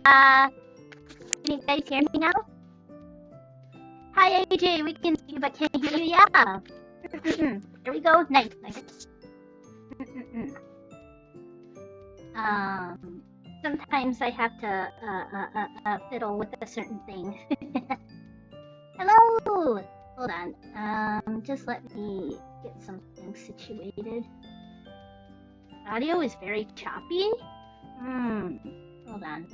Can you guys hear me now? Hi AJ, we can see you but can't hear you. Yeah. There we go. Nice. Sometimes I have to fiddle with a certain thing. Hello. Hold on. Just let me get something situated. Audio is very choppy. Hold on.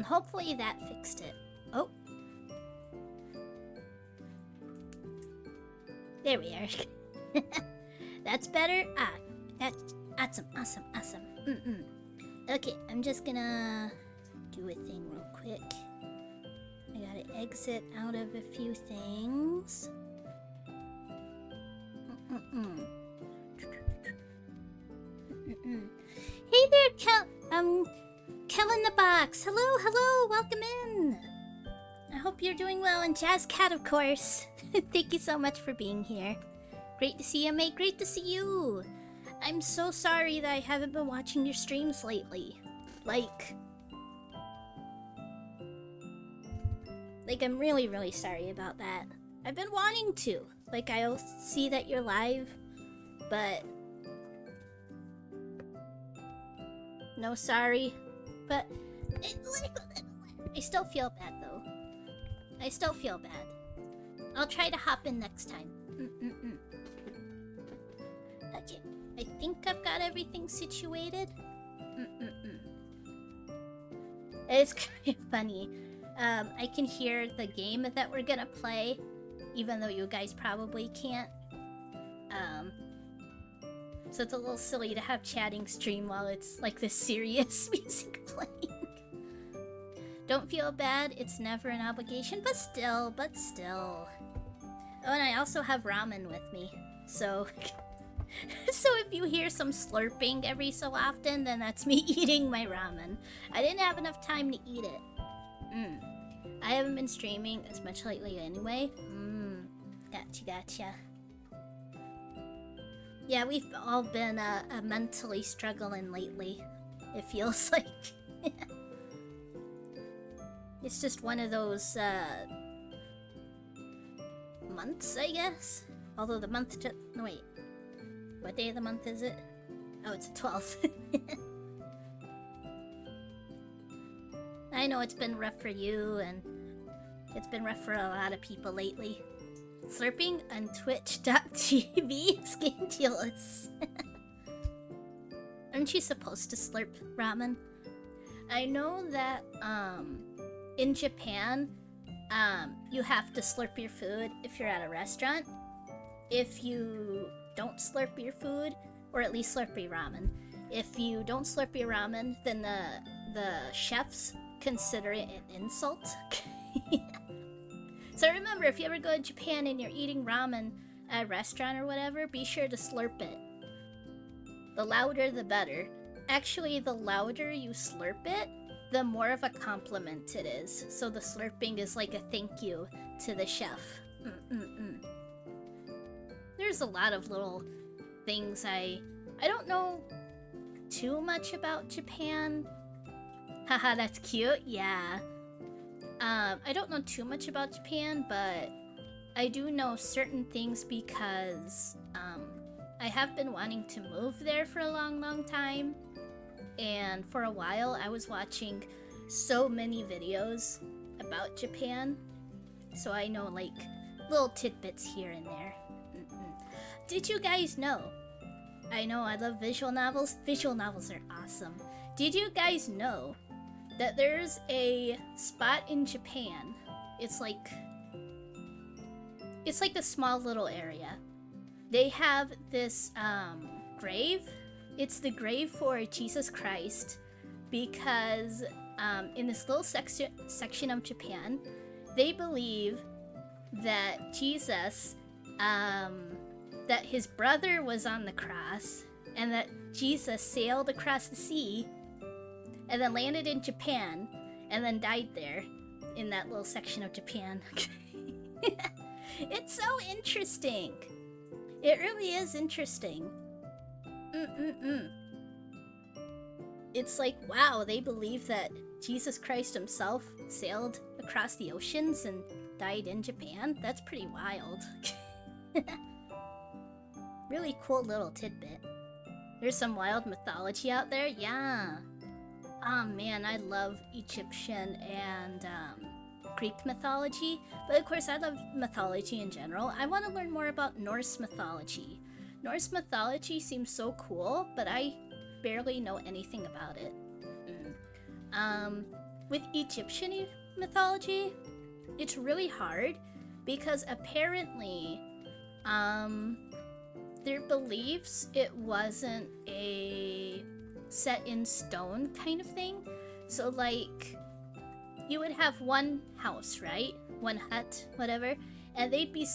Hopefully that fixed it. Oh. There we are. That's better. That's awesome. Okay, I'm just gonna do a thing real quick. I gotta exit out of a few things. Hey there, Kevin the Box. Hello, welcome in. I hope you're doing well, and Jazz Cat, of course. Thank you so much for being here. Great to see you, mate. Great to see you. I'm so sorry that I haven't been watching your streams lately. Like I'm really sorry about that. I've been wanting to. Like, I'll see that you're live, but no sorry. But I still feel bad, though. I still feel bad. I'll try to hop in next time. Okay, I think I've got everything situated. It's kind of funny. I can hear the game that we're gonna play, even though you guys probably can't. So it's a little silly to have chatting stream while it's like this serious music playing. Don't feel bad, it's never an obligation, but still. Oh, and I also have ramen with me, so so if you hear some slurping every so often, then that's me eating my ramen. I didn't have enough time to eat it. I haven't been streaming as much lately anyway. Gotcha. Yeah, we've all been mentally struggling lately, it feels like. It's just one of those months, I guess. Although the month no, wait. What day of the month is it? Oh, it's the 12th. I know it's been rough for you, and it's been rough for a lot of people lately. Slurping on twitch.tv? Scandalous. Aren't you supposed to slurp ramen? I know that, in Japan, you have to slurp your food if you're at a restaurant. If you don't slurp your food, or at least slurp your ramen, if you don't slurp your ramen, then the chefs consider it an insult. So remember, if you ever go to Japan and you're eating ramen at a restaurant or whatever, be sure to slurp it. The louder the better. Actually, the louder you slurp it, the more of a compliment it is. So the slurping is like a thank you to the chef. There's a lot of little things I don't know too much about Japan. Haha, that's cute. Yeah. I don't know too much about Japan, but I do know certain things because I have been wanting to move there for a long time. And for a while, I was watching so many videos about Japan. So I know, like, little tidbits here and there. Did you guys know? I know I love visual novels. Visual novels are awesome. Did you guys know that there's a spot in Japan? It's like a small little area. They have this grave. It's the grave for Jesus Christ, because in this little section of Japan, they believe that Jesus, that his brother was on the cross, and that Jesus sailed across the sea and then landed in Japan and then died there. in that little section of Japan. It's so interesting. It really is interesting. It's like, wow, they believe that Jesus Christ himself sailed across the oceans and died in Japan? That's pretty wild. Really cool little tidbit. There's some wild mythology out there, yeah. Oh man, I love Egyptian and Greek mythology, but of course I love mythology in general. I want to learn more about Norse mythology. Norse mythology seems so cool, but I barely know anything about it. With Egyptian mythology, it's really hard because apparently, their beliefs, it wasn't a set in stone kind of thing. So like, you would have one house, right? One hut, whatever, and they'd be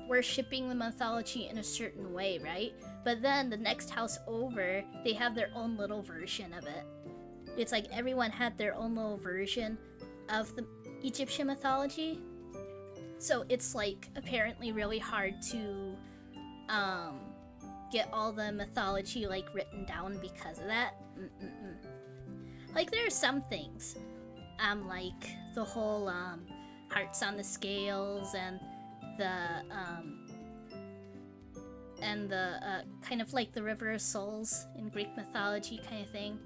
worshipping the mythology in a certain way, right? But then the next house over, they have their own little version of it. It's like everyone had their own little version of the Egyptian mythology. So it's like apparently really hard to get all the mythology like written down because of that. Like there are some things, like the whole hearts on the scales and the kind of like the River of Souls in Greek mythology kind of thing.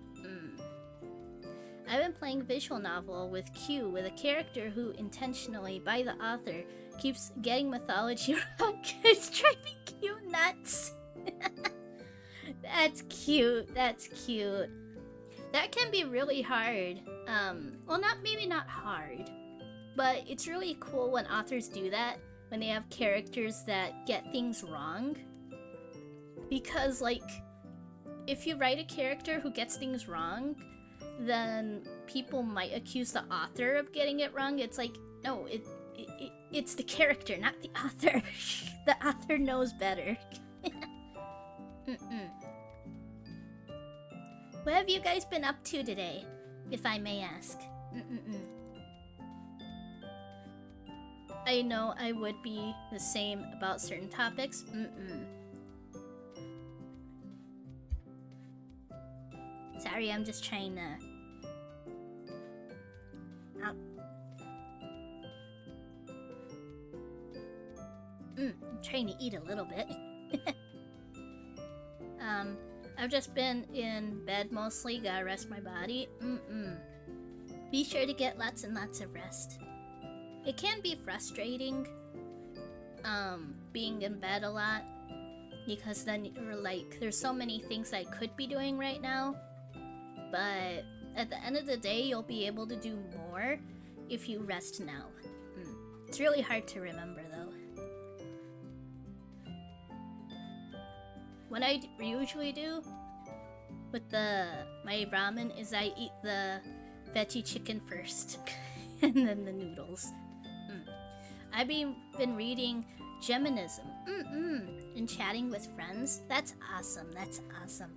I've been playing a visual novel with Q with a character who intentionally, by the author, keeps getting mythology wrong. It's driving Q nuts. That's cute. That's cute. That can be really hard. Well, maybe not hard, but it's really cool when authors do that, when they have characters that get things wrong. Because, like, if you write a character who gets things wrong, then people might accuse the author of getting it wrong. It's like, no, it's the character, not the author. The author knows better. What have you guys been up to today, if I may ask? I know I would be the same about certain topics. Sorry, I'm just trying to... I'm trying to eat a little bit. I've just been in bed mostly, gotta rest my body. Be sure to get lots and lots of rest. It can be frustrating, being in bed a lot, because then you're like, there's so many things I could be doing right now, but at the end of the day, you'll be able to do more if you rest now. It's really hard to remember, though. What I usually do with my ramen is I eat the veggie chicken first, and then the noodles. I've been reading Geminism, and chatting with friends. That's awesome. That's awesome.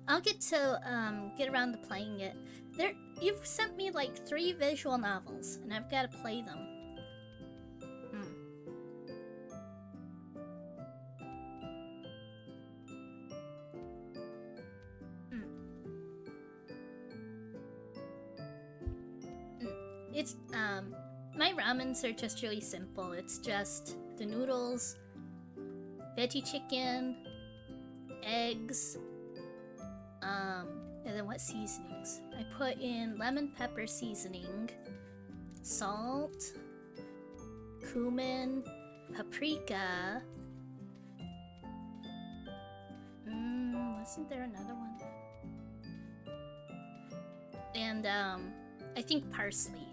I'll get to get around to playing it. You've sent me like 3 visual novels, and I've got to play them. It's my ramens are just really simple. It's just the noodles, veggie chicken, eggs, and then what seasonings? I put in lemon pepper seasoning, salt, cumin, paprika. Wasn't there another one? And I think parsley.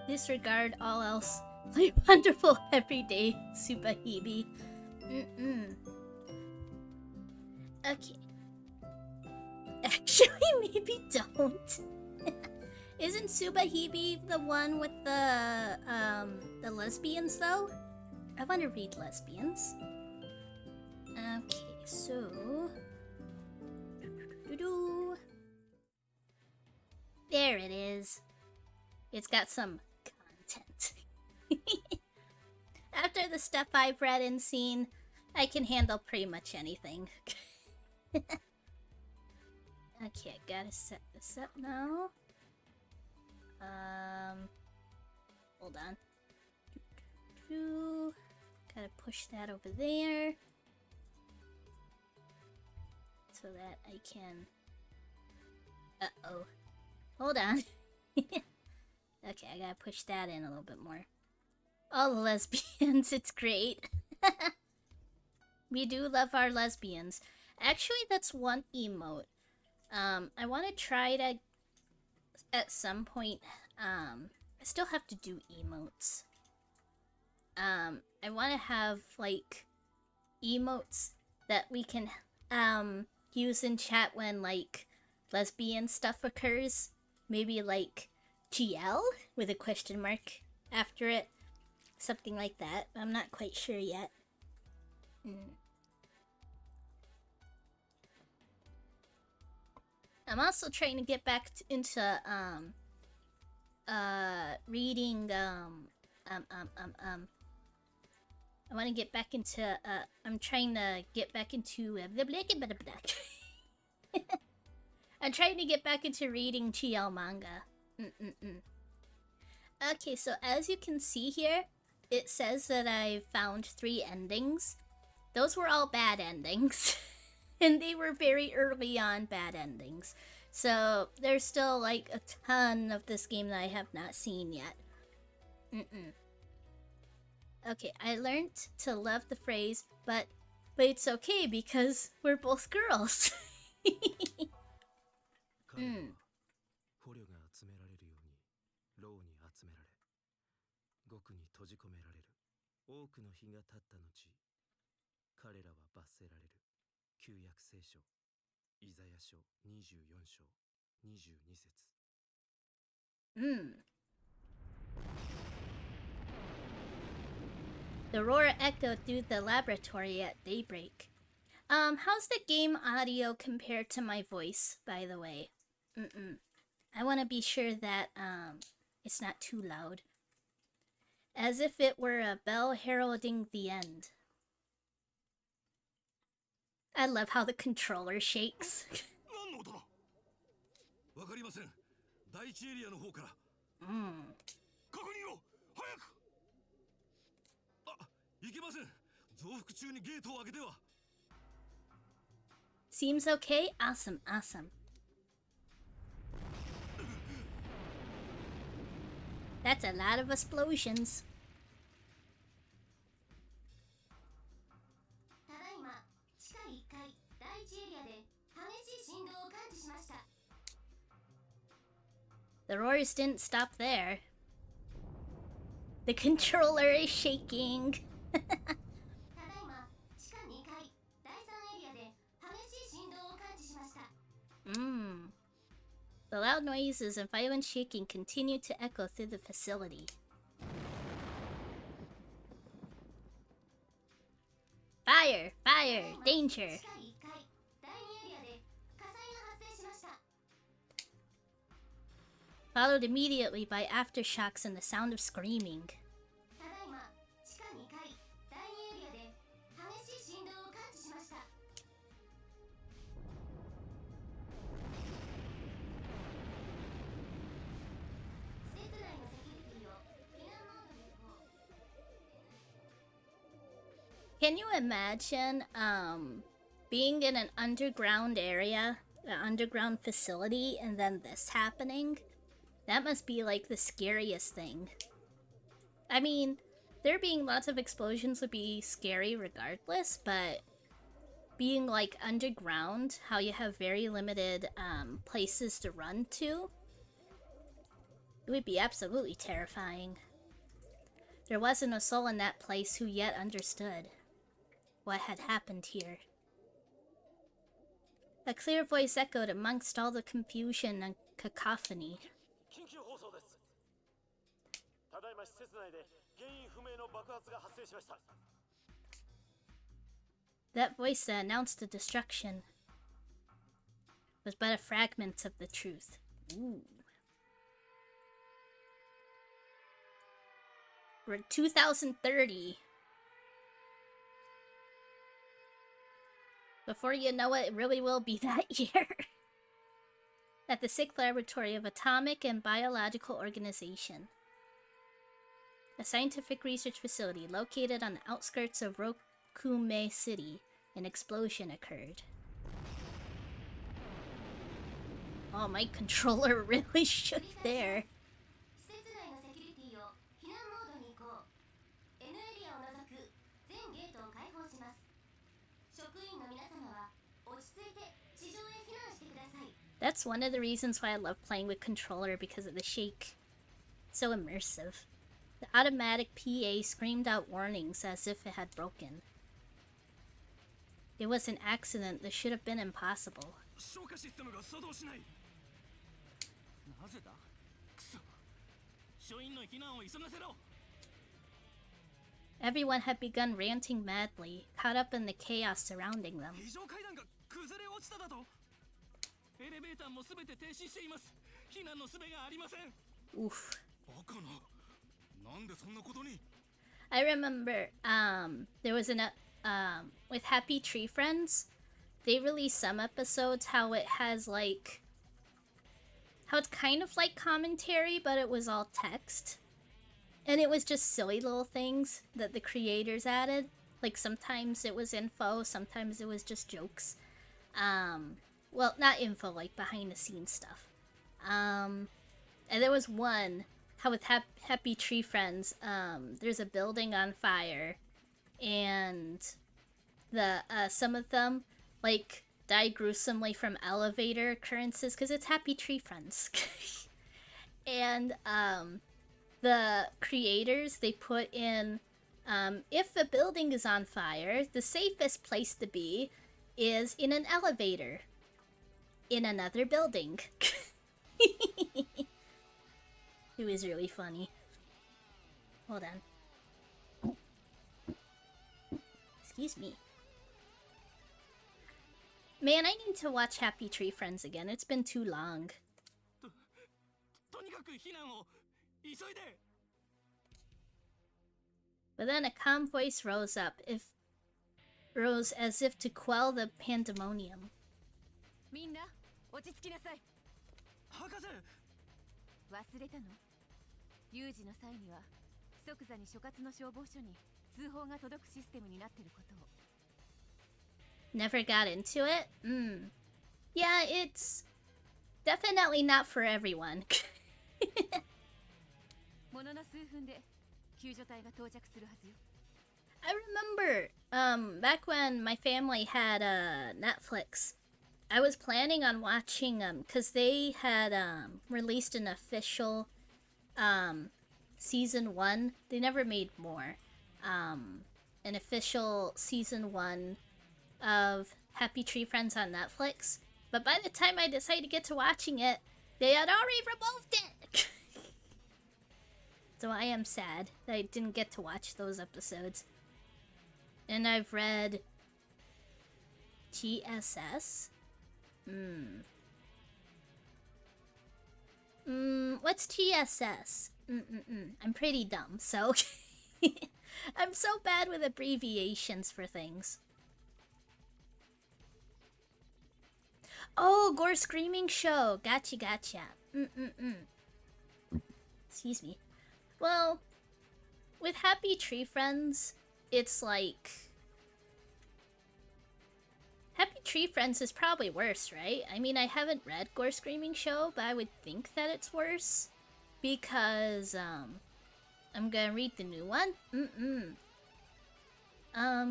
Disregard all else. Play wonderful everyday Subahibi. Okay. Actually, maybe don't. Isn't Subahibi the one with the lesbians though? I want to read lesbians. Okay, so There it is. It's got some content. After the stuff I've read and seen, I can handle pretty much anything. Okay, I gotta set this up now. Hold on. Gotta push that over there. So that I can... Uh-oh. Hold on. Okay, I gotta push that in a little bit more. All the lesbians, it's great. We do love our lesbians. Actually, that's one emote. I want to try to, at some point, I still have to do emotes. I want to have, like, emotes that we can, use in chat when, like, lesbian stuff occurs. Maybe, like, GL with a question mark after it. Something like that. I'm not quite sure yet. I'm also trying to get back into reading I want to get back into I'm trying to get back into I'm trying to get back into reading GL manga. Okay, so as you can see here, it says that I found 3 endings. Those were all bad endings. And they were very early on bad endings. So there's still like a ton of this game that I have not seen yet. Okay, I learned to love the phrase, but it's okay because we're both girls. 捕虜が集められるように牢に集められ獄に閉じ込められる多くの日が経った後彼らは罰せられる旧約聖書イザヤ書24章22節 The roar echoed through the laboratory at daybreak. How's the game audio compared to my voice, by the way? I want to be sure that, it's not too loud. As if it were a bell heralding the end. I love how the controller shakes. 何の音だわかりません第一エリアの方から確認を早くあ、いけません増幅中にゲートを開けては Seems okay? Awesome, awesome. That's a lot of explosions. ただいま地下1階第1エリアで激しい振動を感知しました The roars didn't stop there. The controller is shaking. ただいま地下2階第3エリアで激しい振動を感知しました The loud noises and violent shaking continued to echo through the facility. Fire! Fire! Danger! 地下1階第2エリアで火災が発生しました Followed immediately by aftershocks and the sound of screaming. ただいま地下2階第2エリアで激しい振動を感知しました 施設内のセキュリティを避難モードに移行 Can you imagine, being in an underground area, an underground facility, and then this happening? That must be, like, the scariest thing. I mean, there being lots of explosions would be scary regardless, but being, like, underground, how you have very limited, places to run to, it would be absolutely terrifying. There wasn't a soul in that place who yet understood what had happened here. A clear voice echoed amongst all the confusion and cacophony. 緊急放送です。ただいま施設内で原因不明の爆発が発生しました。 That voice that announced the destruction was but a fragment of the truth. Ooh. We're 2030. Before you know it, it really will be that year. At the Sick Laboratory of Atomic and Biological Organization, a scientific research facility located on the outskirts of Rokume City, an explosion occurred. Oh, my controller really shook there. 施設内のセキュリティを避難モードに移行。 N エリアを除く全ゲートを開放します。職員の皆様は落ち着いて地上へ避難してください。 That's one of the reasons why I love playing with controller, because of the shake. So immersive. The automatic PA screamed out warnings as if it had broken. It was an accident that should have been impossible. 消火システムが作動しない。なぜだ。くそ。署員の避難を急がせろ。 Everyone had begun ranting madly, caught up in the chaos surrounding them. 非常階段が崩れ落ちただと。エレベーターもすべて停止しています。避難の術がありません。 Oof. バカな。なんでそんなことに。 I remember, there was with Happy Tree Friends, they released some episodes how it has like, how it's kind of like commentary, but it was all text. And it was just silly little things that the creators added. Like sometimes it was info, sometimes it was just jokes. Well, not info, like behind the scenes stuff. And there was one, how with Happy Tree Friends, there's a building on fire, and the some of them like die gruesomely from elevator occurrences because it's Happy Tree Friends. And the creators, they put in, if a building is on fire, the safest place to be is in an elevator in another building. It was really funny. Hold on. Excuse me. Man, I need to watch Happy Tree Friends again. It's been too long. とにかく避難を急いで。 But then a calm voice rose as if to quell the pandemonium. みんな落ち着きなさい。博士。忘れたの？有事の際には即座に所轄の消防署に通報が届くシステムになっていることを。 Never got into it? Yeah, it's definitely not for everyone. ものの数分で救助隊が到着するはずよ。 I remember, back when my family had Netflix, I was planning on watching because they had released an official season 1. They never made more. An official season 1 of Happy Tree Friends on Netflix. But by the time I decided to get to watching it, they had already removed it. So I am sad that I didn't get to watch those episodes. And I've read TSS? What's TSS? I'm pretty dumb, so I'm so bad with abbreviations for things. Oh, Gore Screaming Show. Gotcha. Excuse me. Well, with Happy Tree Friends, it's like... Happy Tree Friends is probably worse, right? I mean, I haven't read Gore Screaming Show, but I would think that it's worse. Because, I'm gonna read the new one.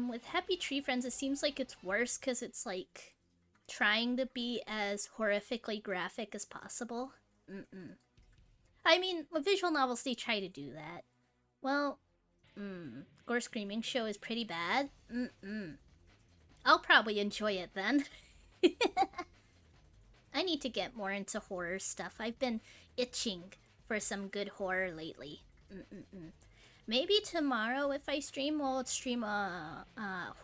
With Happy Tree Friends, it seems like it's worse because it's like trying to be as horrifically graphic as possible. I mean, with visual novels, they try to do that. Well, Gore Screaming Show is pretty bad. I'll probably enjoy it then. I need to get more into horror stuff. I've been itching for some good horror lately. Maybe tomorrow, if I stream, we'll stream a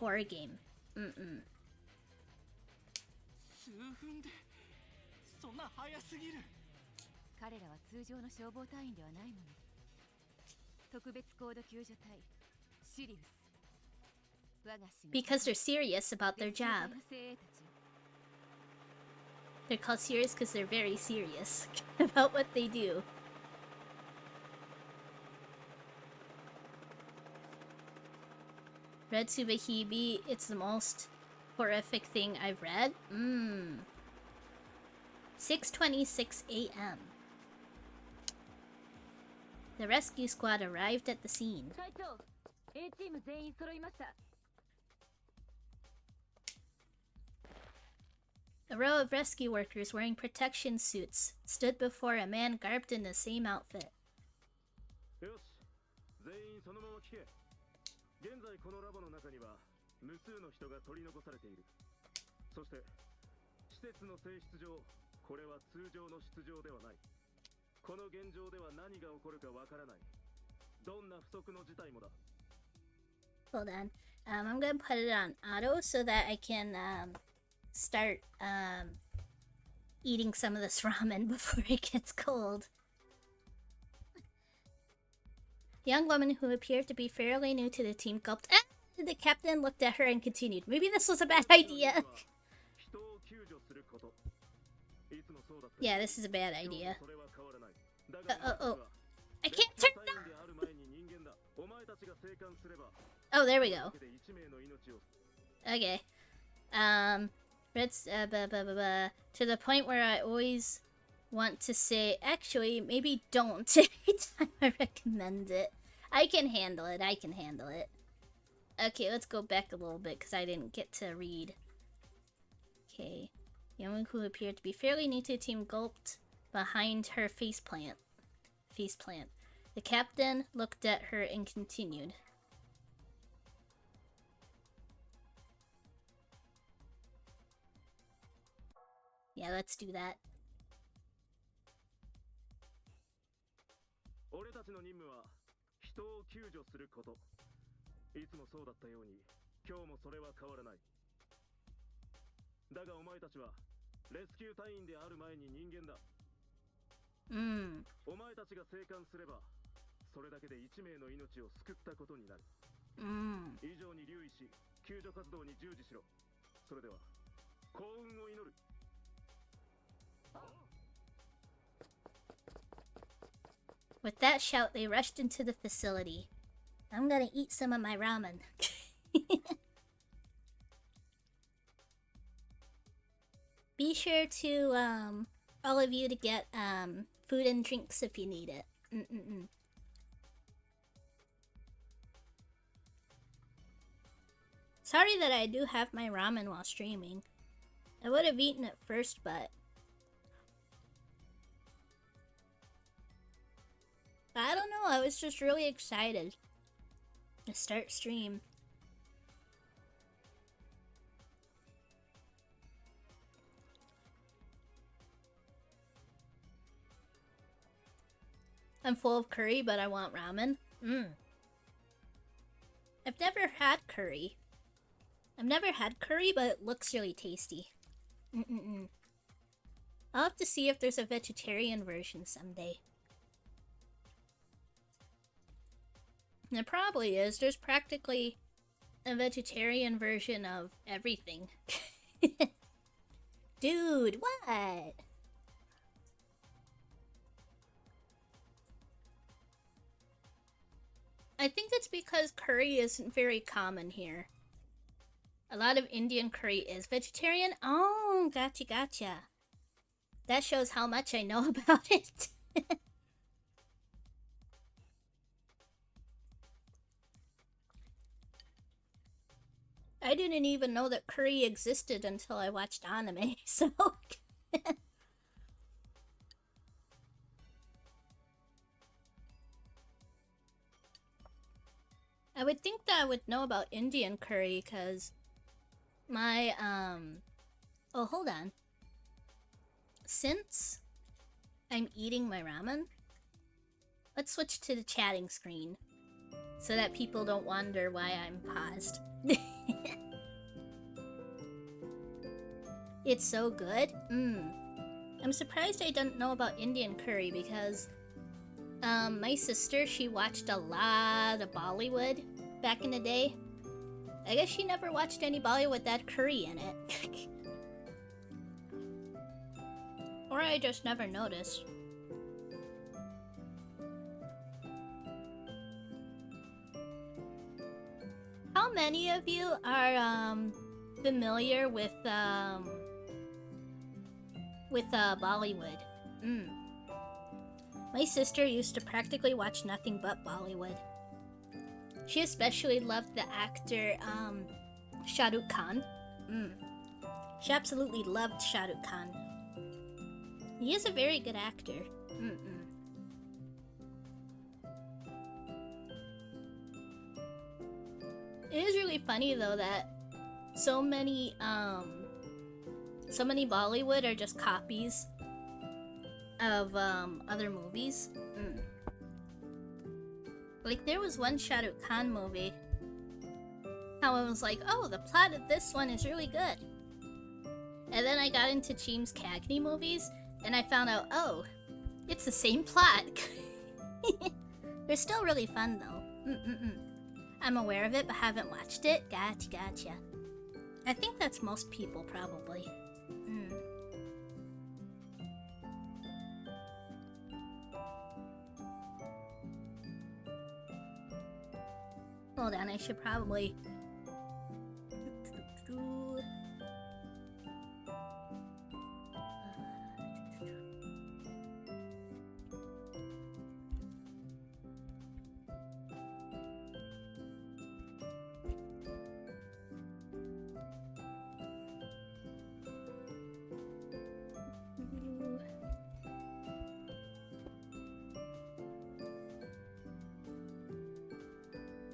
horror game. 数分でそんな早すぎる。彼らは通常の消防隊員ではないもの。特別高度救助隊シリウス。我が師の Because they're serious about their job. レスキュー隊の精鋭たちよ。 They're called serious because they're very serious about what they do. Red Tsubahibi, it's the most horrific thing I've read. 6:26 a.m. The rescue squad arrived at the scene. 隊長 A チーム全員揃いました。 A row of rescue workers wearing protection suits stood before a man garbed in the same outfit. よし、全員そのまま聞け。現在このラボの中には無数の人が取り残されている。そして施設の性質上、これは通常の出場ではない。この現状では何が起こるかわからない。どんな不測の事態もだ。 Hold on. I'm gonna put it on auto so that I can start eating some of this ramen before it gets cold. The young woman who appeared to be fairly new to the team gulped. Ah! The captain looked at her and continued. Maybe this was a bad idea. Yeah, this is a bad idea. Oh. I can't turn it on! Oh, there we go. Okay. To the point where I always want to say, actually, maybe don't every time I recommend it. I can handle it. Okay, let's go back a little bit because I didn't get to read. Okay. The woman who appeared to be fairly new to the team gulped behind her faceplant. The captain looked at her and continued. Yeah, let's do that. 俺たちの任務は人を救助すること。いつもそうだったように、今日もそれは変わらない。だがお前たちはレスキュー隊員である前に人間だ。お前たちが生還すれば、それだけで1名の命を救ったことになる。以上に留意し、救助活動に従事しろ。それでは幸運を祈る。 With that shout, they rushed into the facility. I'm gonna eat some of my ramen. Be sure to, all of you to get, food and drinks if you need it. Sorry that I do have my ramen while streaming. I would have eaten it first, but I don't know, I was just really excited to start stream. I'm full of curry, but I want ramen. I've never had curry. But it looks really tasty. I'll have to see if there's a vegetarian version someday. There probably is. There's practically a vegetarian version of everything. Dude, what? I think it's because curry isn't very common here. A lot of Indian curry is vegetarian. Oh, gotcha. That shows how much I know about it. I didn't even know that curry existed until I watched anime, so... I would think that I would know about Indian curry, because my, oh, hold on. Since I'm eating my ramen, let's switch to the chatting screen, so that people don't wonder why I'm paused. It's so good. I'm surprised I didn't know about Indian curry because My sister, she watched a lot of Bollywood back in the day. I guess she never watched any Bollywood that had curry in it. Or I just never noticed. How many of you are familiar with Bollywood? My sister used to practically watch nothing but Bollywood. She especially loved the actor Shah Rukh Khan. She absolutely loved Shah Rukh Khan. He is a very good actor. It is really funny though that so many Bollywood are just copies of other movies. Like there was one Shah Rukh Khan movie. How I was like, oh, the plot of this one is really good. And then I got into James Cagney movies, and I found out, oh, it's the same plot. They're still really fun though. I'm aware of it, but haven't watched it. Gotcha. I think that's most people probably. Hold on, I should probably...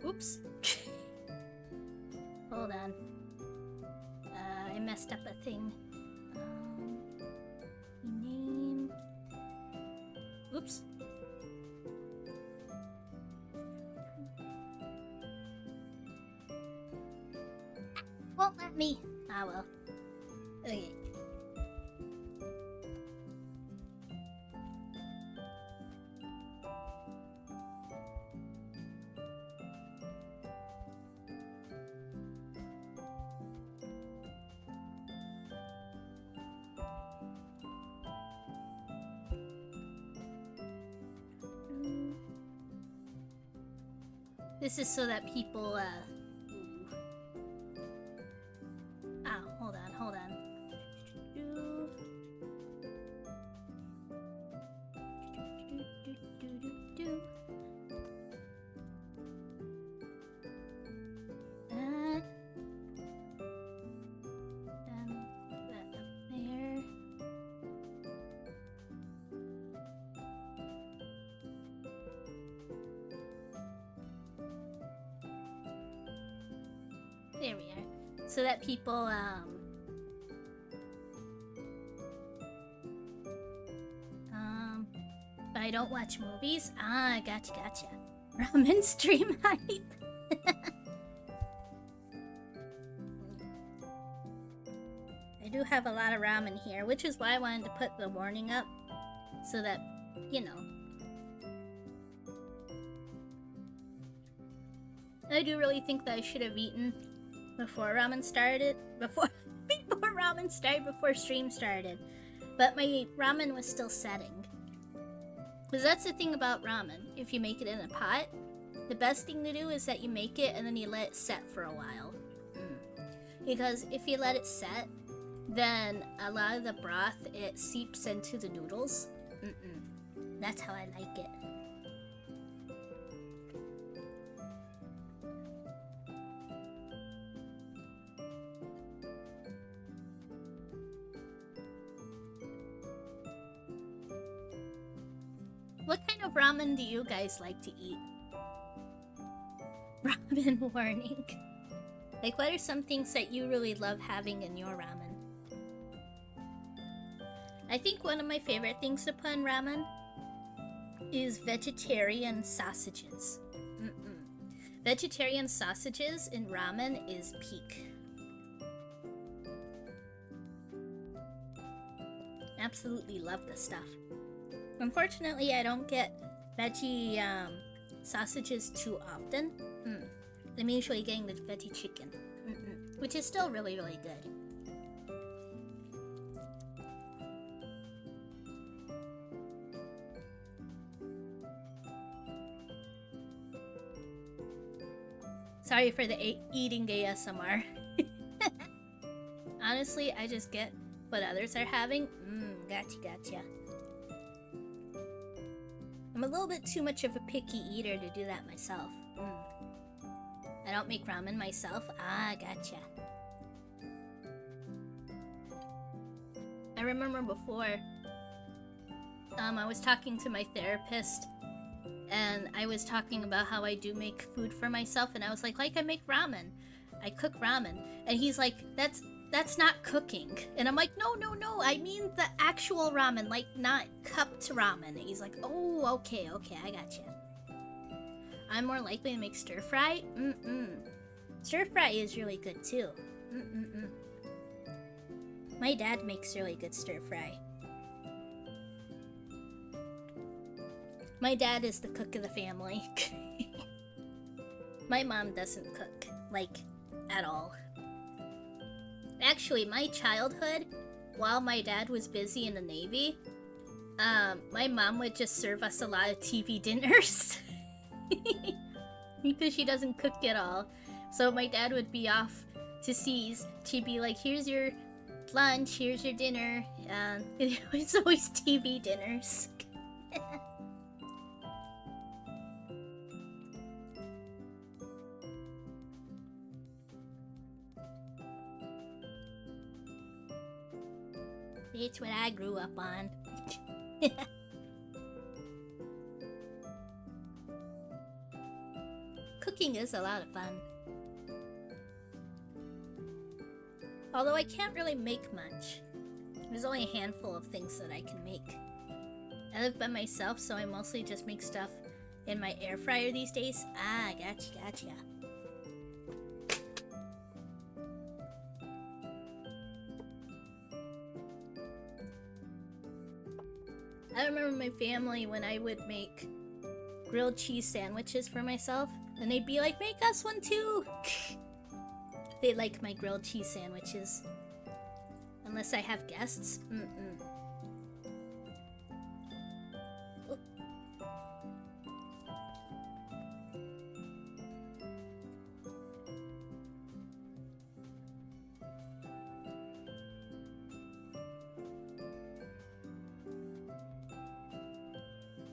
Oops. Hold on. I messed up a thing. Name. Oops. Won't let me. Ah well. Okay. This is so that people, hold on. There we are. So that people, but I don't watch movies? Ah, gotcha. Ramen stream hype. I do have a lot of ramen here, which is why I wanted to put the warning up, so that, you know. I do really think that I should have eaten before ramen started, before stream started, but my ramen was still setting. Because that's the thing about ramen, if you make it in a pot, the best thing to do is that you make it and then you let it set for a while. Because if you let it set, then a lot of the broth, it seeps into the noodles. That's how I like it. What kind of ramen do you guys like to eat? Ramen warning. Like, what are some things that you really love having in your ramen? I think one of my favorite things to put in ramen is vegetarian sausages. Vegetarian sausages in ramen is peak. Absolutely love this stuff. Unfortunately, I don't get veggie sausages too often. I'm usually getting the veggie chicken, which is still really, really good. Sorry for the eating ASMR. Honestly, I just get what others are having. Gotcha. I'm a little bit too much of a picky eater to do that myself. I don't make ramen myself. Gotcha. I remember before, I was talking to my therapist, and I was talking about how I do make food for myself, and I was like I make ramen. I cook ramen. And he's like, that's not cooking. And I'm like, no, I mean the actual ramen, like not cupped ramen. And he's like, oh, okay, I gotcha. I'm more likely to make stir fry. Stir fry is really good too. My dad makes really good stir fry. My dad is the cook of the family. My mom doesn't cook, like, at all. Actually, my childhood, while my dad was busy in the Navy, my mom would just serve us a lot of TV dinners. Because she doesn't cook at all. So my dad would be off to seas. She'd be like, here's your lunch, here's your dinner. It was always TV dinners. It's what I grew up on. Cooking is a lot of fun. Although I can't really make much. There's only a handful of things that I can make. I live by myself, so I mostly just make stuff in my air fryer these days. Gotcha. I remember my family when I would make grilled cheese sandwiches for myself, and they'd be like, make us one too! They like my grilled cheese sandwiches. Unless I have guests.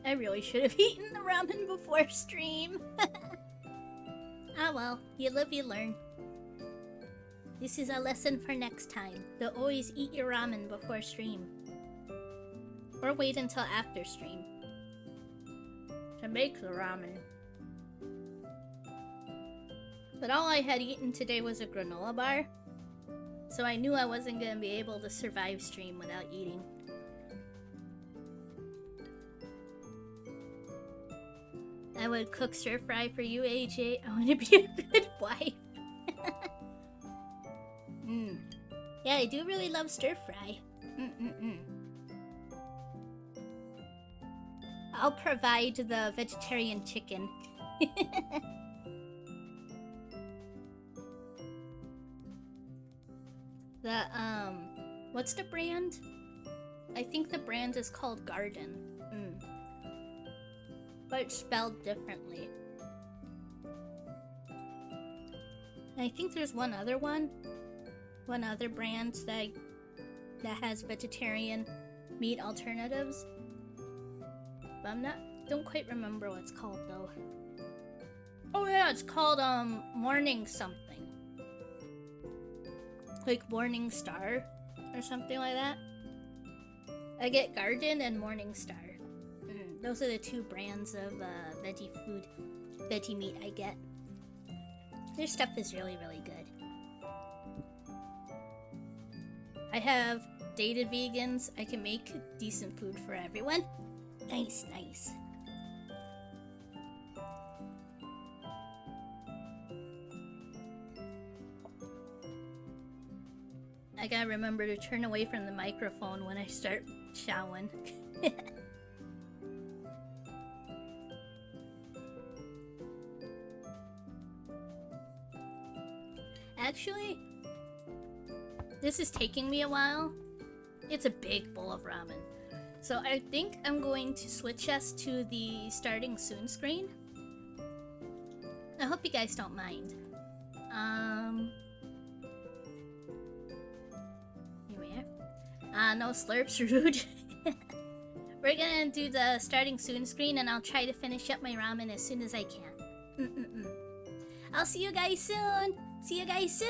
I really should have eaten the ramen before stream. Ah well, you live, you learn. This is a lesson for next time. To always eat your ramen before stream. Or wait until after stream to make the ramen. But all I had eaten today was a granola bar, so I knew I wasn't going to be able to survive stream without eating. I would cook stir fry for you, AJ. I want to be a good wife. Yeah, I do really love stir fry. I'll provide the vegetarian chicken. What's the brand? I think the brand is called Garden. But it's spelled differently. I think there's one other brand that has vegetarian meat alternatives. But don't quite remember what it's called though. Oh yeah, it's called Morning something. Like Morning Star or something like that. I get Garden and Morning Star. Those are the two brands of veggie meat I get. Their stuff is really, really good. I have dated vegans. I can make decent food for everyone. Nice. I gotta remember to turn away from the microphone when I start chowing. Actually, this is taking me a while. It's a big bowl of ramen. So I think I'm going to switch us to the starting soon screen. I hope you guys don't mind. Here we are. No slurps, rude. We're gonna do the starting soon screen and I'll try to finish up my ramen as soon as I can. I'll see you guys soon! See you guys soon!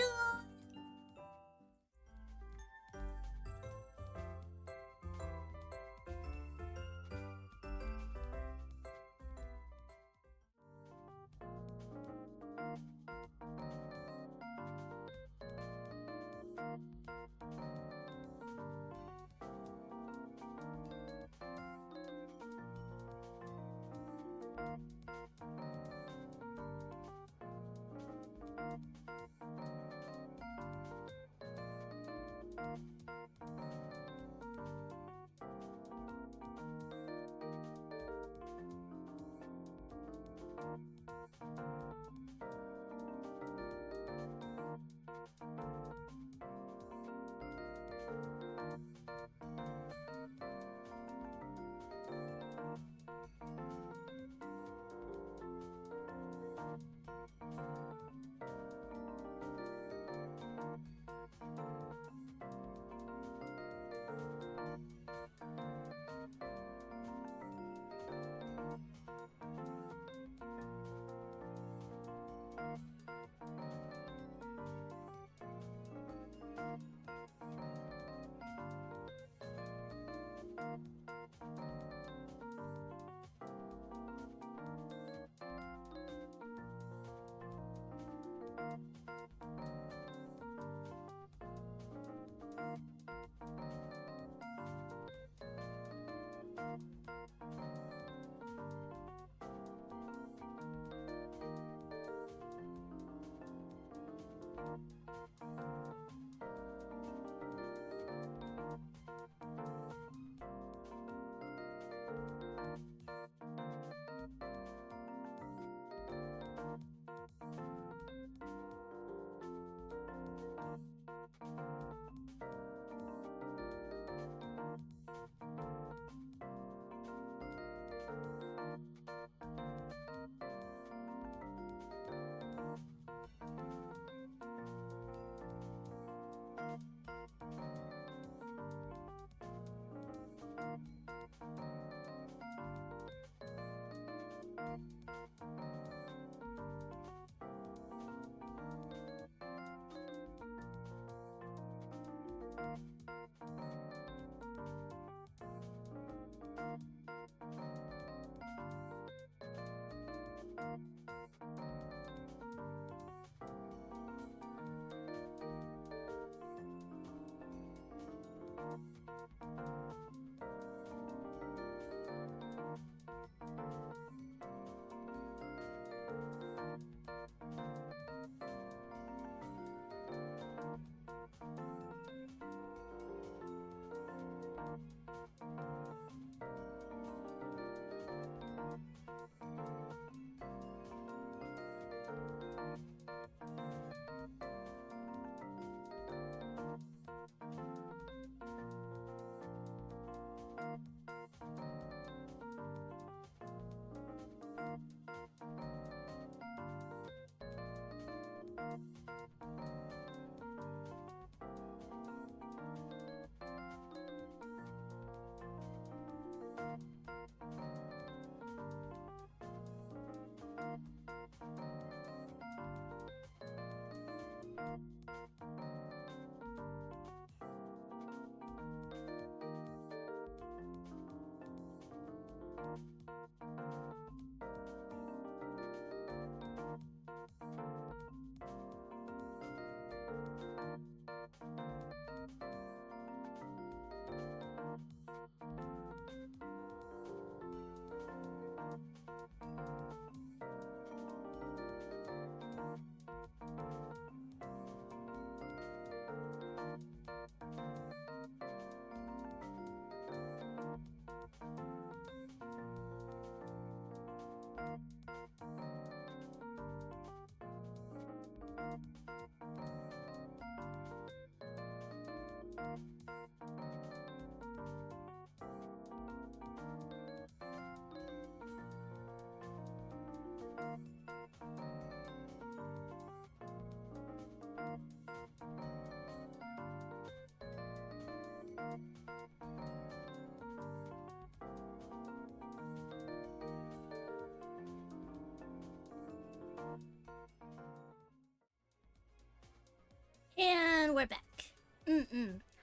we're back.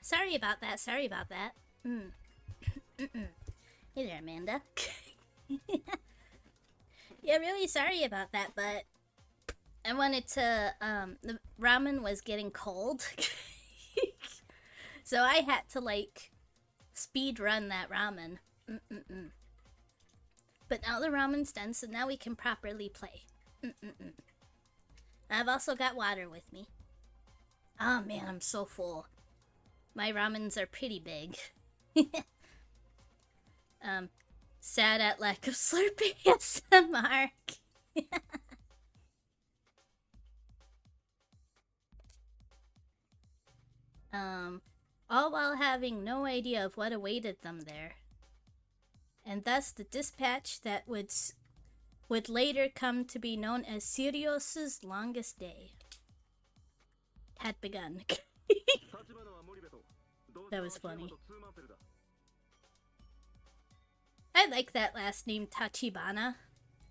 Sorry about that. Sorry about that. Hey there, Amanda. Yeah, really sorry about that, but I wanted to, the ramen was getting cold. So I had to, like, speed run that ramen. But now the ramen's done, so now we can properly play. I've also got water with me. Oh man, I'm so full. My ramens are pretty big. Sad at lack of Slurpee ASMR. All while having no idea of what awaited them there. And thus the dispatch that would later come to be known as Sirius's longest day had begun. That was funny. I like that last name, Tachibana.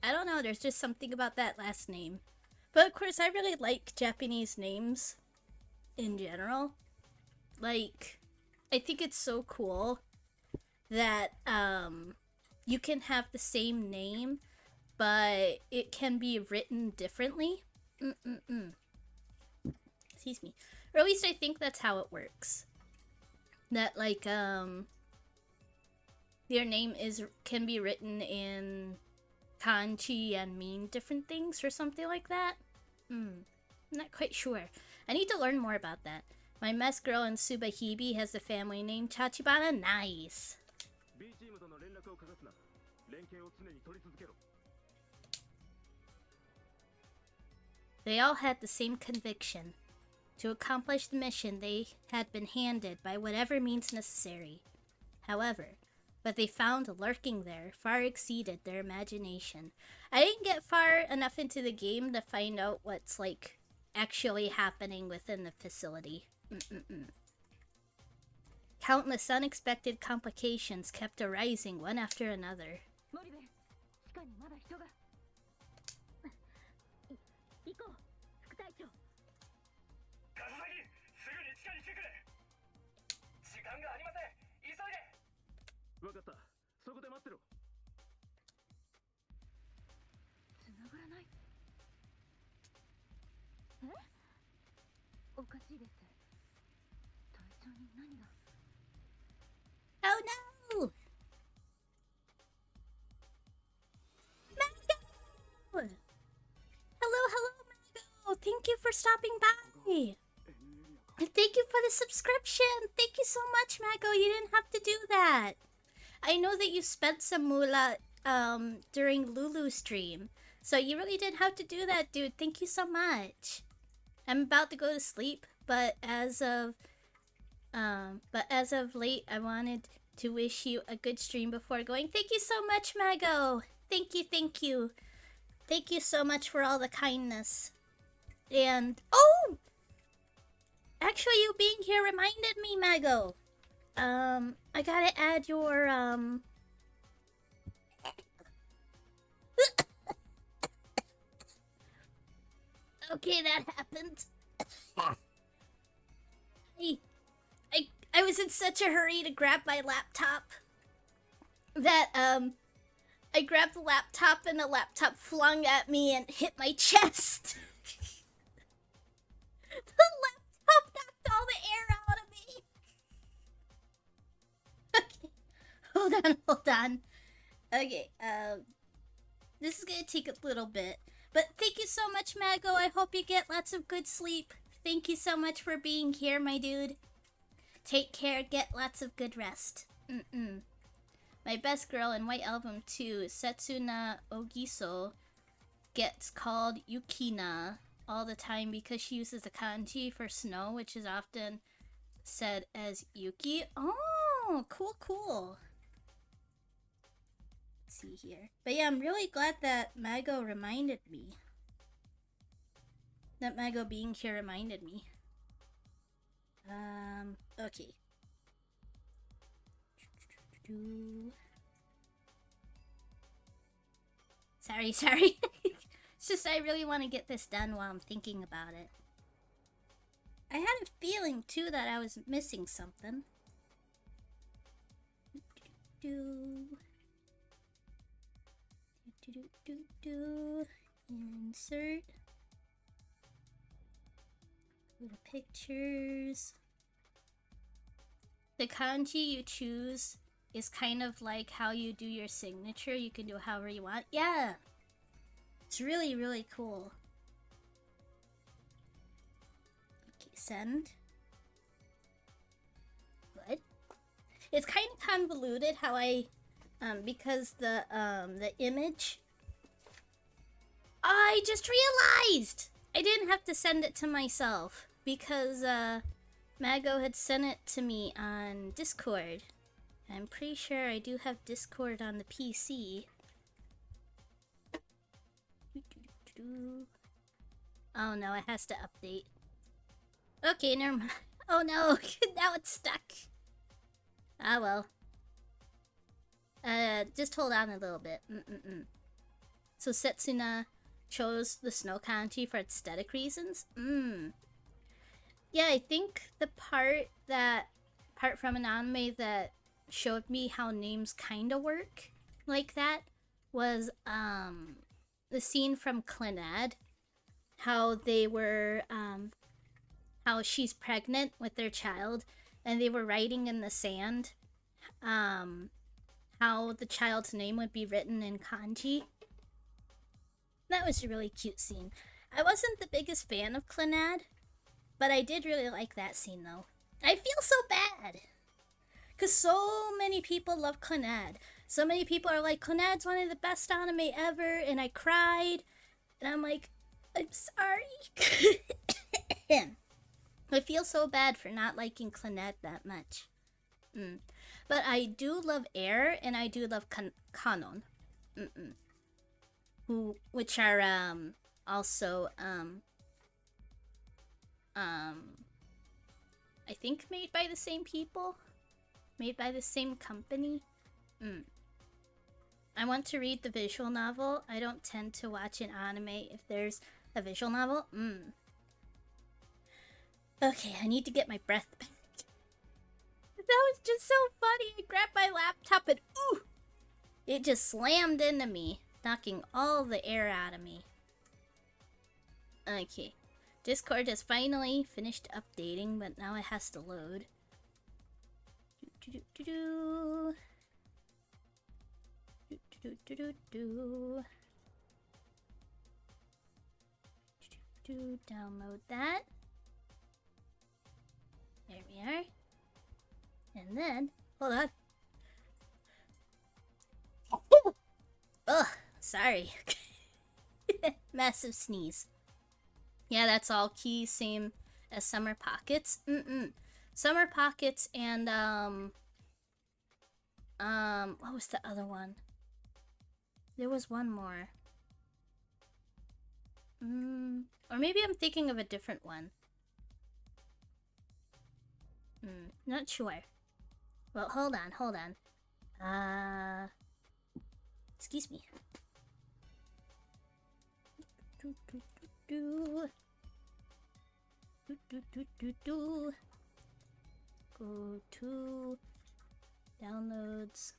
I don't know, there's just something about that last name. But of course, I really like Japanese names in general. Like, I think it's so cool that you can have the same name, but it can be written differently. Excuse me. Or at least I think that's how it works. That, like, your name can be written in kanji and mean different things or something like that. I'm not quite sure. I need to learn more about that. My mess girl in Subahibi has the family name Tachibana. Nice. They all had the same conviction. To accomplish the mission they had been handed by whatever means necessary. However, what they found lurking there far exceeded their imagination. I didn't get far enough into the game to find out what's, like, actually happening within the facility. Countless unexpected complications kept arising one after another. Oh no! Mago! Hello, Mago! Thank you for stopping by! And thank you for the subscription! Thank you so much, Mago! You didn't have to do that! I know that you spent some moolah during Lulu's stream, so you really didn't have to do that, dude. Thank you so much. I'm about to go to sleep, but as of late, I wanted to wish you a good stream before going. Thank you so much, Mago. Thank you, thank you. Thank you so much for all the kindness. And oh, actually, you being here reminded me, Mago. I gotta add your Okay, that happened. I was in such a hurry to grab my laptop that I grabbed the laptop and the laptop flung at me and hit my chest. The laptop knocked all the air out of me. Okay, hold on. Okay, this is gonna take a little bit. But thank you so much, Mago. I hope you get lots of good sleep. Thank you so much for being here, my dude. Take care, get lots of good rest. My best girl in White Album 2, Setsuna Ogiso, gets called Yukina all the time because she uses the kanji for snow, which is often said as Yuki. Oh, cool. Let's see here. But yeah, I'm really glad that Mago reminded me. That Mago being here reminded me. Okay. Sorry. It's just I really want to get this done while I'm thinking about it. I had a feeling too that I was missing something. Insert. Go to pictures. The kanji you choose is kind of like how you do your signature. You can do it however you want. Yeah! It's really, really cool. Okay, send. Good. It's kind of convoluted how I, because the image. I just realized! I didn't have to send it to myself because, Mago had sent it to me on Discord. I'm pretty sure I do have Discord on the PC. Oh no, it has to update. Okay, never mind. Oh no, now it's stuck. Ah well. Just hold on a little bit. So Setsuna chose the snow kanji for aesthetic reasons? Yeah, I think the part from an anime that showed me how names kinda work like that was the scene from Clannad. How they were how she's pregnant with their child and they were writing in the sand how the child's name would be written in kanji. That was a really cute scene. I wasn't the biggest fan of Clannad, but I did really like that scene though. I feel so bad. Because so many people love Clannad. So many people are like, Clannad's one of the best anime ever, and I cried. And I'm like, I'm sorry. I feel so bad for not liking Clannad that much. But I do love Air, and I do love Kanon. Which are also I think made by the same people, made by the same company. I want to read the visual novel. I don't tend to watch an anime if there's a visual novel. Okay, I need to get my breath back. That was just so funny. I grabbed my laptop and ooh, it just slammed into me, knocking all the air out of me. Okay. Discord has finally finished updating, but now it has to load. Download that. There we are. And then, hold on. Ugh, sorry. Massive sneeze. Yeah, that's all keys, same as Summer Pockets. Summer Pockets and, what was the other one? There was one more. Or maybe I'm thinking of a different one. Not sure. Well, hold on. Excuse me. Go to downloads.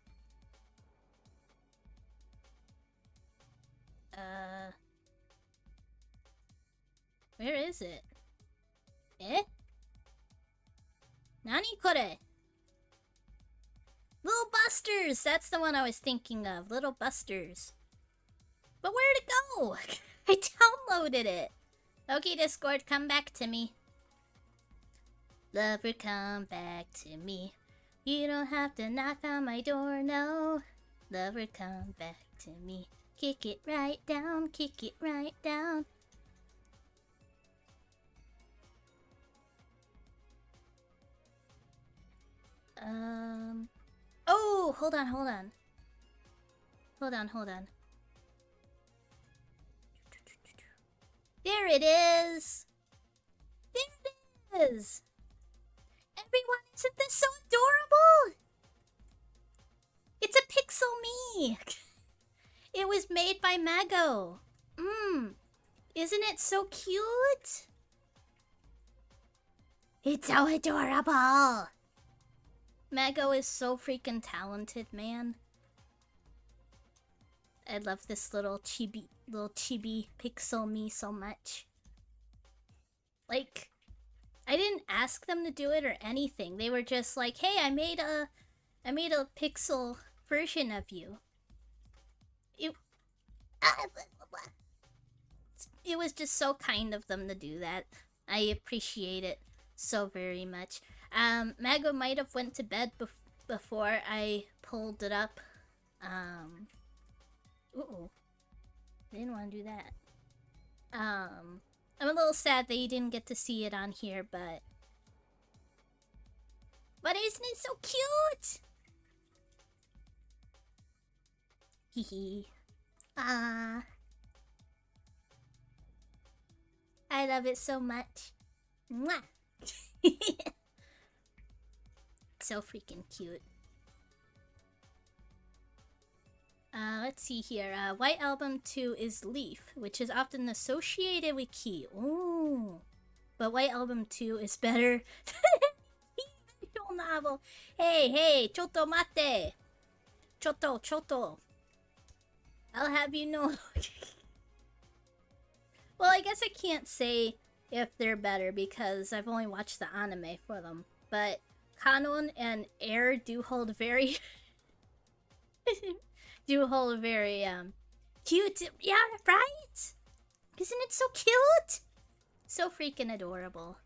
Where is it? Eh? Nani kore? Little Busters! That's the one I was thinking of. Little Busters. But where'd it go? I downloaded it. Okay, Discord, come back to me. Lover, come back to me. You don't have to knock on my door, no. Lover, come back to me. Kick it right down, kick it right down. Oh, hold on. There it is! There it is! Everyone, isn't this so adorable? It's a Pixel Me! It was made by Mago. Isn't it so cute? It's so adorable! Mago is so freaking talented, man. I love this little chibi pixel me so much. Like, I didn't ask them to do it or anything. They were just like, "Hey, I made a pixel version of you." It was just so kind of them to do that. I appreciate it so very much. Mago might have went to bed before I pulled it up. Uh-oh. I didn't want to do that. I'm a little sad that you didn't get to see it on here, but isn't it so cute? Hee. Ah. I love it so much. Mwah. So freaking cute. Let's see here. White Album 2 is Leaf, which is often associated with Key. Ooh. But White Album 2 is better than the visual novel. Hey, chotto mate. Chotto. I'll have you know. Well, I guess I can't say if they're better because I've only watched the anime for them. But Kanon and Air do hold very cute. Yeah, right? Isn't it so cute? So freaking adorable.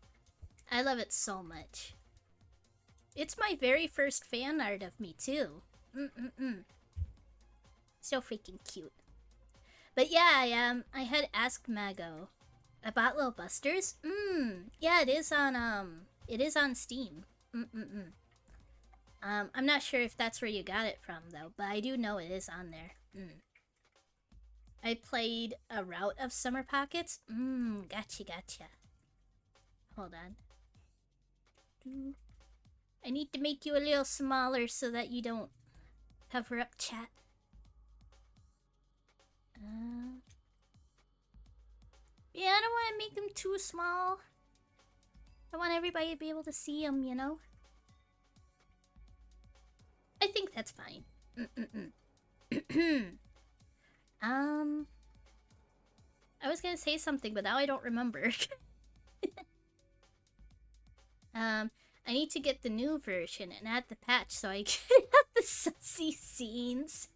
I love it so much. It's my very first fan art of me too. So freaking cute. But yeah, I had asked Mago about Little Busters. Yeah, it is on Steam. I'm not sure if that's where you got it from though, but I do know it is on there. I played a route of Summer Pockets. Gotcha. Hold on. I need to make you a little smaller so that you don't cover up chat. Yeah, I don't want to make them too small. I want everybody to be able to see them, you know? I think that's fine. I was gonna say something, but now I don't remember. I need to get the new version and add the patch so I can have the sussy scenes.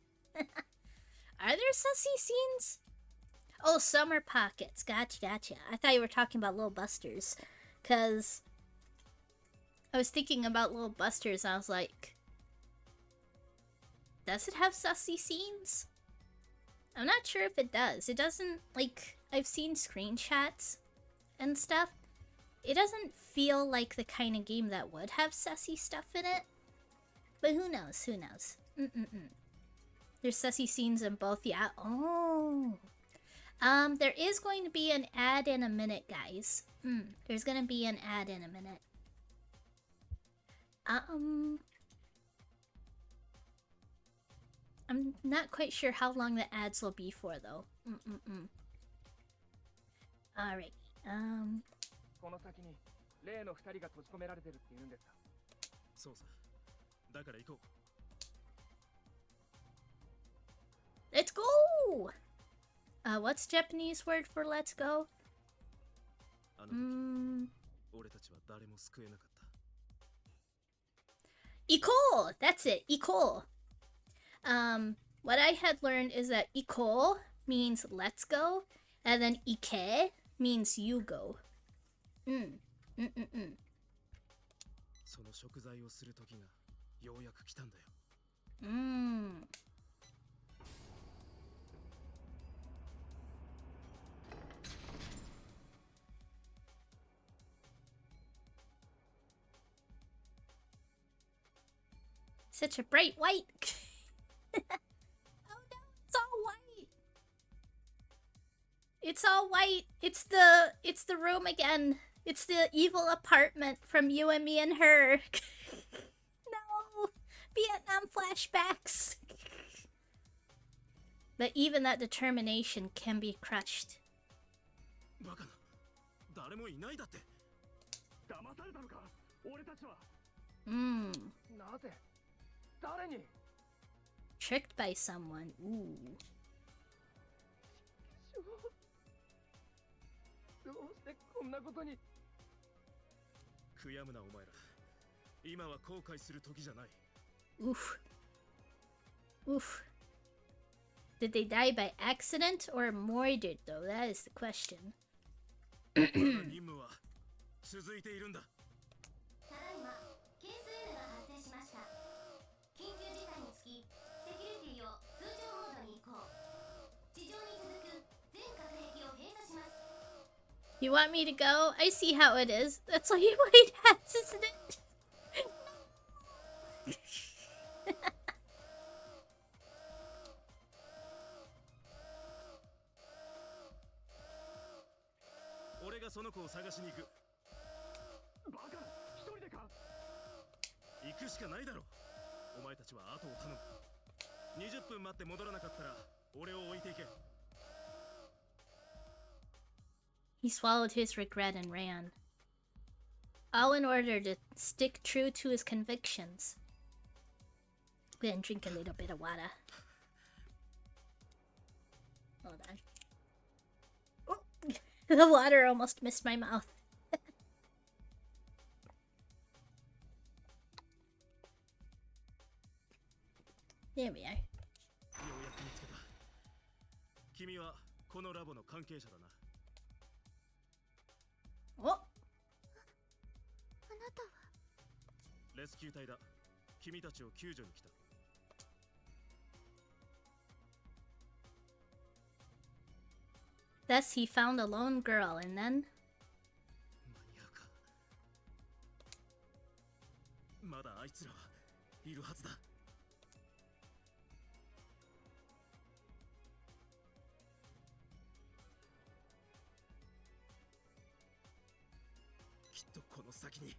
Are there sussy scenes? Oh, Summer Pockets. Gotcha. I thought you were talking about Little Busters. Because I was thinking about Little Busters and I was like, does it have sussy scenes? I'm not sure if it does. It doesn't, like, I've seen screenshots and stuff. It doesn't feel like the kind of game that would have sussy stuff in it. But who knows? There's sussy scenes in both, yeah. Oh. There is going to be an ad in a minute, guys. There's gonna be an ad in a minute. I'm not quite sure how long the ads will be for, though. Alright. この先に例の2人が閉じ込められてるって言うんですか。そうさ。だから行こう。 Let's go! What's Japanese word for let's go? 俺たちは誰も救えなかった。行こう! That's it, 行こう! What I had learned is that 行こう means let's go, and then 行け means you go. その食材をする時がようやく来たんだよ。Such a bright white. Oh no, it's all white. It's all white. It's the room again. It's the evil apartment from You and Me and Her. No, Vietnam flashbacks. But even that determination can be crushed. バカな。誰もいないだって。騙されたのか俺たちは。Hmm. なぜ誰に Tricked by someone. Ooh. どうしてこんなことに。悔やむなお前ら。今は後悔する時じゃない。 Oof. Oof. Did they die by accident or murdered, though? That is the question. まだ任務は続いているんだ。ただいまケース N が発生しました。緊急事態につきセキュリティを通常モードに移行。地上に続く全隔壁を閉鎖します。 You want me to go? I see how it is. That's what you Wade has, isn't it? 俺がその子を探しに行く。バカな、一人でか。行くしかないだろ。お前たちは後を頼む。20分待って戻らなかったら俺を置いていけ。 He swallowed his regret and ran. All in order to stick true to his convictions. Then drink a little bit of water. Hold on. Oh, the water almost missed my mouth. There we are. ようやく見つけた。君はこのラボの関係者だな。 Oh, あなたはレスキュー隊だ。君たちを救助に来た。 thus he found a lone girl and then 間に合うか。まだあいつらはいるはずだ。 きっとこの先に。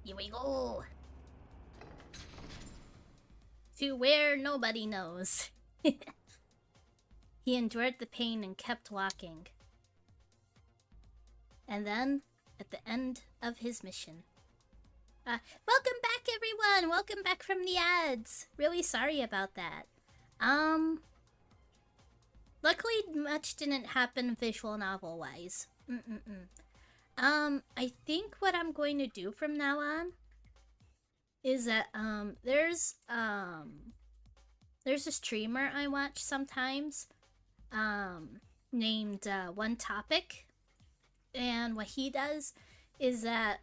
here we go. To where nobody knows. He endured the pain and kept walking. And then, at the end of his mission. Welcome back, everyone! Welcome back from the ads! Really sorry about that. Luckily, much didn't happen visual novel-wise. I think what I'm going to do from now on is that, there's a streamer I watch sometimes, named, One Topic, and what he does is that,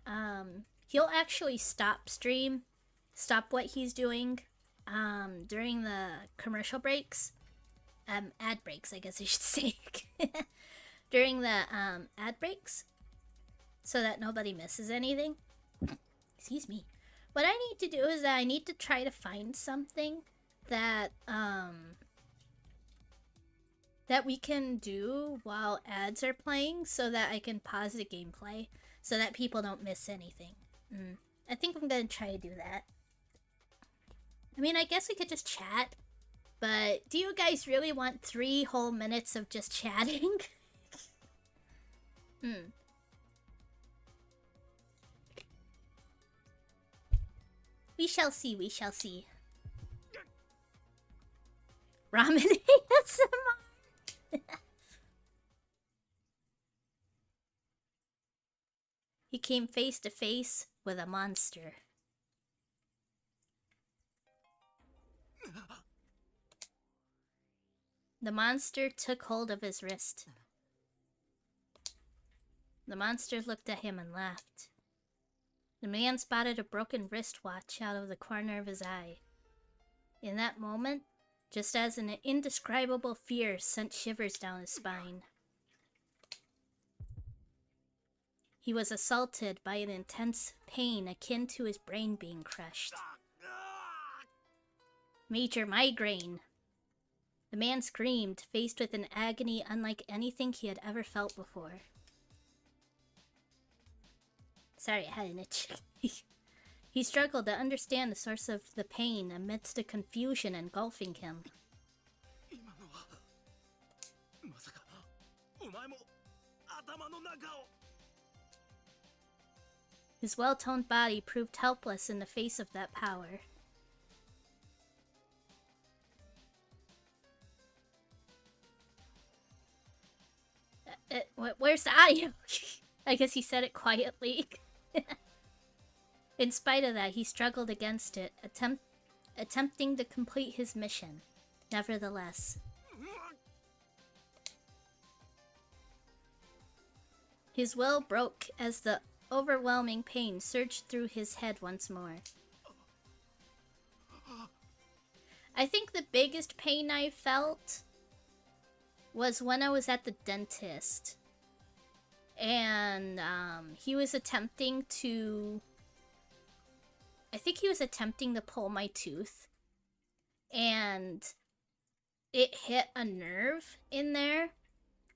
he'll actually stop what he's doing, during the commercial breaks, ad breaks, I guess I should say, during the, ad breaks, so that nobody misses anything. Excuse me. What I need to do is that I need to try to find something that that we can do while ads are playing so that I can pause the gameplay so that people don't miss anything. I think I'm gonna try to do that. I mean, I guess we could just chat, but do you guys really want 3 whole minutes of just chatting? We shall see, we shall see. Ramen ASMR! He came face to face with a monster. The monster took hold of his wrist. The monster looked at him and laughed. The man spotted a broken wristwatch out of the corner of his eye. In that moment, just as an indescribable fear sent shivers down his spine, he was assaulted by an intense pain akin to his brain being crushed. Major migraine. The man screamed, faced with an agony unlike anything he had ever felt before. Sorry, I had an itch. He struggled to understand the source of the pain amidst the confusion engulfing him. 今のはまさかお前も頭の中を。 His well-toned body proved helpless in the face of that power. Where's the audio? I guess he said it quietly. In spite of that, he struggled against it, attempting to complete his mission. Nevertheless, his will broke as the overwhelming pain surged through his head once more. I think the biggest pain I felt was when I was at the dentist. And he was attempting to... I think he was attempting to pull my tooth. And it hit a nerve in there.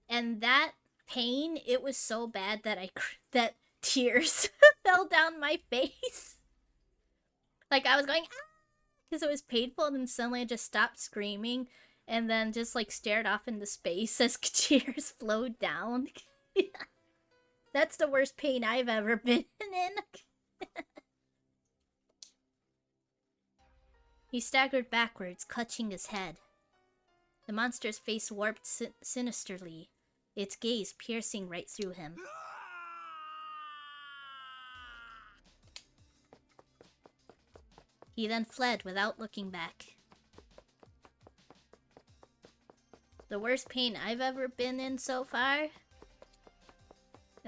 And that pain, it was so bad that that tears fell down my face. Like I was going, ah! Because it was painful, and then suddenly I just stopped screaming and then just like stared off into space as tears flowed down. That's the worst pain I've ever been in. He staggered backwards, clutching his head. The monster's face warped sinisterly, its gaze piercing right through him. He then fled without looking back. The worst pain I've ever been in so far?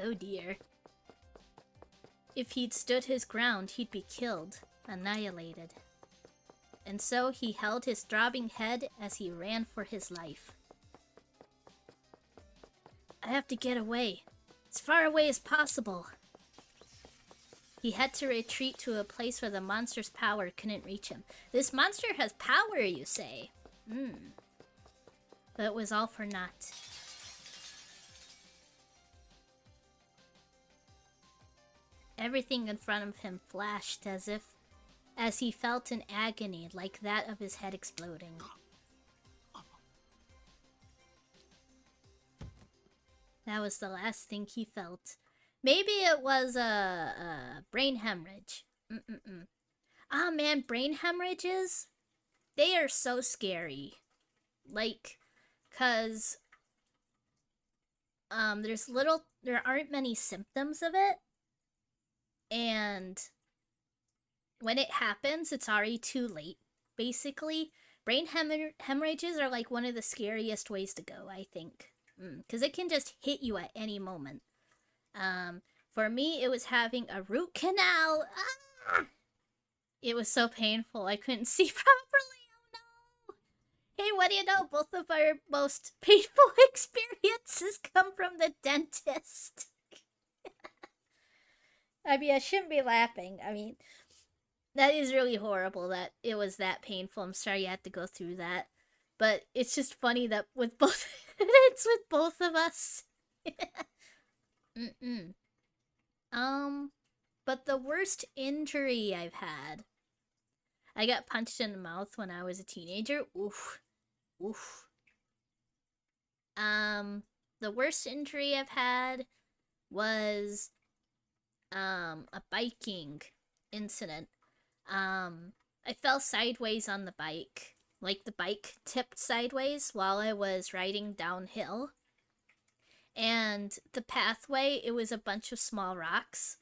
Oh dear. If he'd stood his ground, he'd be killed, annihilated. And so he held his throbbing head as he ran for his life. I have to get away, as far away as possible. He had to retreat to a place where the monster's power couldn't reach him. This monster has power, you say? But it was all for naught. Everything in front of him flashed as he felt an agony like that of his head exploding. That was the last thing he felt. Maybe it was a brain hemorrhage. Ah, man, brain hemorrhages? They are so scary. Like, cause there aren't many symptoms of it. And when it happens, it's already too late, basically. Brain hemorrhages are like one of the scariest ways to go, I think. Because it can just hit you at any moment. For me, it was having a root canal. Ah! It was so painful, I couldn't see properly. Oh no! Hey, what do you know? Both of our most painful experiences come from the dentist. I mean, I shouldn't be laughing. I mean, that is really horrible that it was that painful. I'm sorry you had to go through that. But it's just funny that with both... it's with both of us. But the worst injury I've had... I got punched in the mouth when I was a teenager. Oof. Oof. The worst injury I've had was... a biking incident. I fell sideways on the bike. Like, the bike tipped sideways while I was riding downhill. And the pathway, it was a bunch of small rocks.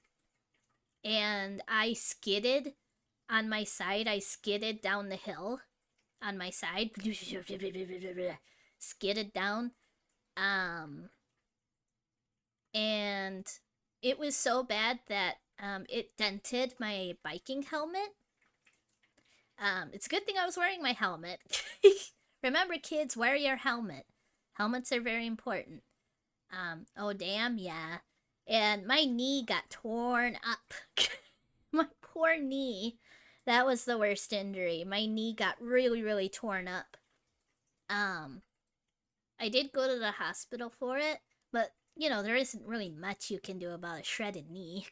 And I skidded on my side. I skidded down the hill on my side. Skidded down. And it was so bad that it dented my biking helmet. It's a good thing I was wearing my helmet. Remember, kids, wear your helmet. Helmets are very important. Oh damn, yeah. And my knee got torn up. My poor knee. That was the worst injury. My knee got really, really torn up. I did go to the hospital for it, but, you know, there isn't really much you can do about a shredded knee.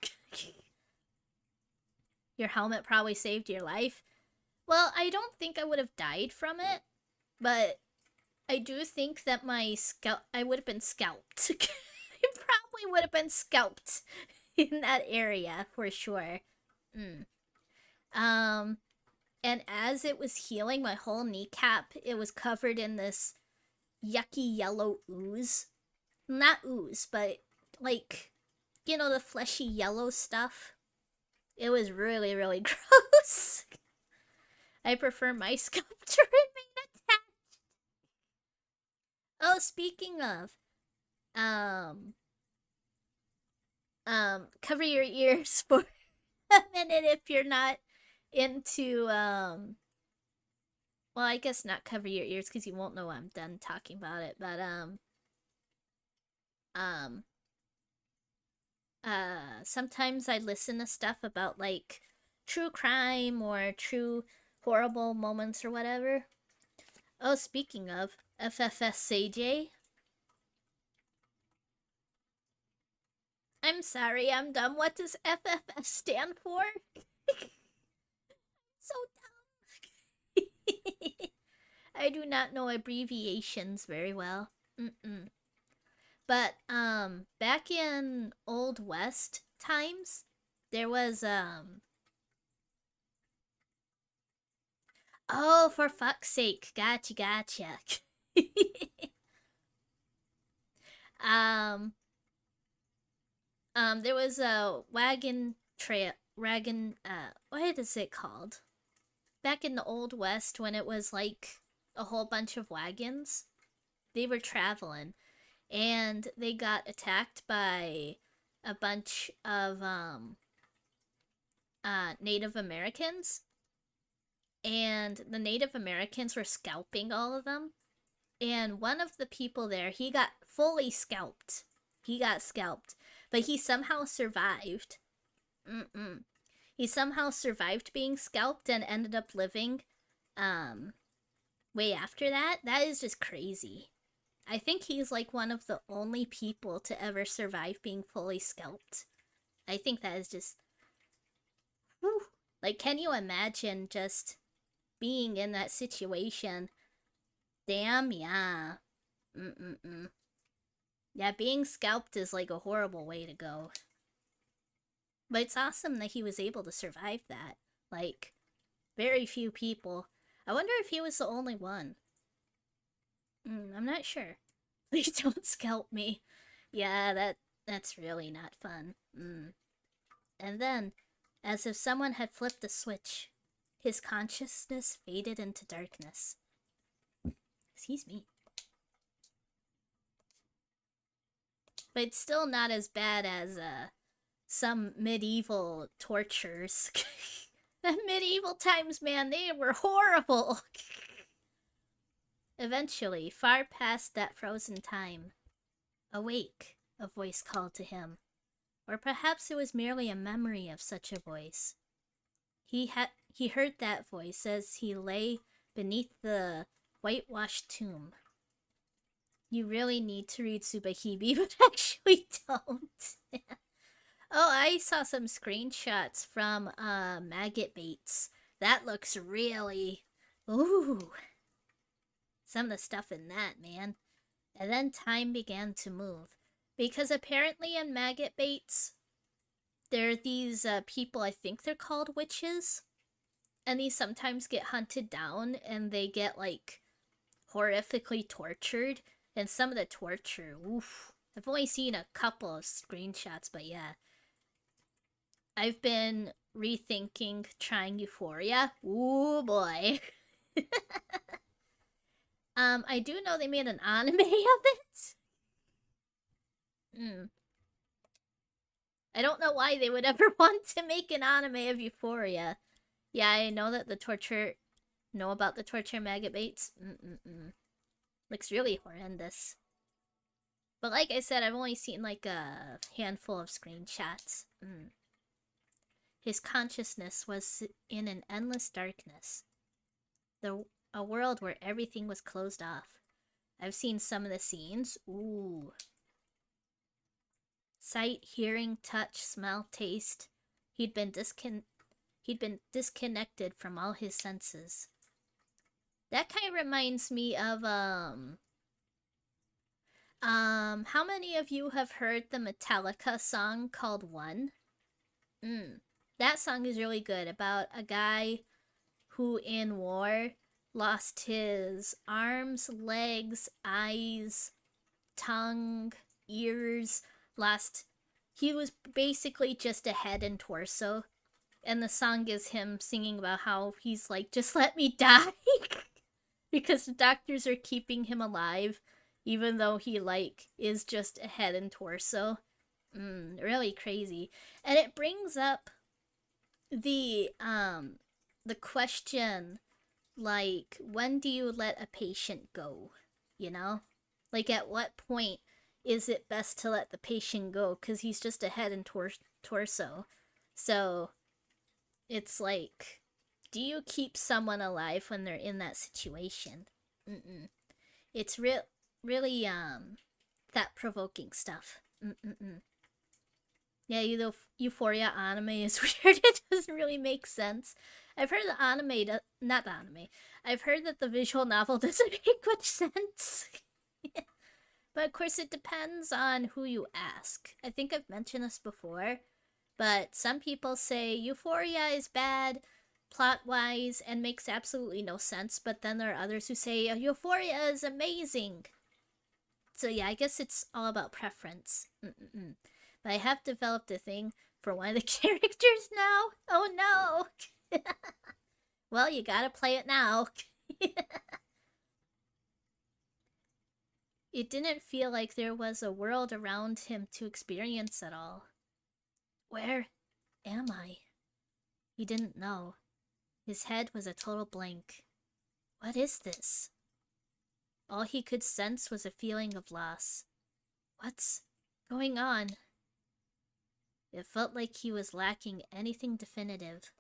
Your helmet probably saved your life. Well, I don't think I would have died from it, but I do think that I would have been scalped. probably would have been scalped in that area for sure. And as it was healing, my whole kneecap, it was covered in this yucky yellow ooze. Not ooze, but like, you know, the fleshy yellow stuff. It was really, really gross. I prefer my scalp to remain attached. Oh, speaking of, cover your ears for a minute if you're not into, well, I guess not cover your ears because you won't know I'm done talking about it, but, sometimes I listen to stuff about, like, true crime or true horrible moments or whatever. Oh, speaking of, FFSAJ. I'm sorry, I'm dumb. What does FFS stand for? So dumb. I do not know abbreviations very well. But, back in Old West times, there was, oh, for fuck's sake. Gotcha. There was a what is it called? Back in the Old West when it was like a whole bunch of wagons, they were traveling and they got attacked by a bunch of Native Americans, and the Native Americans were scalping all of them, and one of the people there, he got fully scalped. He got scalped, but he somehow survived. He somehow survived being scalped and ended up living way after that. That is just crazy. I think he's like one of the only people to ever survive being fully scalped. I think that is just... whew. Like, can you imagine just being in that situation? Damn, yeah. Yeah, being scalped is like a horrible way to go. But it's awesome that he was able to survive that. Like, very few people. I wonder if he was the only one. I'm not sure. Please don't scalp me. Yeah, that's really not fun. And then, as if someone had flipped the switch, his consciousness faded into darkness. Excuse me. But it's still not as bad as, some medieval tortures. Medieval times, man, they were horrible. Eventually, far past that frozen time, awake, a voice called to him. Or perhaps it was merely a memory of such a voice. He heard that voice as he lay beneath the whitewashed tomb. You really need to read Tsubahime, but actually don't. Oh, I saw some screenshots from Maggot Baits. That looks really... ooh. Some of the stuff in that, man. And then time began to move. Because apparently in Maggot Baits, there are these people, I think they're called witches. And these sometimes get hunted down and they get, like, horrifically tortured. And some of the torture, oof. I've only seen a couple of screenshots, but yeah. I've been rethinking trying Euphoria. Ooh, boy. I do know they made an anime of it. I don't know why they would ever want to make an anime of Euphoria. Yeah, I know that know about the torture Maggot Baits. Looks really horrendous. But like I said, I've only seen like a handful of screenshots. His consciousness was in an endless darkness. A world where everything was closed off. I've seen some of the scenes. Ooh. Sight, hearing, touch, smell, taste. He'd been disconnected from all his senses. That kind of reminds me of How many of you have heard the Metallica song called One? That song is really good, about a guy who in war lost his arms, legs, eyes, tongue, ears, he was basically just a head and torso. And the song is him singing about how he's like, just let me die. Because the doctors are keeping him alive, even though he like is just a head and torso. Really crazy. And it brings up the question, like, when do you let a patient go? You know? Like, at what point is it best to let the patient go? Because he's just a head and torso. So, it's like, do you keep someone alive when they're in that situation? It's really, thought-provoking stuff. Yeah, you know, Euphoria anime is weird. It doesn't really make sense. I've heard the anime, I've heard that the visual novel doesn't make much sense. But of course it depends on who you ask. I think I've mentioned this before, but some people say Euphoria is bad plot-wise and makes absolutely no sense, but then there are others who say Euphoria is amazing. So yeah, I guess it's all about preference. But I have developed a thing for one of the characters now. Oh no! Well, you gotta play it now. It didn't feel like there was a world around him to experience at all. Where am I? He didn't know. His head was a total blank. What is this? All he could sense was a feeling of loss. What's going on? It felt like he was lacking anything definitive.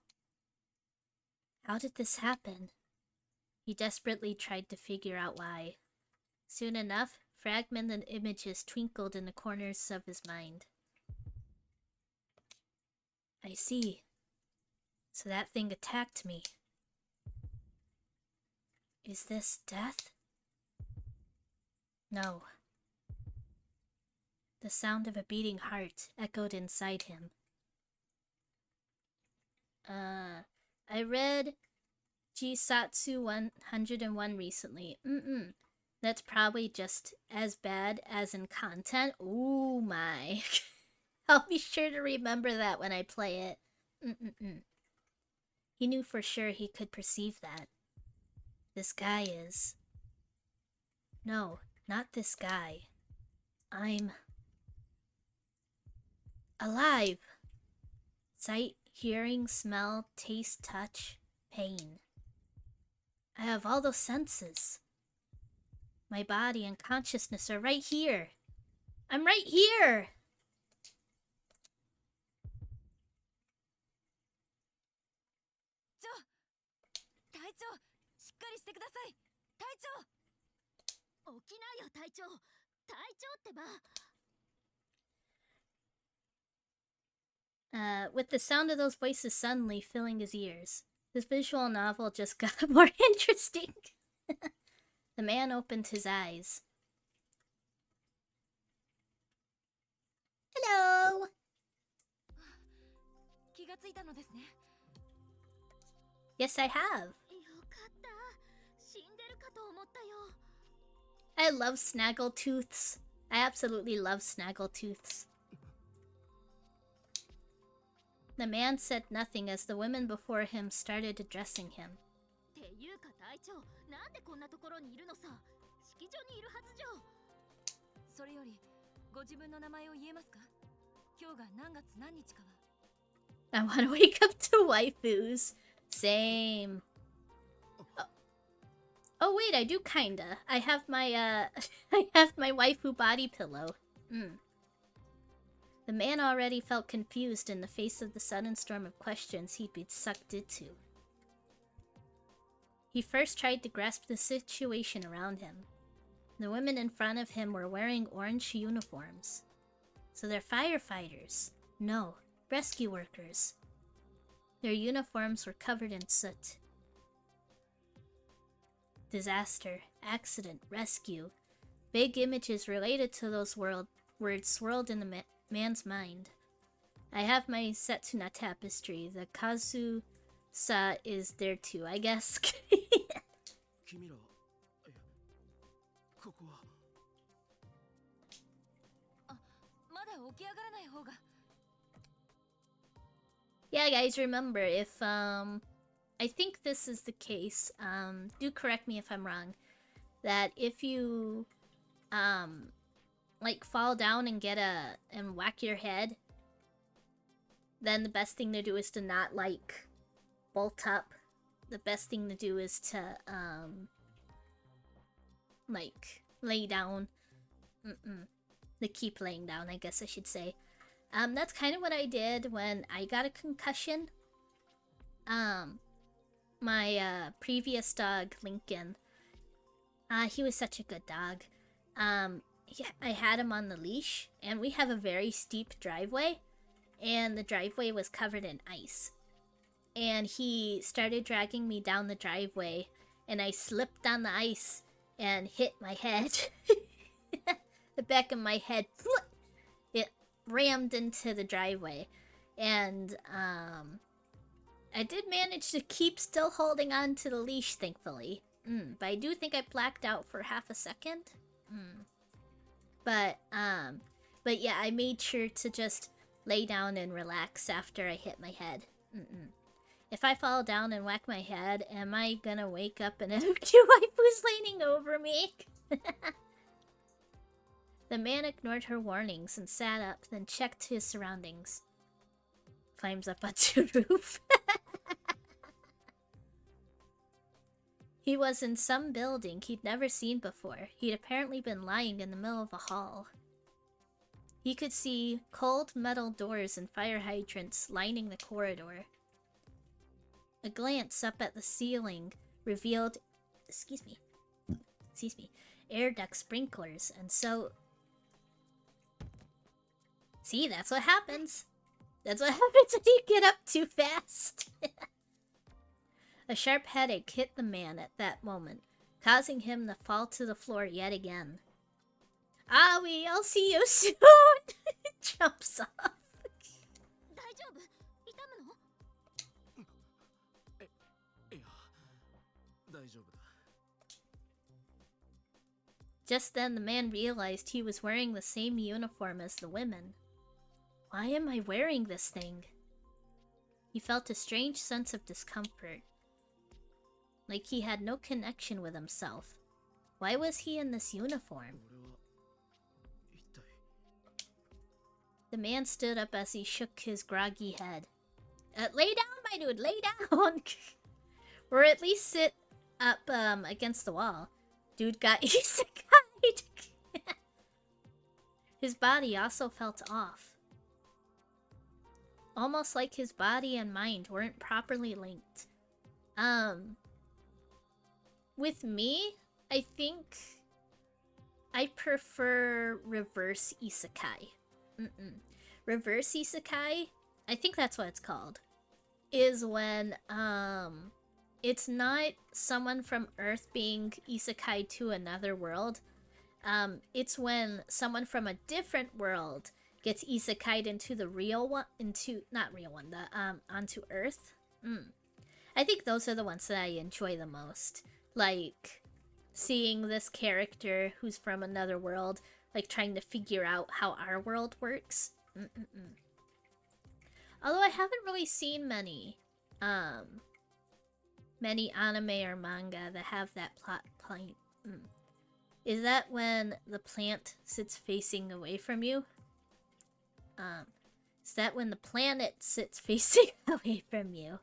How did this happen? He desperately tried to figure out why. Soon enough, fragmented images twinkled in the corners of his mind. I see. So that thing attacked me. Is this death? No. The sound of a beating heart echoed inside him. I read Jisatsu 101 recently. That's probably just as bad as in content. Ooh my. I'll be sure to remember that when I play it. He knew for sure he could perceive that. This guy is... No, not this guy. I'm... alive! Sight, hearing, smell, taste, touch, pain. I have all those senses. My body and consciousness are right here. I'm right here! With the sound of those voices suddenly filling his ears, this visual novel just got more interesting. The man opened his eyes. Hello! Yes, I have. I love snaggletooths. I absolutely love snaggletooths. The man said nothing as the women before him started addressing him. I want to wake up to waifus. Same. Oh wait, I do kinda. I have my I have my waifu body pillow. The man already felt confused in the face of the sudden storm of questions he'd been sucked into. He first tried to grasp the situation around him. The women in front of him were wearing orange uniforms. So they're firefighters. No, rescue workers. Their uniforms were covered in soot. Disaster, accident, rescue. Vague images related to those words swirled in the man's mind. I have my Setsuna tapestry. The Kazusa is there too, I guess. 君らここは まだ起き上がらない方が。 Yeah, guys, remember, if, I think this is the case, do correct me if I'm wrong, that if you, like, fall down and and whack your head, then the best thing to do is to not, like, bolt up. The best thing to do is to, like, lay down. To keep laying down, I guess I should say. That's kind of what I did when I got a concussion. My previous dog, Lincoln, he was such a good dog. I had him on the leash, and we have a very steep driveway, and the driveway was covered in ice. And he started dragging me down the driveway, and I slipped on the ice and hit my head. The back of my head, it rammed into the driveway. And I did manage to keep still holding on to the leash, thankfully. But I do think I blacked out for half a second. But yeah, I made sure to just lay down and relax after I hit my head. If I fall down and whack my head, am I gonna wake up and your wife was leaning over me? The man ignored her warnings and sat up, then checked his surroundings. Climbs up onto the roof. He was in some building he'd never seen before. He'd apparently been lying in the middle of a hall. He could see cold metal doors and fire hydrants lining the corridor. A glance up at the ceiling revealed, excuse me, air duct sprinklers, and so... See, that's what happens. That's what happens when you get up too fast. A sharp headache hit the man at that moment, causing him to fall to the floor yet again. I'll see you soon! Jumps off. 大丈夫？痛むの？いや大丈夫だ Just then, the man realized he was wearing the same uniform as the women. Why am I wearing this thing? He felt a strange sense of discomfort. Like he had no connection with himself. Why was he in this uniform? 俺は一体 The man stood up as he shook his groggy head. Lay down, my dude, lay down! Or at least sit up against the wall. Dude got isekai'd. His body also felt off. Almost like his body and mind weren't properly linked. With me, I think I prefer reverse isekai. Reverse isekai, I think that's what it's called, is when it's not someone from Earth being isekai to another world. It's when someone from a different world gets isekai'd into the real one, onto Earth. I think those are the ones that I enjoy the most. Like, seeing this character who's from another world, like, trying to figure out how our world works. Although I haven't really seen many anime or manga that have that plot point. Is that when the plant sits facing away from you? Is that when the planet sits facing away from you?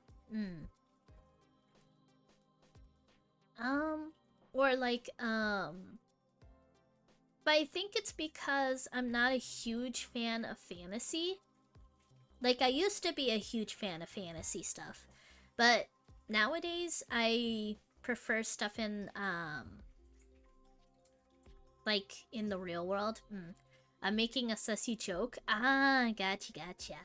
Or like, but I think it's because I'm not a huge fan of fantasy. Like, I used to be a huge fan of fantasy stuff, but nowadays I prefer stuff in, like, in the real world. I'm making a sussy joke. Ah, gotcha.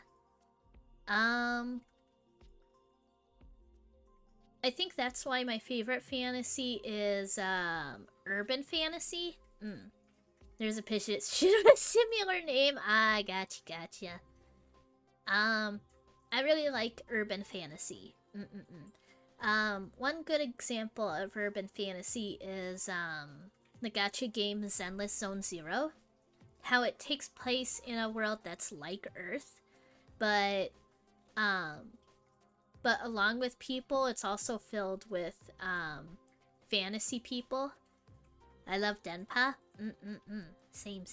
I think that's why my favorite fantasy is urban fantasy. There's a pitch. It should have a similar name. Ah, gotcha. I really like urban fantasy. One good example of urban fantasy is the gacha game Zenless Zone Zero. How it takes place in a world that's like Earth, but along with people, it's also filled with fantasy people. I love Denpa. Same.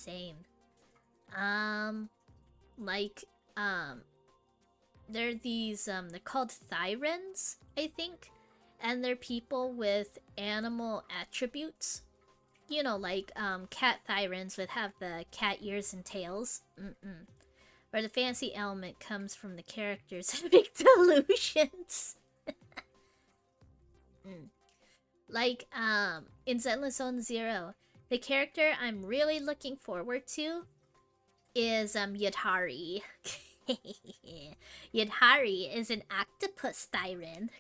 They're these they're called Thyrens, I think, and they're people with animal attributes. You know, like cat Thyrens would have the cat ears and tails. Where the fancy element comes from the characters having delusions. Like in Zenless Zone Zero, the character I'm really looking forward to is Yadhari. Yadhari is an octopus Thyren.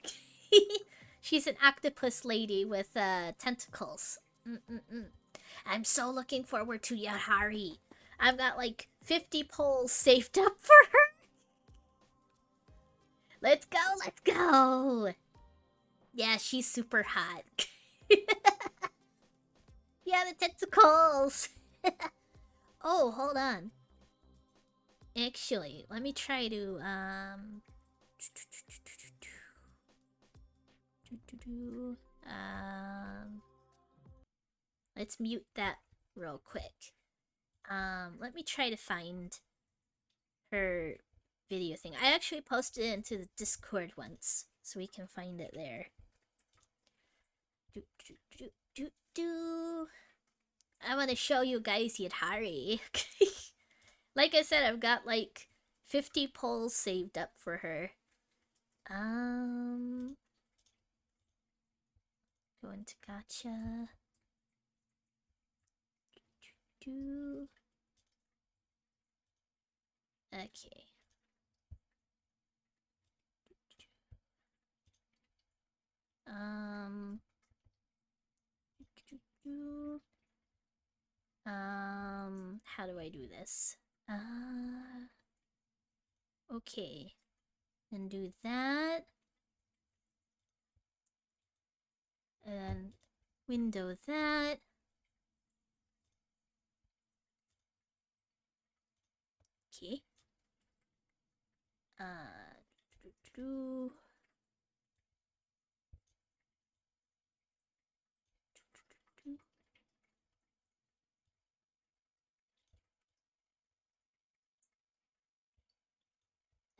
She's an octopus lady with tentacles. I'm so looking forward to Yadhari. I've got like 50 polls saved up for her. Let's go. Yeah, she's super hot. Yeah, the tentacles. Oh, hold on. Actually, let me try to let's mute that real quick. Let me try to find her video thing. I actually posted it into the Discord once, so we can find it there. I want to show you guys Yadhari. Like I said, I've got like 50 polls saved up for her. Go into gacha. Okay. How do I do this? Okay. Then do that. And window that. Okay.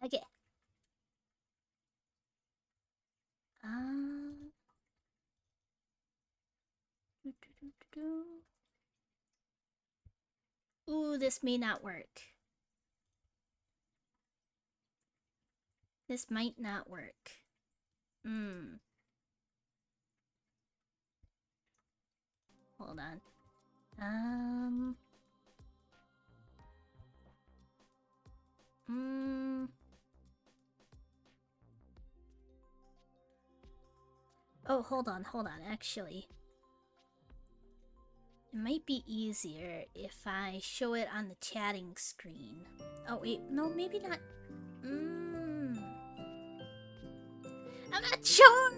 Okay. Ooh, this may not work. This might not work. Hold on. Oh, hold on. Actually, it might be easier if I show it on the chatting screen. Oh, wait. No, maybe not. I'm not sure!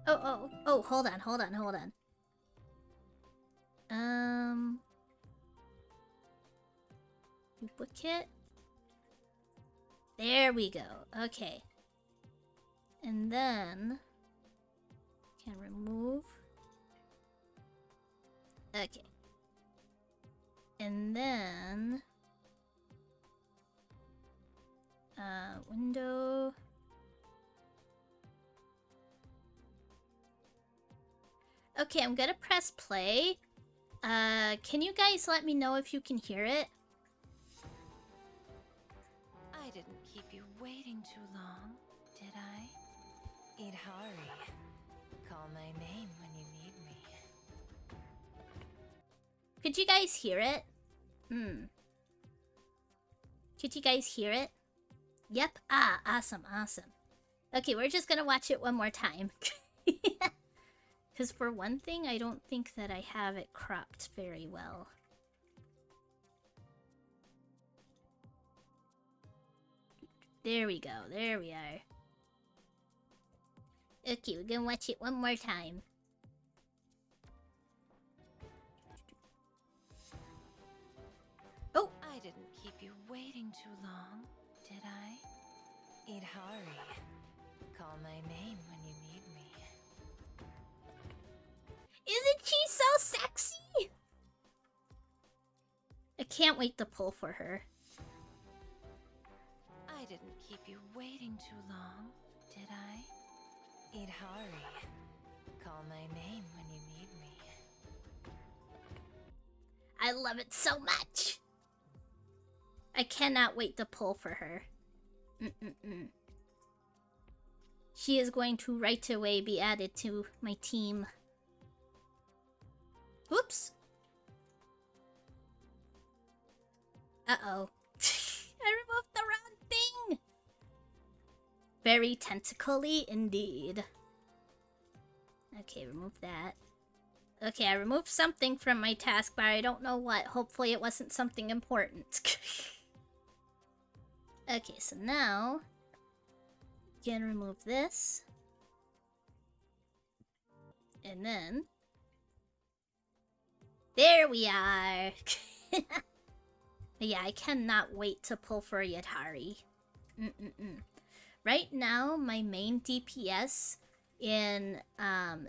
Oh, hold on. Duplicate? There we go. Okay. And then can remove. Okay. And then window. Okay, I'm gonna press play. Can you guys let me know if you can hear it? I didn't keep you waiting too long, did I? Idhari, call my name when you need me. Could you guys hear it? Could you guys hear it? Yep. Awesome. Okay, we're just gonna watch it one more time. Because for one thing, I don't think that I have it cropped very well. There we go. There we are. Okay, we're gonna watch it one more time. Oh! I didn't keep you waiting too long, did I? Idhari, call my name when you need me. Isn't she so sexy? I can't wait to pull for her. I didn't keep you waiting too long, did I? Idhari, call my name when you need me. I love it so much! I cannot wait to pull for her. She is going to right away be added to my team. Whoops! Uh-oh. I removed the wrong thing! Very tentacly indeed. Okay, remove that. Okay, I removed something from my taskbar. I don't know what. Hopefully it wasn't something important. Okay, so now... Again, remove this. And then... There we are! Yeah, I cannot wait to pull for Yadhari. Right now, my main DPS in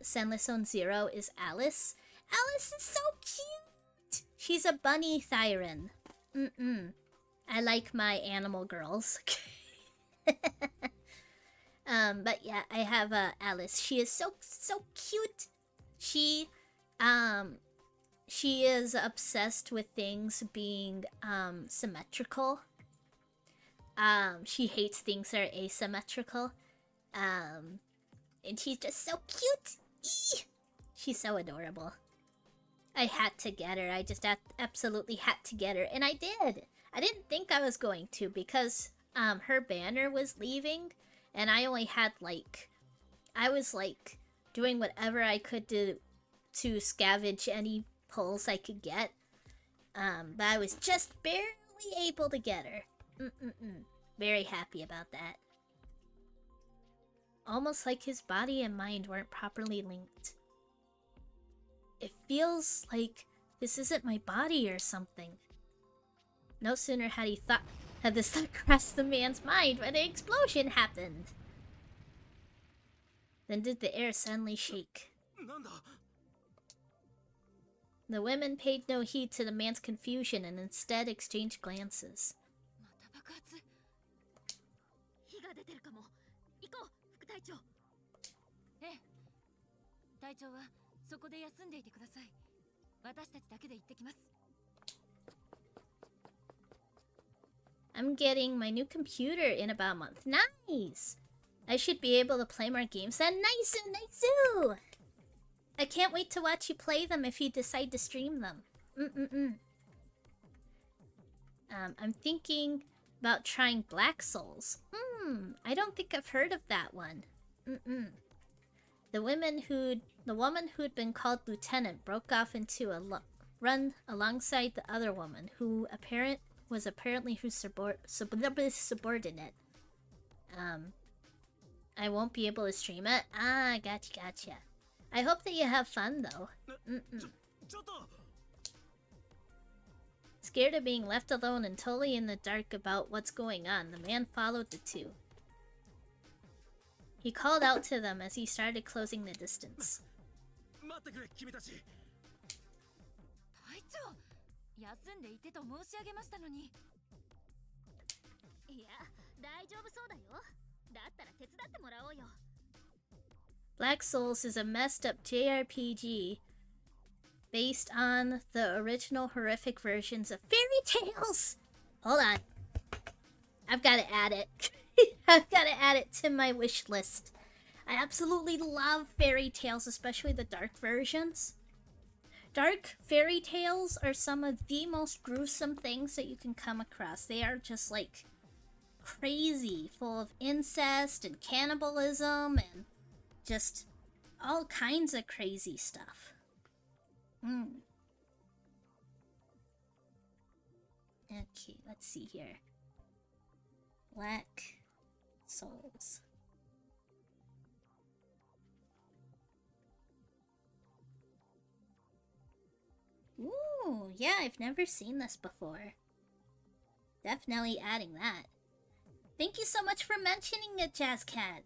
Senless Zone Zero is Alice. Alice is so cute! She's a bunny Thyren. I like my animal girls. But yeah, I have Alice. She is so cute. She is obsessed with things being symmetrical. She hates things that are asymmetrical. And she's just so cute. Eee! She's so adorable. I had to get her. I just absolutely had to get her, and I did. I didn't think I was going to because her banner was leaving, and I only had I was doing whatever I could to scavenge any pulls I could get. But I was just barely able to get her. Very happy about that. Almost like his body and mind weren't properly linked. It feels like this isn't my body or something. No sooner had this thought crossed the man's mind when an explosion happened. Then did the air suddenly shake. The women paid no heed to the man's confusion and instead exchanged glances. I'm getting my new computer in about a month. Nice! I should be able to play more games then. Nice-oo! I can't wait to watch you play them if you decide to stream them. I'm thinking about trying Black Souls. I don't think I've heard of that one. The woman who'd been called Lieutenant broke off into a run alongside the other woman, who was apparently her subordinate. I won't be able to stream it. Ah, gotcha. I hope that you have fun, though. Scared of being left alone and totally in the dark about what's going on, the man followed the two. He called out to them as he started closing the distance. Black Souls is a messed up JRPG based on the original horrific versions of fairy tales. Hold on. I've got to add it. I've got to add it to my wish list. I absolutely love fairy tales, especially the dark versions. Dark fairy tales are some of the most gruesome things that you can come across. They are just like crazy, full of incest and cannibalism and just all kinds of crazy stuff. Okay, let's see here. Black Souls. Ooh, yeah, I've never seen this before. Definitely adding that. Thank you so much for mentioning it, Jazzcat.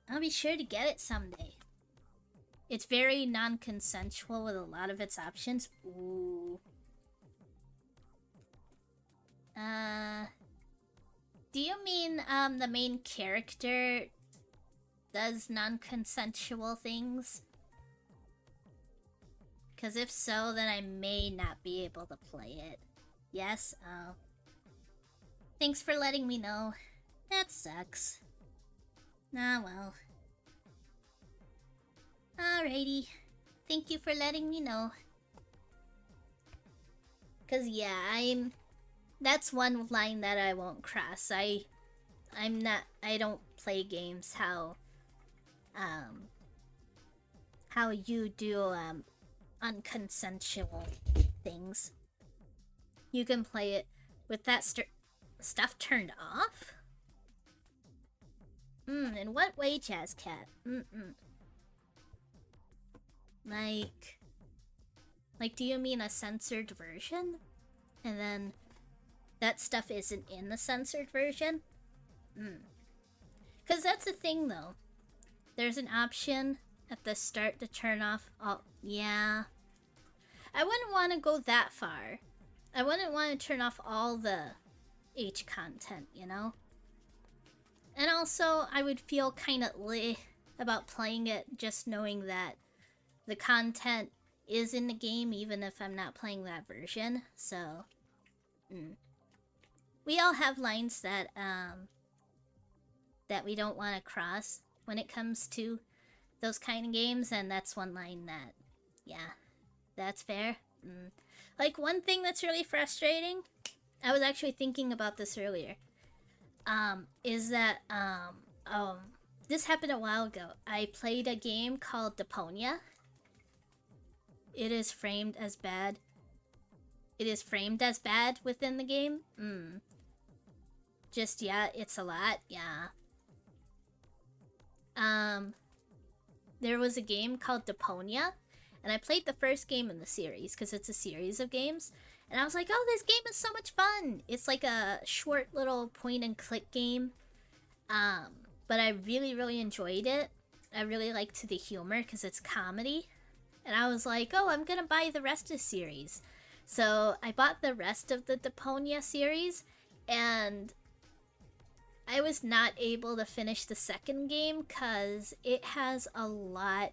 I'll be sure to get it someday. It's very non-consensual with a lot of its options. Ooh. Do you mean, the main character does non-consensual things? Because if so, then I may not be able to play it. Yes? Oh. Thanks for letting me know. That sucks. Ah, well. Alrighty. Thank you for letting me know. Cause yeah, that's one line that I won't cross. I don't play games how you do, unconsensual things. You can play it with that stuff turned off? In what way, Jazzcat? Like, do you mean a censored version? And then that stuff isn't in the censored version? Because that's the thing, though. There's an option at the start to turn off all... Yeah. I wouldn't want to go that far. I wouldn't want to turn off all the H content, you know? And also, I would feel kind of bleh about playing it just knowing that the content is in the game even if I'm not playing that version, so... We all have lines that we don't want to cross when it comes to those kind of games, and that's one line that, yeah, that's fair. Like, one thing that's really frustrating, I was actually thinking about this earlier, is that, this happened a while ago. I played a game called Deponia. It is framed as bad. It is framed as bad within the game. Just, yeah, it's a lot, yeah. There was a game called Deponia, and I played the first game in the series, because it's a series of games, and I was like, oh, this game is so much fun! It's like a short little point-and-click game, but I really, really enjoyed it. I really liked the humor, because it's comedy, and I was like, oh, I'm gonna buy the rest of the series. So I bought the rest of the Deponia series, and I was not able to finish the second game because it has a lot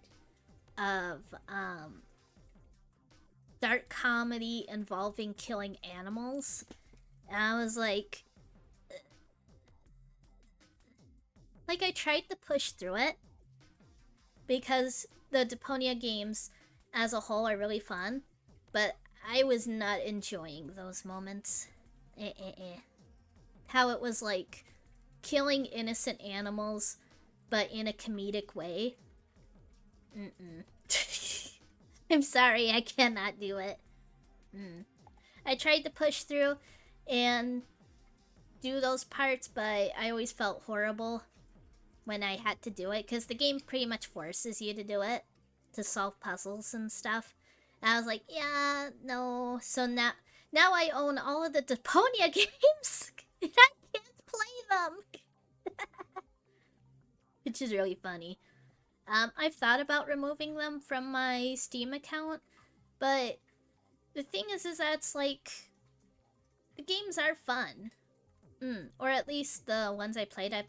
of dark comedy involving killing animals. And I was like I tried to push through it because the Deponia games as a whole are really fun, but I was not enjoying those moments. How it was like killing innocent animals, but in a comedic way. I'm sorry, I cannot do it. I tried to push through and do those parts, but I always felt horrible when I had to do it, because the game pretty much forces you to do it, to solve puzzles and stuff. And I was like, yeah, no. So now I own all of the Deponia games, and I can't play them. Which is really funny. I've thought about removing them from my Steam account, but the thing is that it's like, the games are fun. Or at least the ones I played. I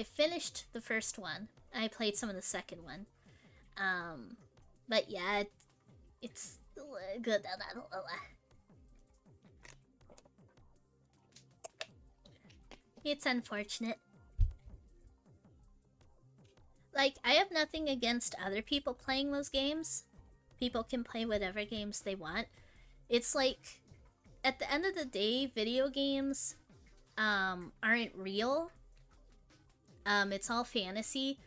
finished the first one. I played some of the second one. But yeah, it's good. It's unfortunate. Like, I have nothing against other people playing those games. People can play whatever games they want. It's like, at the end of the day, video games aren't real. It's all fantasy.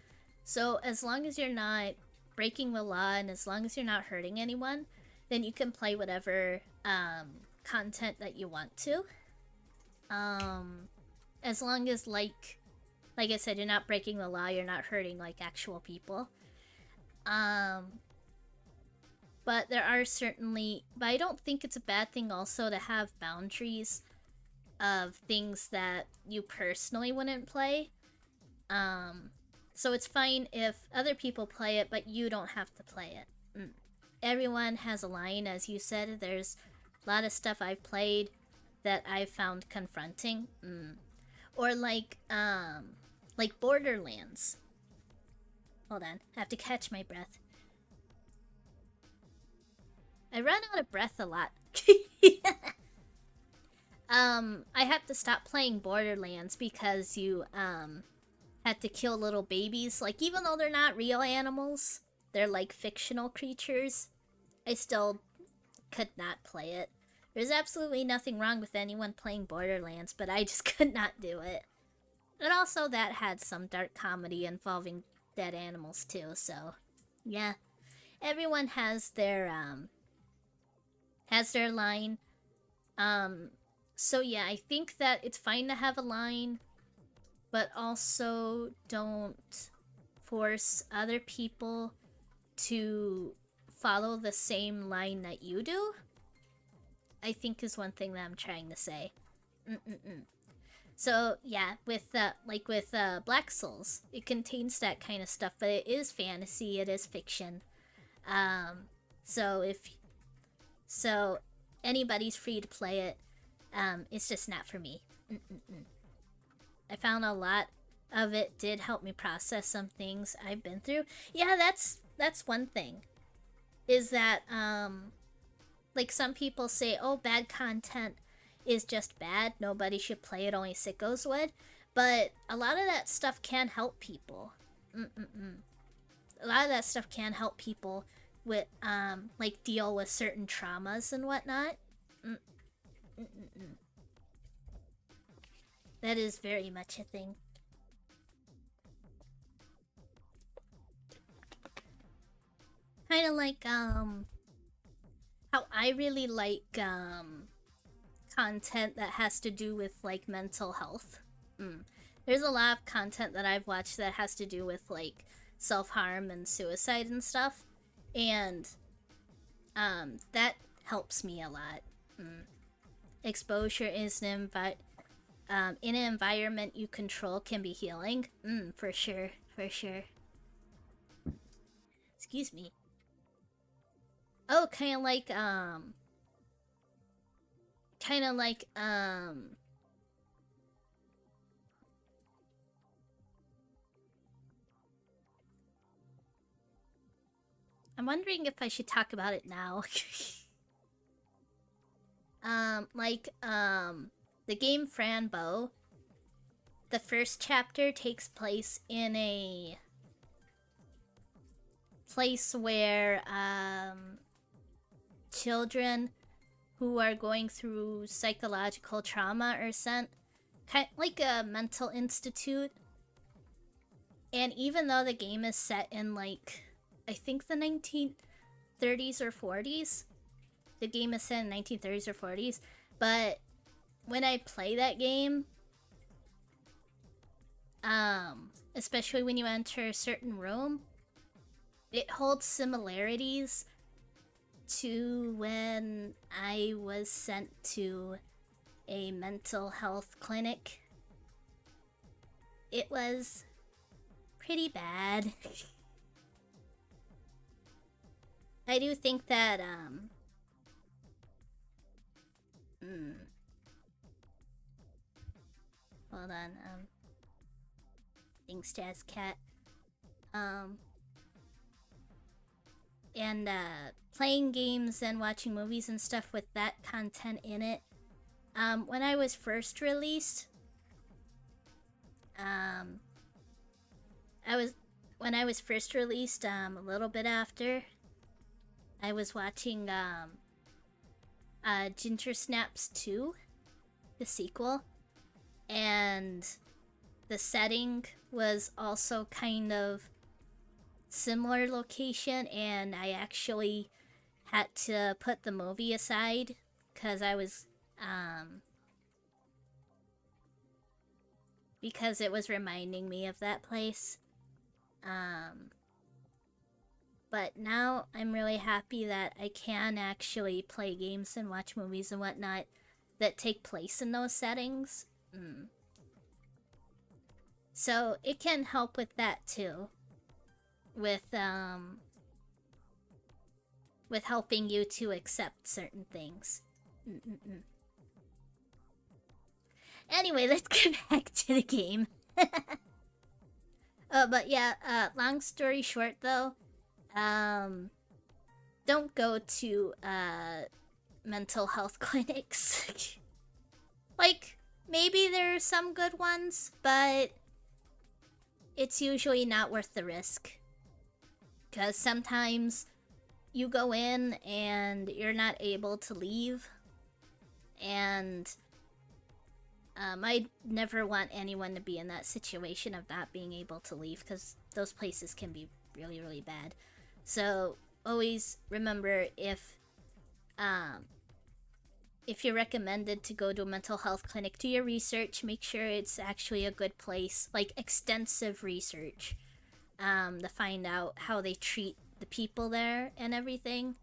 So as long as you're not breaking the law and as long as you're not hurting anyone, then you can play whatever content that you want to. As long as like I said, you're not breaking the law, you're not hurting like actual people. But there are certainly, but I don't think it's a bad thing also to have boundaries of things that you personally wouldn't play. So it's fine if other people play it, but you don't have to play it. Everyone has a line, as you said. There's a lot of stuff I've played that I've found confronting. Or like Borderlands. Hold on, I have to catch my breath. I run out of breath a lot. I had to stop playing Borderlands because you had to kill little babies. Like, even though they're not real animals, they're like fictional creatures, I still could not play it. There's absolutely nothing wrong with anyone playing Borderlands, but I just could not do it. And also that had some dark comedy involving dead animals too, so yeah. Everyone has their line. So yeah, I think that it's fine to have a line, but also don't force other people to follow the same line that you do, I think is one thing that I'm trying to say. So yeah, with Black Souls, it contains that kind of stuff, but it is fantasy, it is fiction. So anybody's free to play it. It's just not for me. I found a lot of it did help me process some things I've been through. Yeah, that's one thing. Is that like some people say, oh, bad content is just bad, nobody should play it, only sickos would. But a lot of that stuff can help people. A lot of that stuff can help people with like deal with certain traumas and whatnot. That is very much a thing. Kind of like how I really like content that has to do with like mental health. There's a lot of content that I've watched that has to do with like self-harm and suicide and stuff, and that helps me a lot. Exposure is in an environment you control can be healing. For sure. Excuse me. Oh, kind of like I'm wondering if I should talk about it now. The game Franbo, the first chapter takes place in a place where children who are going through psychological trauma are sent, kind of like a mental institute. And even though the game is set in like, I think the 1930s or 40s, the game is set in 1930s or 40s, but when I play that game, especially when you enter a certain room, it holds similarities to when I was sent to a mental health clinic. It was pretty bad. I do think that, hold on, thanks, Jazz Cat. And, playing games and watching movies and stuff with that content in it. When I was first released, a little bit after, I was watching, Ginger Snaps 2, the sequel, and the setting was also kind of similar location, and I actually had to put the movie aside because because it was reminding me of that place. But now I'm really happy that I can actually play games and watch movies and whatnot that take place in those settings. So it can help with that too. With helping you to accept certain things. Anyway, let's get back to the game. But yeah, long story short though, don't go to mental health clinics. Like, maybe there are some good ones, but it's usually not worth the risk. Because sometimes you go in and you're not able to leave. And I never want anyone to be in that situation of not being able to leave, because those places can be really, really bad. So always remember, if you're recommended to go to a mental health clinic, do your research, make sure it's actually a good place, like extensive research, to find out how they treat the people there and everything.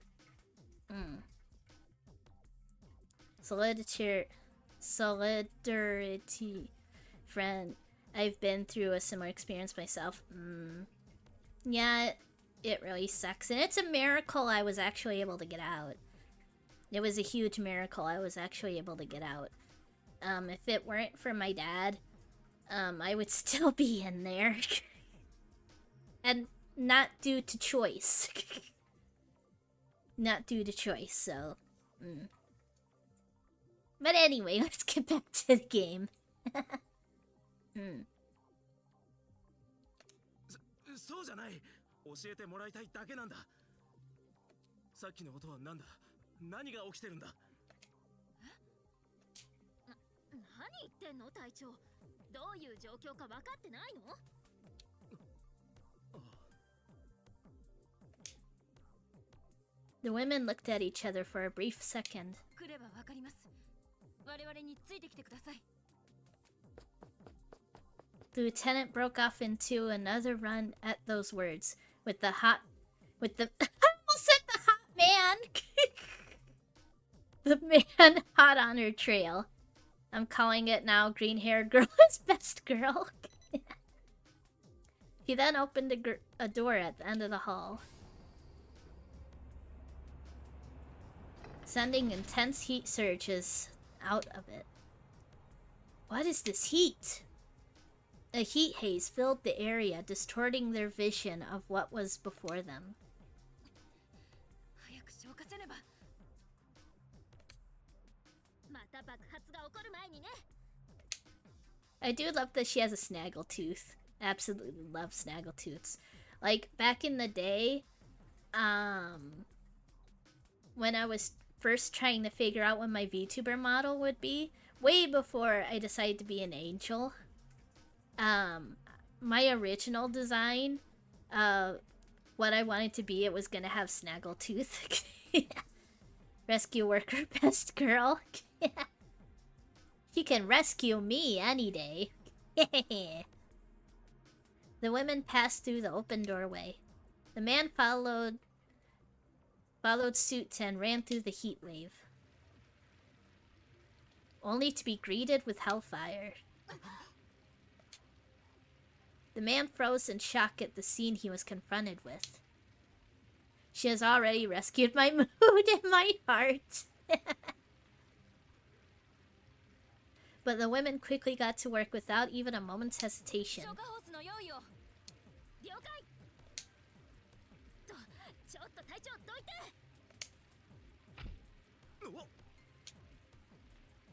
Solidarity, friend. I've been through a similar experience myself. Yeah, it really sucks, and it's a miracle I was actually able to get out. It was a huge miracle I was actually able to get out. If it weren't for my dad, I would still be in there. And not due to choice. Not due to choice, so... But anyway, let's get back to the game. そうじゃない。教えてもらいたいだけなんだ。さっきの音は何だ。何が起きてるんだ。何言ってんの、隊長。どういう状況か分かってないの？ The women looked at each other for a brief second. 来れば分かります。我々についてきてください。 The lieutenant broke off into another run at those words, with the I almost said the hot man! The man hot on her trail. I'm calling it now, green-haired girl is best girl. He then opened a door at the end of the hall, sending intense heat surges out of it. What is this heat? A heat haze filled the area, distorting their vision of what was before them. I do love that she has a snaggletooth. Absolutely love snaggletooths. Like, back in the day, when I was first trying to figure out what my VTuber model would be, way before I decided to be an angel, my original design, what I wanted to be, it was gonna have snaggletooth. Rescue worker, best girl. She can rescue me any day. The women passed through the open doorway. The man followed suit and ran through the heat wave, only to be greeted with hellfire. The man froze in shock at the scene he was confronted with. She has already rescued my mood and my heart. But the women quickly got to work without even a moment's hesitation.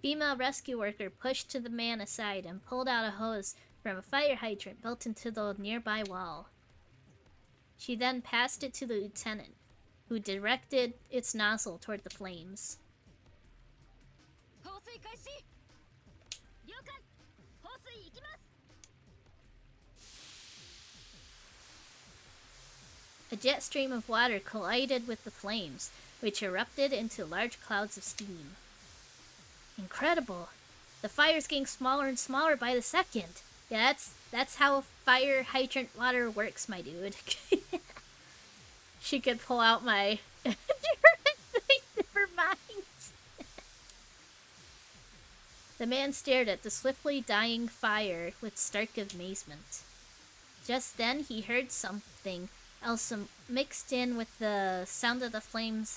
Female rescue worker pushed the man aside and pulled out a hose from a fire hydrant built into the nearby wall. She then passed it to the lieutenant, who directed its nozzle toward the flames. A jet stream of water collided with the flames, which erupted into large clouds of steam. Incredible! The fire's getting smaller and smaller by the second. Yeah, that's how fire hydrant water works, my dude. She could pull out my... Never mind. The man stared at the swiftly dying fire with stark amazement. Just then, he heard something else mixed in with the sound of the flames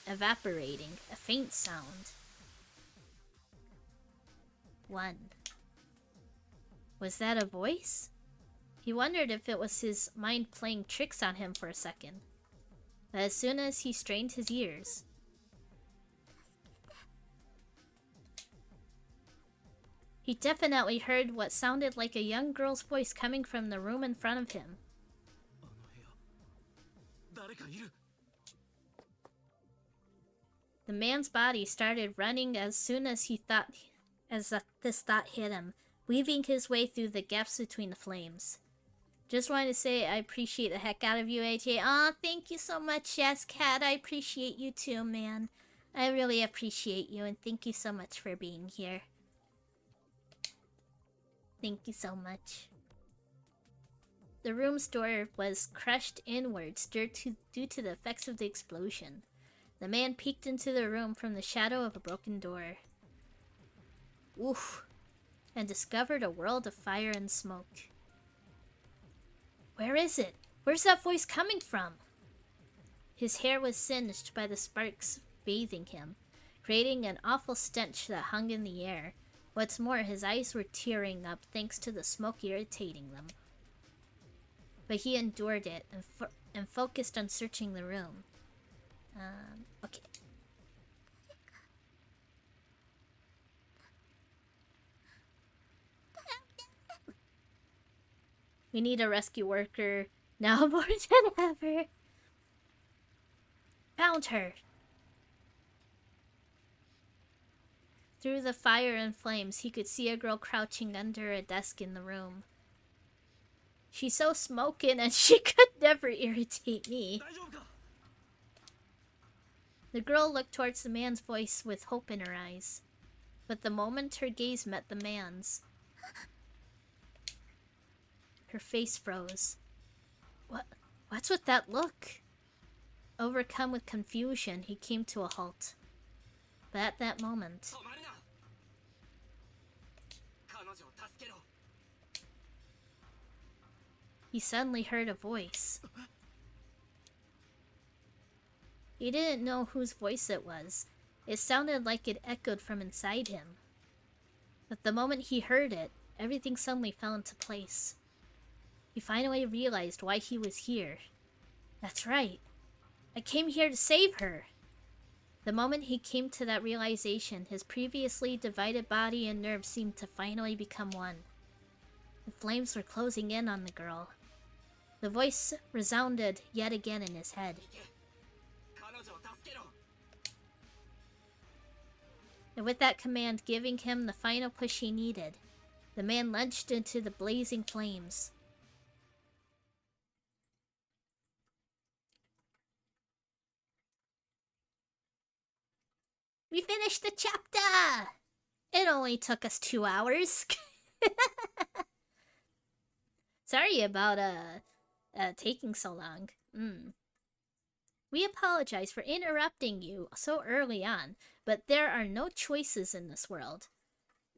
evaporating. A faint sound. 1. Was that a voice? He wondered if it was his mind playing tricks on him for a second. But as soon as he strained his ears, he definitely heard what sounded like a young girl's voice coming from the room in front of him. The man's body started running as soon as this thought hit him, weaving his way through the gaps between the flames. Just wanted to say I appreciate the heck out of you, AJ. Aw, thank you so much, yes, Cat. I appreciate you too, man. I really appreciate you, and thank you so much for being here. Thank you so much. The room's door was crushed inwards due to the effects of the explosion. The man peeked into the room from the shadow of a broken door. Oof. And discovered a world of fire and smoke. Where is it? Where's that voice coming from? His hair was singed by the sparks bathing him, creating an awful stench that hung in the air. What's more, his eyes were tearing up thanks to the smoke irritating them. But he endured it and focused on searching the room. Okay. We need a rescue worker now more than ever. Found her. Through the fire and flames, he could see a girl crouching under a desk in the room. She's so smoking and she could never irritate me. The girl looked towards the man's voice with hope in her eyes. But the moment her gaze met the man's, her face froze. What's with that look? Overcome with confusion, he came to a halt. But at that moment, he suddenly heard a voice. He didn't know whose voice it was. It sounded like it echoed from inside him. But the moment he heard it, everything suddenly fell into place. He finally realized why he was here. That's right. I came here to save her. The moment he came to that realization, his previously divided body and nerves seemed to finally become one. The flames were closing in on the girl. The voice resounded yet again in his head. And with that command giving him the final push he needed, the man lunged into the blazing flames. We finished the chapter! It only took us 2 hours. Sorry about taking so long. We apologize for interrupting you so early on, but there are no choices in this world.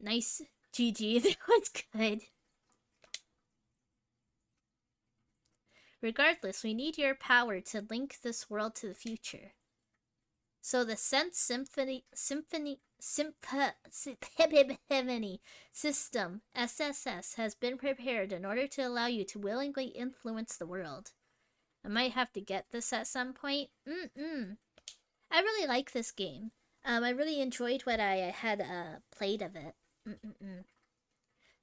Nice. GG, that was good. Regardless, we need your power to link this world to the future. So the Sense Symphony System, SSS, has been prepared in order to allow you to willingly influence the world. I might have to get this at some point. I really like this game. I really enjoyed what I had played of it.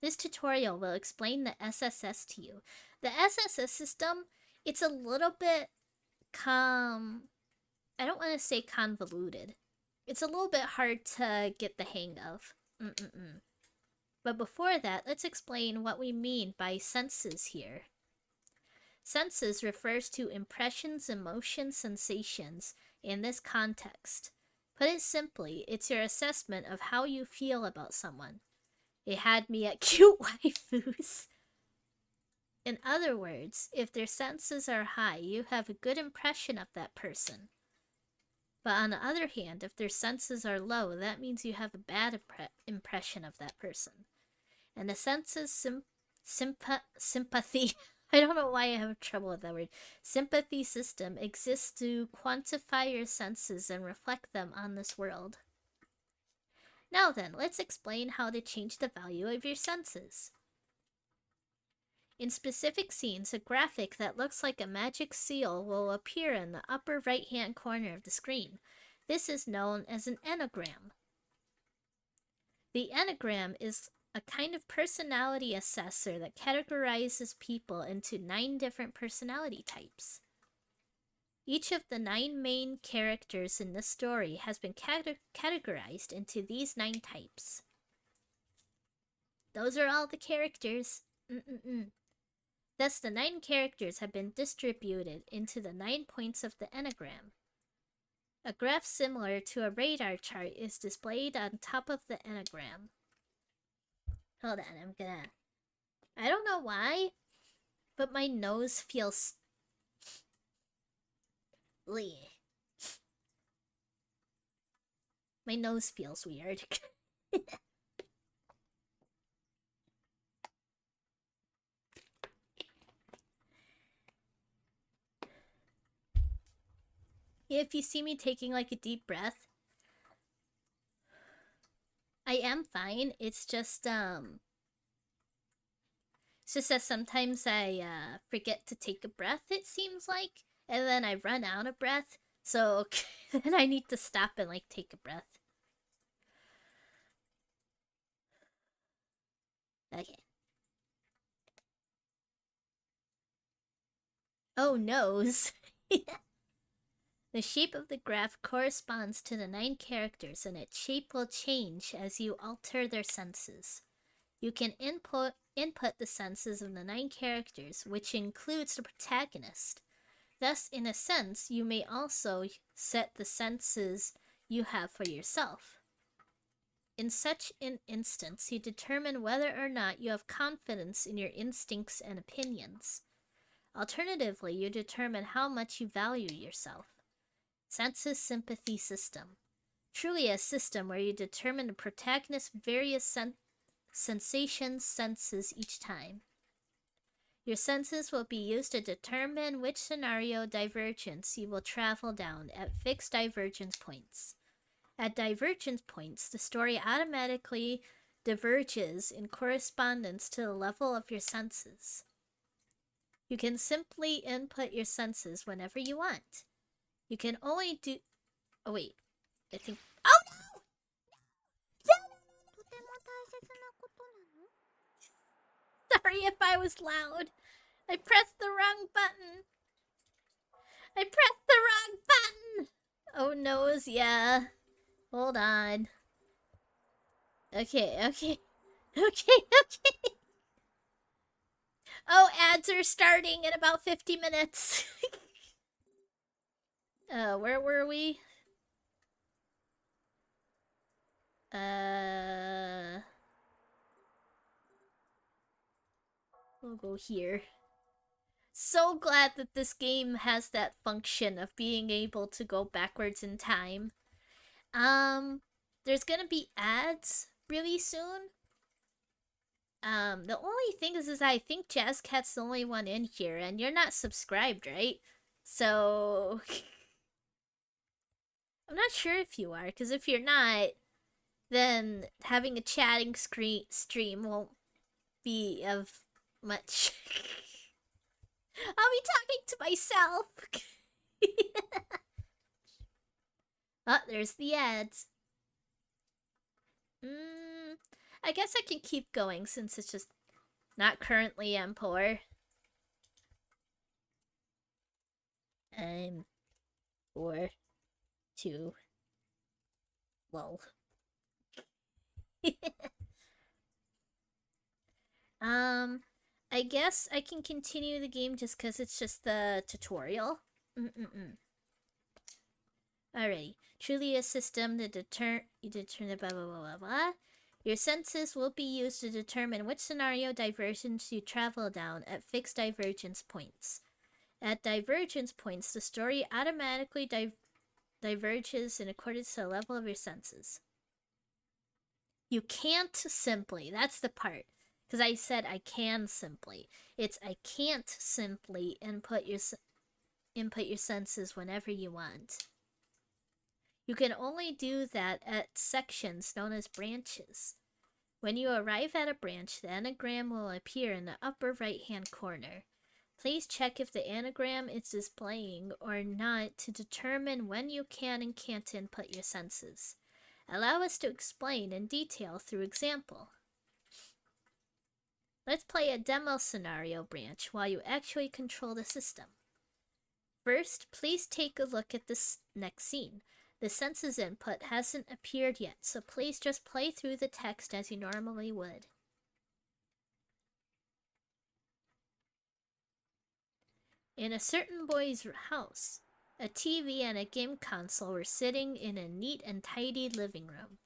This tutorial will explain the SSS to you. The SSS system, it's a little bit I don't want to say convoluted. It's a little bit hard to get the hang of. But before that, let's explain what we mean by senses here. Senses refers to impressions, emotions, sensations in this context. Put it simply, it's your assessment of how you feel about someone. It had me at cute waifus. In other words, if their senses are high, you have a good impression of that person. But on the other hand, if their senses are low, that means you have a bad impression of that person. And the senses sympathy I don't know why I have trouble with that word. Sympathy system exists to quantify your senses and reflect them on this world. Now then, let's explain how to change the value of your senses. In specific scenes, a graphic that looks like a magic seal will appear in the upper right-hand corner of the screen. This is known as an enneagram. The enneagram is a kind of personality assessor that categorizes people into 9 different personality types. Each of the 9 main characters in this story has been categorized into these 9 types. Those are all the characters. Thus, the 9 characters have been distributed into the 9 points of the enneagram. A graph similar to a radar chart is displayed on top of the enneagram. Hold on, I don't know why, but my nose feels... My nose feels weird. If you see me taking like a deep breath, I am fine. It's just that sometimes I forget to take a breath, it seems like, and then I run out of breath. So then I need to stop and like take a breath. Okay. Oh, nose. The shape of the graph corresponds to the 9 characters, and its shape will change as you alter their senses. You can input the senses of the 9 characters, which includes the protagonist. Thus, in a sense, you may also set the senses you have for yourself. In such an instance, you determine whether or not you have confidence in your instincts and opinions. Alternatively, you determine how much you value yourself. Senses sympathy system. Truly a system where you determine the protagonist's various sensations, senses each time. Your senses will be used to determine which scenario divergence you will travel down at fixed divergence points. At divergence points, the story automatically diverges in correspondence to the level of your senses. You can simply input your senses whenever you want. You can only do... Oh, wait. I think... Oh, no! Sorry if I was loud. I pressed the wrong button. I pressed the wrong button! Oh, nose, yeah. Hold on. Okay. Oh, ads are starting in about 50 minutes. Where were we? We'll go here. So glad that this game has that function of being able to go backwards in time. There's gonna be ads really soon. The only thing is I think Jazzcat's the only one in here, and you're not subscribed, right? So... I'm not sure if you are, because if you're not, then having a chatting stream won't be of much. I'll be talking to myself! Oh, there's the ads. I guess I can keep going since it's just not currently M4. I'm 4, 2, lol. I guess I can continue the game just because it's just the tutorial. Alrighty. Truly a system to determine blah blah blah blah blah. Your senses will be used to determine which scenario divergence you travel down at fixed divergence points. At divergence points, the story automatically diverges in accordance to the level of your senses. You can't simply, that's the part. Because I said I can simply. It's I can't simply input your senses whenever you want. You can only do that at sections known as branches. When you arrive at a branch, the anagram will appear in the upper right-hand corner. Please check if the anagram is displaying or not to determine when you can and can't input your senses. Allow us to explain in detail through example. Let's play a demo scenario branch while you actually control the system. First, please take a look at this next scene. The senses input hasn't appeared yet, so please just play through the text as you normally would. In a certain boy's house, a TV and a game console were sitting in a neat and tidy living room.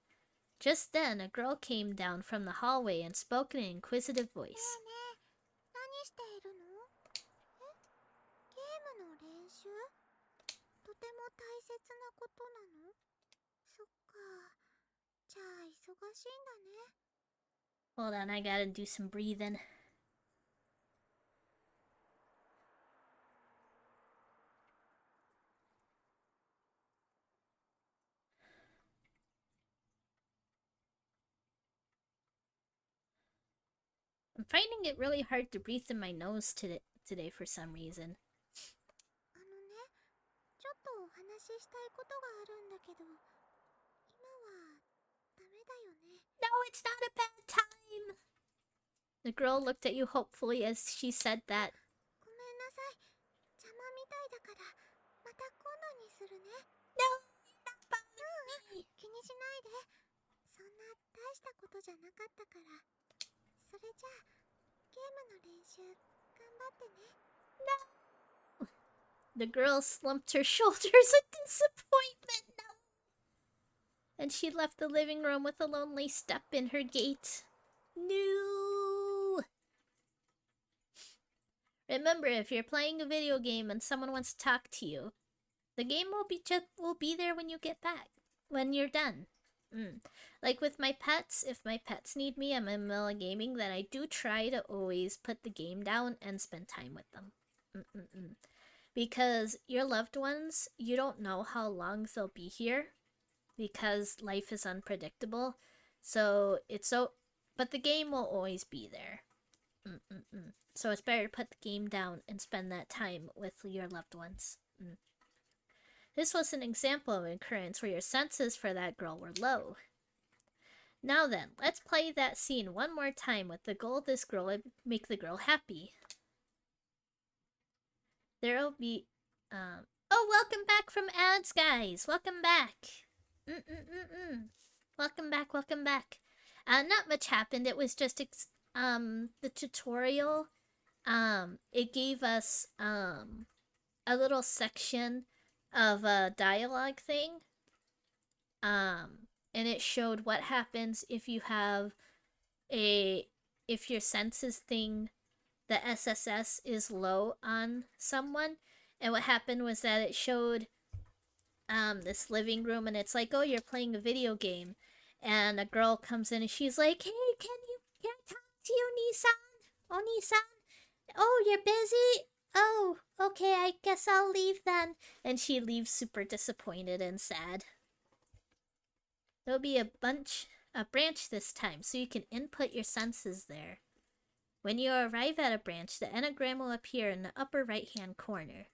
Just then, a girl came down from the hallway and spoke in an inquisitive voice. Hold on, I gotta do some breathing. I'm finding it really hard to breathe in my nose today for some reason. No, it's not a bad time! The girl looked at you hopefully as she said that. No, you're not bothering me! No! The girl slumped her shoulders in disappointment. No! And she left the living room with a lonely step in her gait. No! Remember, if you're playing a video game and someone wants to talk to you, the game will be there when you get back, when you're done. Like with my pets, if my pets need me, I'm in the middle of gaming, then I do try to always put the game down and spend time with them. Because your loved ones, you don't know how long they'll be here, because life is unpredictable. But the game will always be there. So it's better to put the game down and spend that time with your loved ones. This was an example of an occurrence where your senses for that girl were low. Now then, let's play that scene one more time with the goal this girl would make the girl happy. There'll be, oh, welcome back from ads, guys! Welcome back! Welcome back. Not much happened, it was just, the tutorial, it gave us, a little section of a dialogue thing. And it showed what happens if you have if your senses thing, the SSS, is low on someone. And what happened was that it showed this living room, and it's like, oh, you're playing a video game. And a girl comes in and she's like, hey, can I talk to you, Nissan? Oh, Nissan? Oh, you're busy? Oh, okay, I guess I'll leave then. And she leaves super disappointed and sad. There'll be a branch this time, so you can input your senses there. When you arrive at a branch, the anagram will appear in the upper right-hand corner.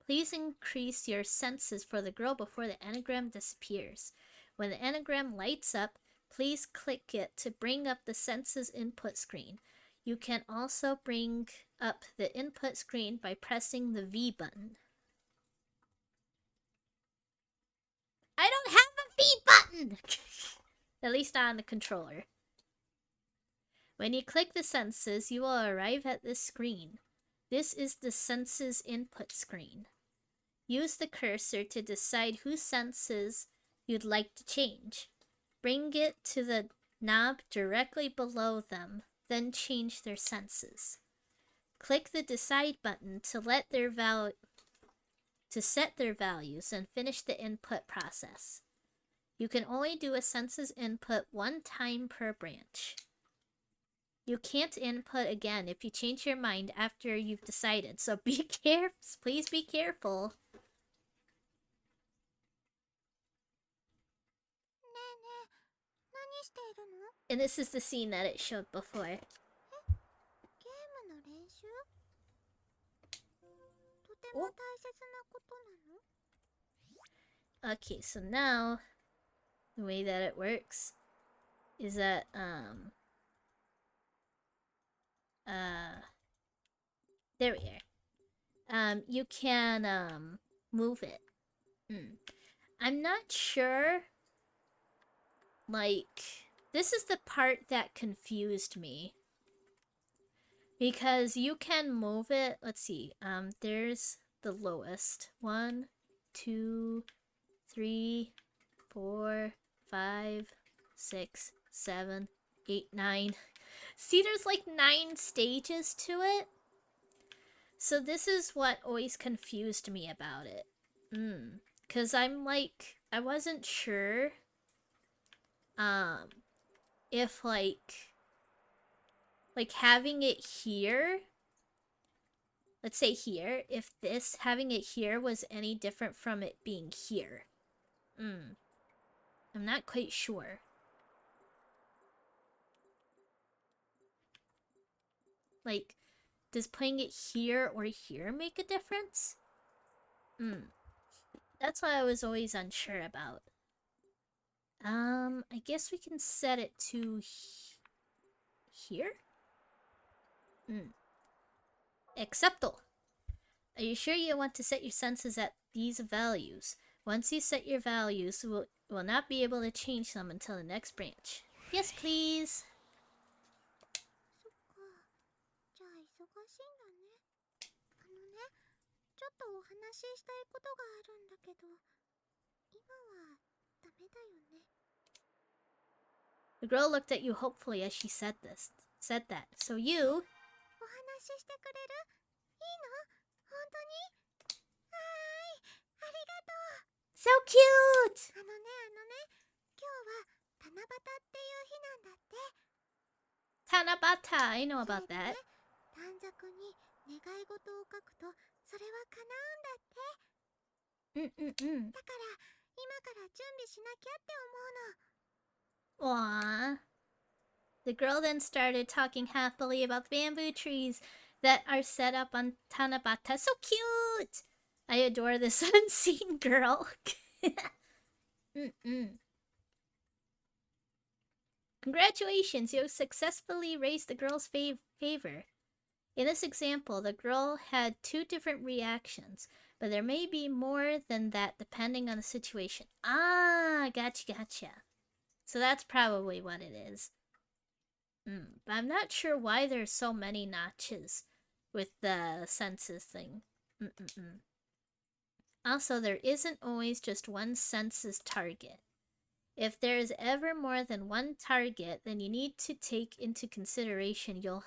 Please increase your senses for the girl before the anagram disappears. When the anagram lights up, please click it to bring up the senses input screen. You can also bring up the input screen by pressing the V button. I don't have a V button! At least not on the controller. When you click the senses, you will arrive at this screen. This is the senses input screen. Use the cursor to decide whose senses you'd like to change. Bring it to the knob directly below them, then change their senses. Click the Decide button to set their values and finish the input process. You can only do a senses input one time per branch. You can't input again if you change your mind after you've decided, so be careful. Please be careful. And this is the scene that it showed before. Oh. Okay, so now the way that it works is that there we are. You can move it. I'm not sure. Like, this is the part that confused me. Because you can move it. Let's see. There's the lowest. 1, 2, 3, 4, 5, 6, 7, 8, 9. See, there's like 9 stages to it. So this is what always confused me about it. Cause I'm like, I wasn't sure if like having it here, let's say here, if this having it here was any different from it being here. I'm not quite sure. Like, does putting it here or here make a difference? That's what I was always unsure about. I guess we can set it to here? Acceptable. Are you sure you want to set your senses at these values? Once you set your values, we'll not be able to change them until the next branch. Yes, please. The girl looked at you hopefully as she said that. So you... So cute! Tanabata, I know about that. Aww. The girl then started talking happily about the bamboo trees that are set up on Tanabata. So cute! I adore this unseen girl. Congratulations, you successfully raised the girl's favor. In this example, the girl had 2 different reactions, but there may be more than that depending on the situation. Ah, gotcha. So that's probably what it is. But I'm not sure why there's so many notches with the senses thing. Also, there isn't always just one senses target. If there is ever more than one target, then you need to take into consideration you'll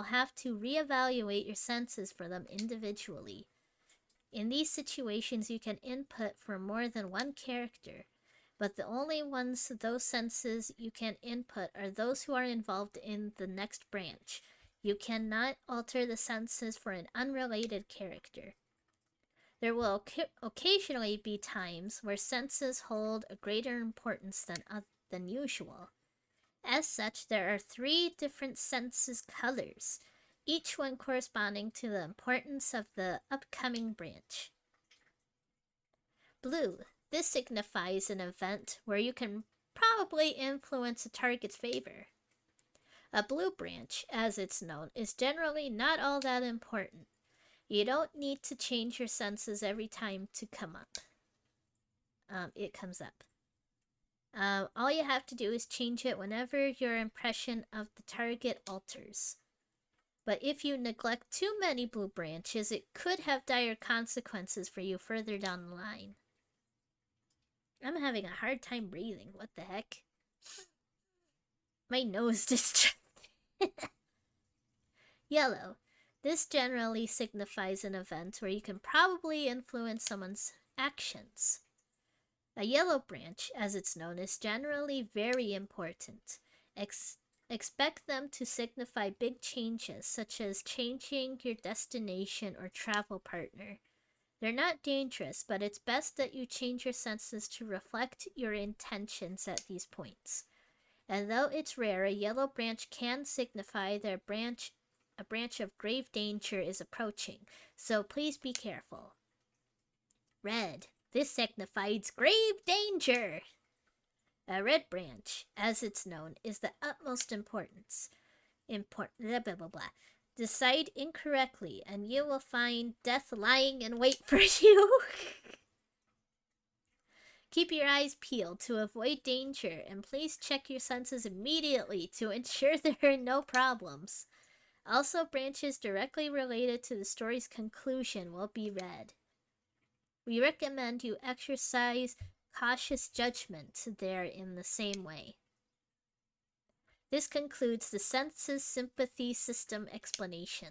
have to reevaluate your senses for them individually. In these situations, you can input for more than one character, but the only ones those senses you can input are those who are involved in the next branch. You cannot alter the senses for an unrelated character. There will occasionally be times where senses hold a greater importance than usual. As such, there are 3 different senses colors, each one corresponding to the importance of the upcoming branch. Blue. This signifies an event where you can probably influence a target's favor. A blue branch, as it's known, is generally not all that important. You don't need to change your senses every time to come up. It comes up. All you have to do is change it whenever your impression of the target alters. But if you neglect too many blue branches, it could have dire consequences for you further down the line. I'm having a hard time breathing. What the heck? My nose just... Yellow. This generally signifies an event where you can probably influence someone's actions. A yellow branch, as it's known, is generally very important. Expect them to signify big changes, such as changing your destination or travel partner. They're not dangerous, but it's best that you change your senses to reflect your intentions at these points. And though it's rare, a yellow branch can signify that a branch of grave danger is approaching, so please be careful. Red. This signifies grave danger! A red branch, as it's known, is the utmost importance. Blah, blah, blah, blah. Decide incorrectly, and you will find death lying in wait for you. Keep your eyes peeled to avoid danger, and please check your senses immediately to ensure there are no problems. Also, branches directly related to the story's conclusion will be read. We recommend you exercise cautious judgment there in the same way. This concludes the senses sympathy system explanation.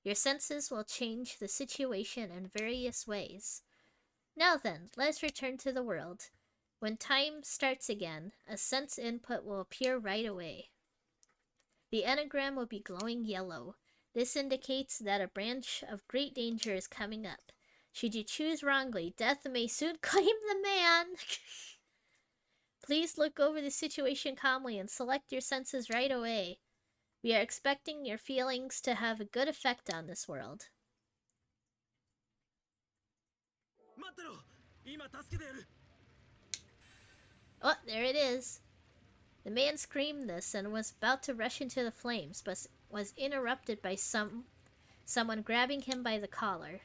Your senses will change the situation in various ways. Now then, let's return to the world. When time starts again, a sense input will appear right away. The enneagram will be glowing yellow. This indicates that a branch of great danger is coming up. Should you choose wrongly, death may soon claim the man. Please look over the situation calmly and select your senses right away. We are expecting your feelings to have a good effect on this world. Oh, there it is. The man screamed this and was about to rush into the flames, but was interrupted by someone grabbing him by the collar.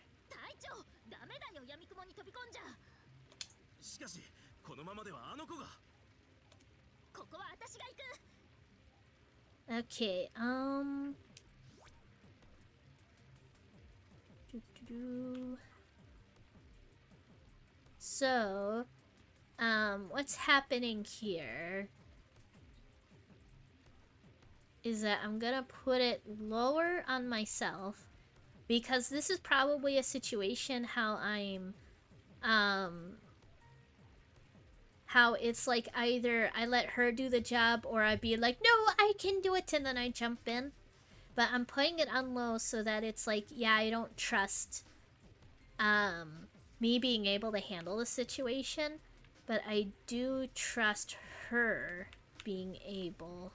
Okay, So, what's happening here is that I'm gonna put it lower on myself because this is probably a situation how how it's like either I let her do the job or I'd be like, no, I can do it, and then I jump in. But I'm putting it on low so that it's like, yeah, I don't trust me being able to handle the situation, but I do trust her being able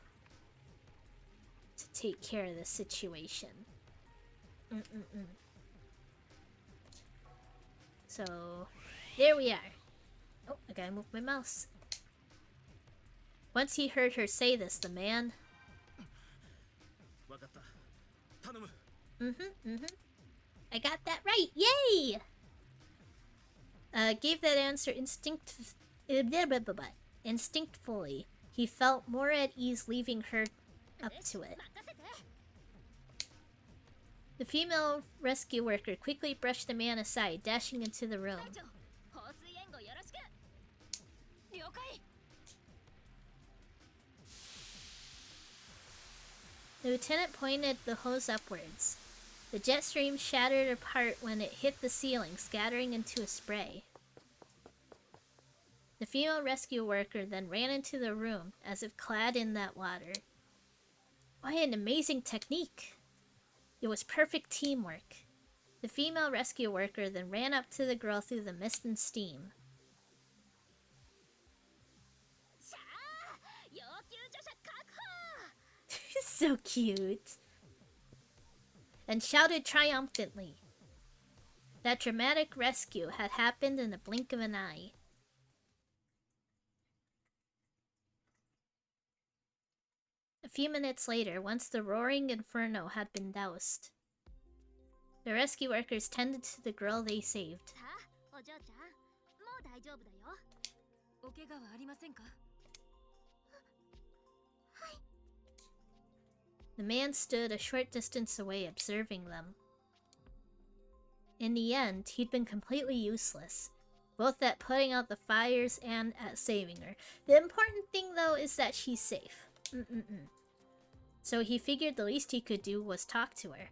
to take care of the situation. So, there we are. Oh, I gotta move my mouse. Once he heard her say this, the man... I got that right! Yay! Gave that answer instinctively. He felt more at ease leaving her up to it. The female rescue worker quickly brushed the man aside, dashing into the room. The lieutenant pointed the hose upwards. The jet stream shattered apart when it hit the ceiling, scattering into a spray. The female rescue worker then ran into the room, as if clad in that water. What an amazing technique! It was perfect teamwork. The female rescue worker then ran up to the girl through the mist and steam. So cute. And shouted triumphantly. That dramatic rescue had happened in the blink of an eye. A few minutes later, once the roaring inferno had been doused, the rescue workers tended to the girl they saved. お怪我はありませんか？ The man stood a short distance away, observing them. In the end, he'd been completely useless, both at putting out the fires and at saving her. The important thing, though, is that she's safe. So he figured the least he could do was talk to her.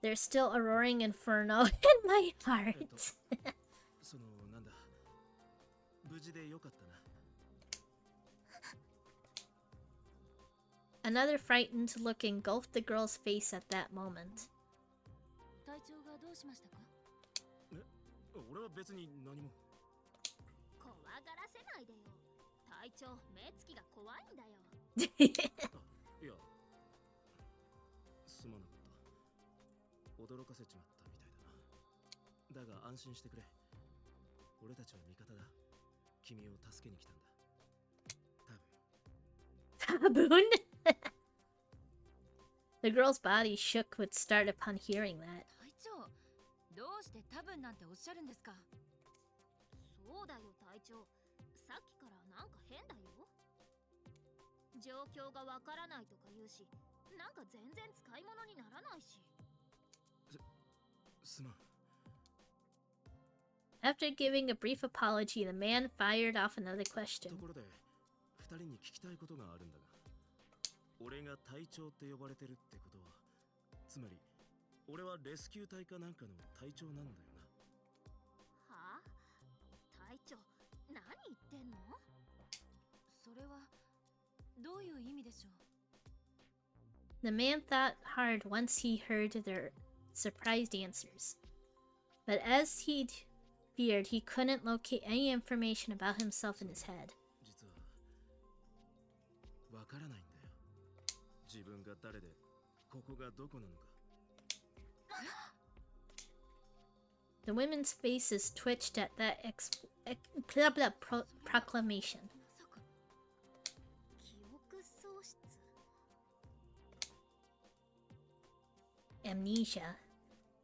There's still a roaring inferno in my heart. そのなんだ、無事でよかったな。 Another frightened look engulfed the girl's face at that moment. 体調がどうしましたか？俺は別に何も。怖がらせないでよ。隊長、目つきが怖いんだよ。いや、すまなかった。驚かせちまったみたいだな。だが安心してくれ。俺たちは味方だ。君を助けに来たんだ。多分。Baboon? The girl's body shook with start upon hearing that. 隊長、どうして多分なんておっしゃるんですか？そうだよ隊長。さっきからなんか変だよ。状況がわからないとか言うし、なんか全然使い物にならないし。すまん。 After giving a brief apology, the man fired off another と question. ころで、二人に聞きたいことがあるんだが、俺が隊長って呼ばれてるってことは、つまり俺はレスキュー隊かなんかの隊長なんだよな。はあ？隊長、何言ってんの？それはどういう意味でしょう？ The man thought hard once he heard their surprised answers. But as he'd feared, he couldn't locate any information about himself in his head. 実はわからないんだよ。自分が誰で、ここがどこなのか。 The women's faces twitched at that proclamation. まさか。記憶喪失。 Amnesia.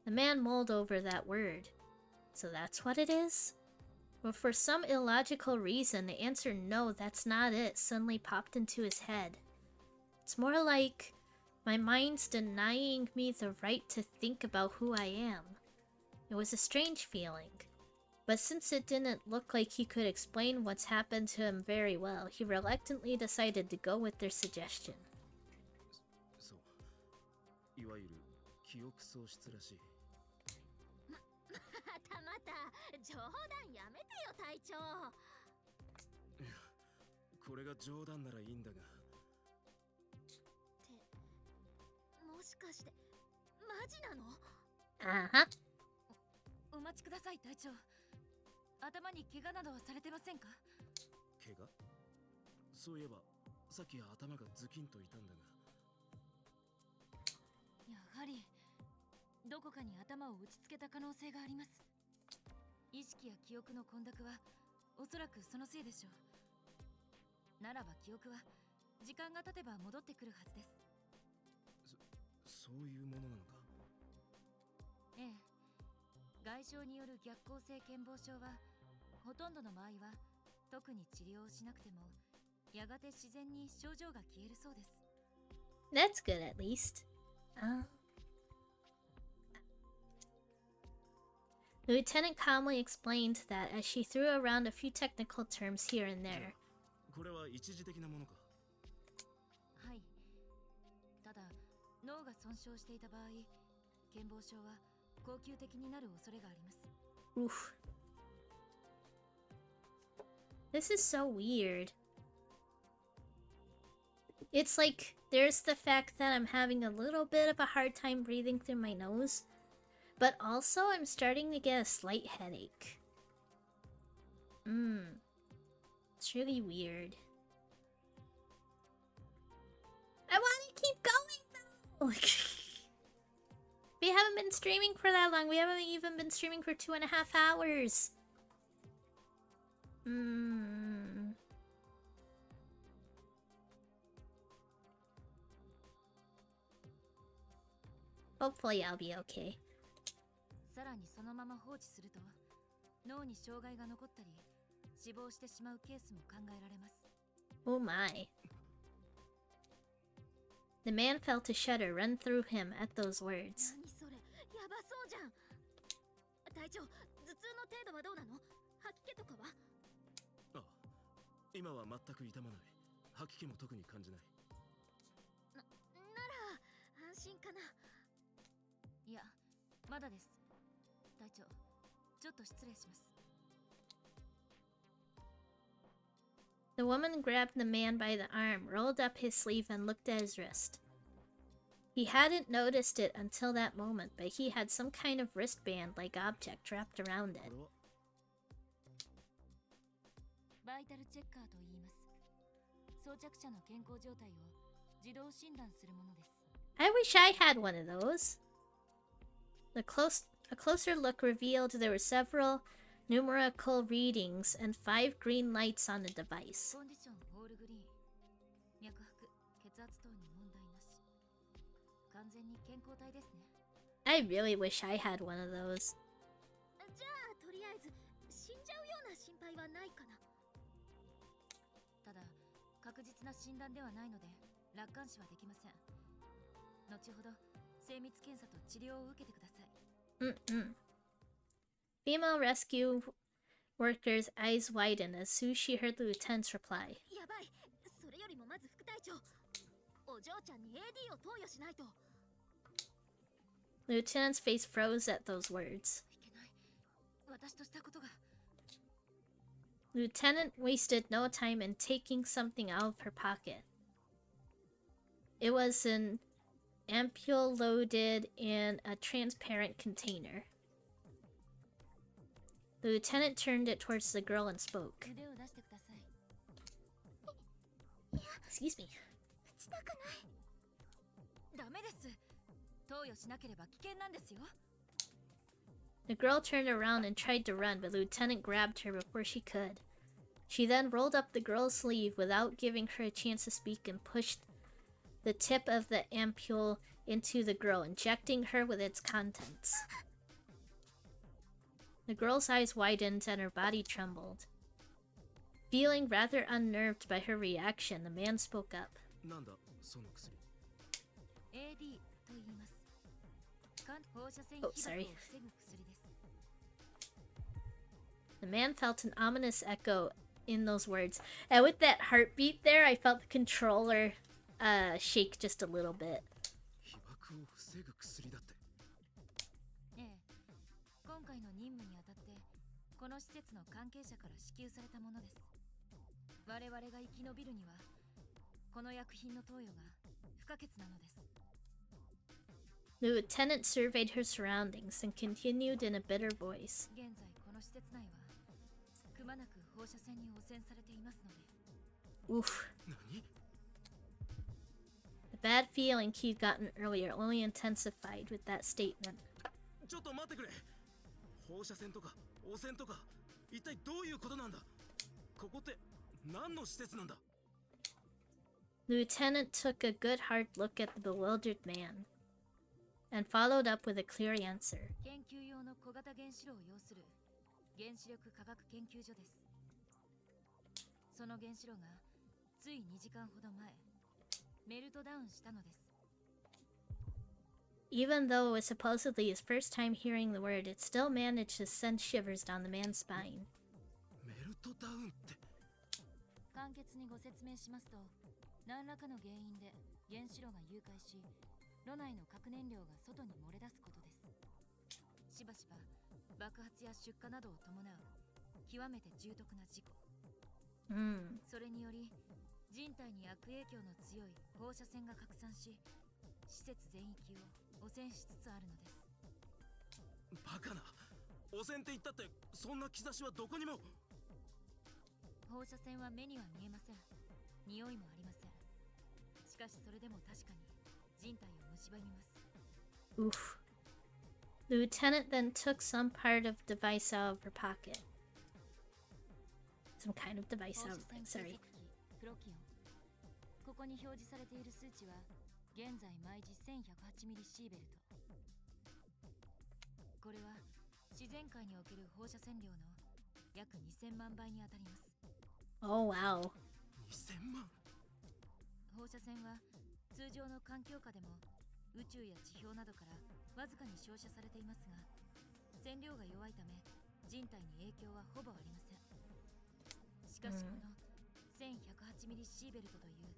The man mulled over that word. So that's what it is? But for some illogical reason, the answer no, that's not it suddenly popped into his head. It's more like my mind's denying me the right to think about who I am. It was a strange feeling. But since it didn't look like he could explain what's happened to him very well, he reluctantly decided to go with their suggestion. そう。いわゆる記憶喪失らしい。またまた冗談やめてよ隊長。いや、これが冗談ならいいんだが。ってもしかしてマジなの？ Uh-huh. お待ちください隊長。頭に怪我などはされてませんか？怪我？そういえばさっき頭がズキンと痛んだが。やはりどこかに頭を打ちつけた可能性があります。意識や記憶の混濁はおそらくそのせいでしょう。ならば記憶は時間が経てば戻ってくるはずです。そういうものなのか。ええ、外傷による逆行性健忘症はほとんどの場合は特に治療をしなくてもやがて自然に症状が消えるそうです。 That's good at least. The lieutenant calmly explained that as she threw around a few technical terms here and there. これは一時的なものか。はい。ただ脳が損傷していた場合、健忘症は恒久的になる恐れがあります。 Oof. This is so weird. It's like there's the fact that I'm having a little bit of a hard time breathing through my nose, but also I'm starting to get a slight headache. It's really weird. I want to keep going though! We haven't been streaming for that long. We haven't even been streaming for 2.5 hours. Hopefully I'll be okay. さらにそのまま放置すると脳に障害が残ったり死亡してしまうケースも考えられます。 Oh my. The man felt a shudder run through him at those words. 何それ、やばそうじゃん。隊長、頭痛の程度はどうなの？吐き気とかは？あ、今は全く痛まない。吐き気も特に感じない。なら安心かな。いや、まだです。隊長、ちょっと失礼します。 The woman grabbed the man by the arm, rolled up his sleeve, and looked at his wrist. He hadn't noticed it until that moment, but he had some kind of wristband-like object wrapped around it. バイタルチェッカーと言います。装着者の健康状態を自動診断するものです。 I wish I had one of those. A closer look revealed there were several numerical readings and 5 green lights on the device. コンディションオールグリーン。脈拍、血圧等に問題なし。完全に健康体ですね。 I really wish I had one of those. じゃあとりあえず死んじゃうような心配はないかな。ただ確実な診断ではないので楽観視はできません。後ほど精密検査と治療を受けてください。Female rescue worker's eyes widened as soon as she heard the lieutenant's reply. やばい。それよりもまず副隊長、お嬢ちゃんに AD を投与しないと。 The lieutenant's face froze at those words. いけない。私としたことが。 Lieutenant wasted no time in taking something out of her pocket. It was an ampule loaded in a transparent container. The lieutenant turned it towards the girl and spoke. 腕を出してください。 Excuse me. したくない。ダメです。投与しなければ危険なんですよ。 The girl turned around and tried to run, but the lieutenant grabbed her before she could. She then rolled up the girl's sleeve without giving her a chance to speak and pushed the tip of the ampule into the girl, injecting her with its contents. The girl's eyes widened and her body trembled. Feeling rather unnerved by her reaction, the man spoke up. なんだその薬。 AD と言います。放射線被 Oh, 曝 sorry. を防ぐ薬です。 The man felt an ominous echo in those words. And with that heartbeat there, I felt the controller shake just a little bit. 被爆を防ぐ薬だって。ええ、今回の任務にあたってこの施設の関係者から支給されたものです。我々が生き延びるにはこの薬品の投与が不可欠なのです。 The lieutenant surveyed her surroundings and continued in a bitter voice. 現在この施設内はくまなく放射線に汚染されていますので。 Oof. 何？ The bad feeling he'd gotten earlier only intensified with that statement. ちょっと待ってくれ。放射線とか汚染とか一体どういうことなんだ。ここって何の施設なんだ。 The lieutenant took a good hard look at the bewildered man and followed up with a clear answer. 研究用の小型原子炉を要する原子力科学研究所です。その原子炉がつい2時間ほど前メルトダウンしたのです。 Even though it was supposedly his first time hearing the word, it still managed to send shivers down the man's spine. メルトダウンって。簡潔にご説明しますと、何らかの原因で原子炉が融解し、炉内の核燃料が外に漏れ出すことです。しばしば爆発や出火などを伴う極めて重篤な事故。それにより人体に悪影響の強い放射線が拡散し、施設全域を汚染しつつあるのです。バカな。汚染って言ったってそんな兆しはどこにも。放射線は目には見えません。匂いもありません。しかしそれでも確かに人体を蝕みます。 Oof. The lieutenant then took some part of the device out of her pocket. Some kind of device 放 out 射 of 線 it, 計 sorry. 測器プロキオン。ここに表示されている数値は現在毎時1108ミリシーベルト。これは自然界における放射線量の約2000万倍に当たります。 Oh wow. 2000万。放射線は通常の環境下でも宇宙や地表などからわずかに照射されていますが、線量が弱いため人体に影響はほぼありません。しかしこの1108ミリシーベルトという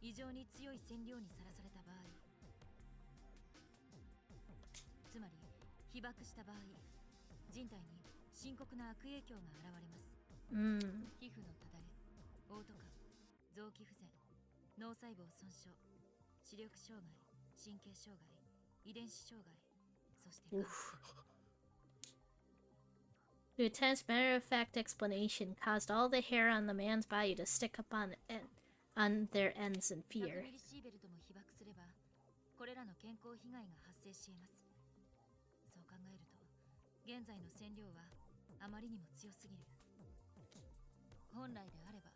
異常に強い線量にさらされた場合、つまり被爆した場合、人体に深刻な悪影響が現れます。皮膚のただれ、嘔吐感、臓器不全、脳細胞損傷、視力障害、神経障害、遺伝子障害、そしてがん。Lieutenant's matter-of-fact explanation caused all the hair on the man's body to stick up on their ends in fear. 100ミリシーベルトも被爆すれば、これらの健康被害が発生し得ます。そう考えると、現在の線量はあまりにも強すぎる。本来であれば、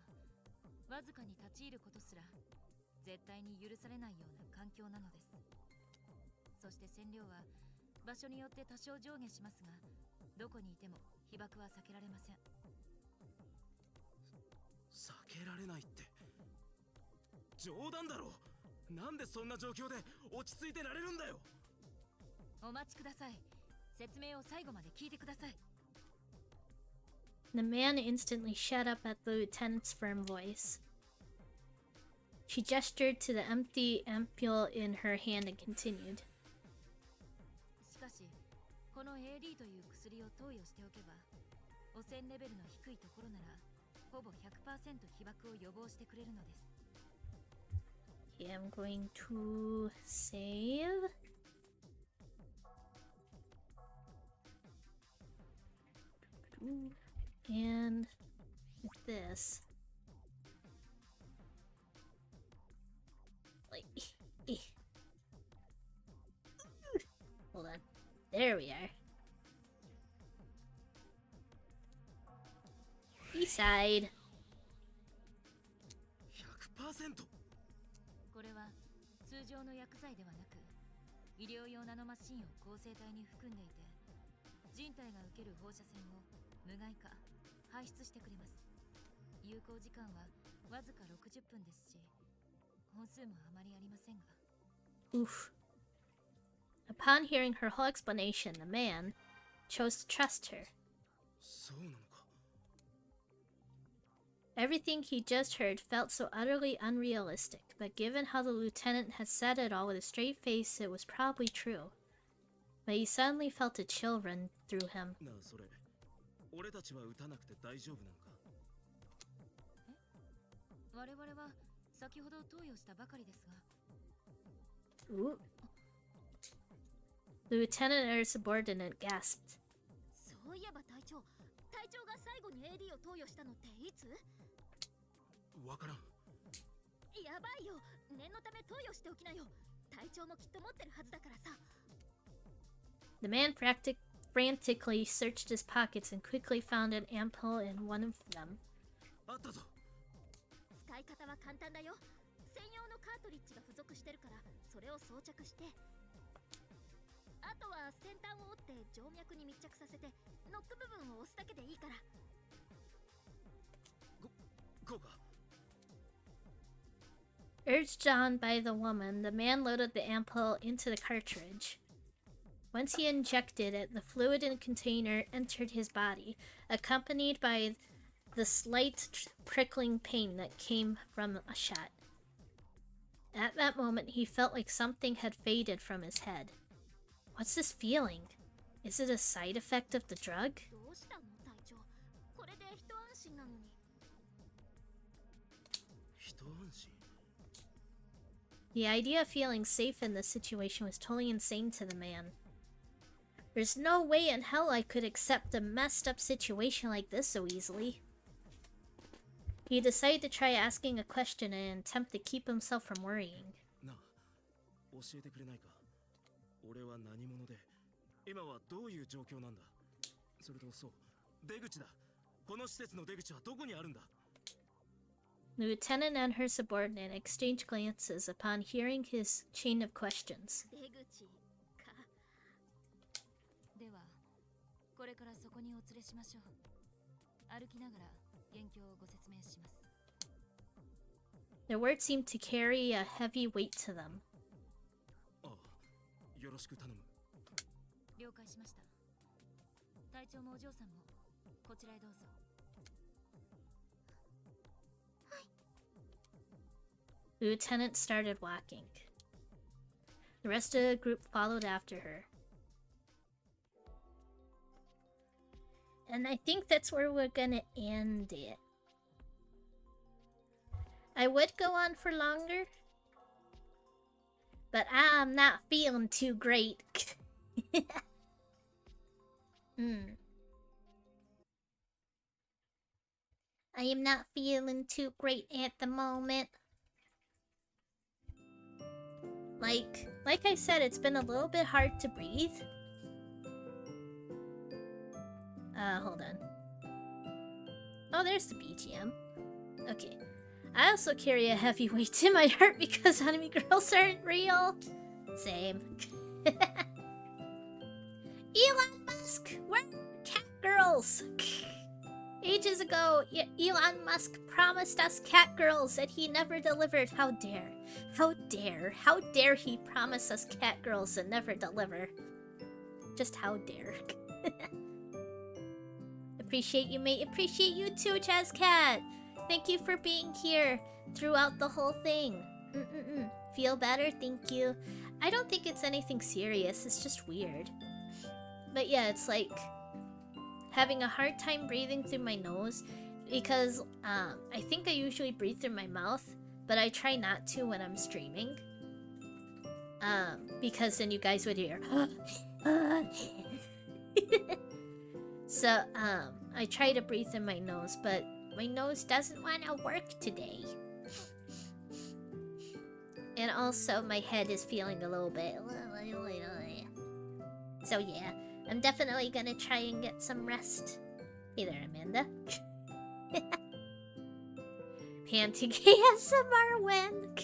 わずかに立ち入ることすら絶対に許されないような環境なのです。そして線量は場所によって多少上下しますが、どこにいても被爆は避けられません。避けられないって冗談だろ。なんでそんな状況で落ち着いてられるんだよ。お待ちください。説明を最後まで聞いてください。 The man instantly shut up at the lieutenant's firm voice. She gestured to the empty ampule in her hand and continued. しかし、この AD という薬を投与しておけば、汚染レベルの低いところならほぼ 100% 被爆を予防してくれるのです。 Okay, I'm going to save. And with this, like, hold on, there we are. B-side. 100%。これは通常の薬剤ではなく、医療用ナノマシンを構成体に含んでいて、人体が受ける放射線を無害化、排出してくれます。有効時間はわずか60分ですし、本数もあまりありませんが。 Oof. Upon hearing her whole explanation, the man chose to trust her. そうなのか。 Everything he just heard felt so utterly unrealistic, but given how the lieutenant had said it all with a straight face, it was probably true. But he suddenly felt a chill run through him. なあそれ、俺たちは撃たなくて大丈夫なのか。我々は先ほど投与したばかりですが。 Ooh. The lieutenant and her subordinate gasped. そういえば隊長が最後に AD を投与したのっていつ？わからん。やばいよ、念のため投与しておきなよ。隊長もきっと持ってるはずだからさ。 The man frantically searched his pockets and quickly found an ampoule in one of them. あったぞ。使い方は簡単だよ。専用のカートリッジが付属してるから、それを装着して、あとは先端を折って静脈に密着させてノック部分を押すだけでいいから。こうか。 Urged on by the woman, the man loaded the ampoule into the cartridge. Once he injected it, the fluid in the container entered his body, accompanied by the slight prickling pain that came from a shot. At that moment, he felt like something had faded from his head. What's this feeling? Is it a side effect of the drug? どうしたの隊長？これで一安心なのに。一安心。 The idea of feeling safe in this situation was totally insane to the man. There's no way in hell I could accept a messed up situation like this so easily. He decided to try asking a question in an attempt to keep himself from worrying. なあ、教えてくれないか。俺は何者で、今はどういう状況なんだ。それとそう、出口だ。この施設の出口はどこにあるんだ。 The lieutenant and her subordinate exchanged glances upon hearing his chain of questions. 出口か。では、これからそこにお連れしましょう。歩きながら元凶をご説明します。 Their words seem to carry a heavy weight to them. ああ、よろしく頼む。了解しました。隊長もお嬢さんもこちらへどうぞ。 The lieutenant started walking. The rest of the group followed after her. And I think that's where we're gonna end it. I would go on for longer, but I'm not feeling too great. I am not feeling too great at the moment. Like I said, it's been a little bit hard to breathe. Hold on. Oh, there's the BGM. Okay. I also carry a heavy weight in my heart because enemy girls aren't real. Same. Elon Musk! Where are cat girls? Ages ago, Elon Musk promised us cat girls that he never delivered. How dare. How dare. How dare he promise us cat girls and never deliver. Just how dare. Appreciate you, mate. Appreciate you too, Jazz Cat. Thank you for being here throughout the whole thing. Feel better? Thank you. I don't think it's anything serious. It's just weird. But yeah, it's like having a hard time breathing through my nose because I think I usually breathe through my mouth, but I try not to when I'm streaming. Because then you guys would hear So, I try to breathe in my nose, but my nose doesn't want to work today. And also, my head is feeling a little bit. So yeah, I'm definitely gonna try and get some rest. Hey there, Amanda. Panting ASMR when.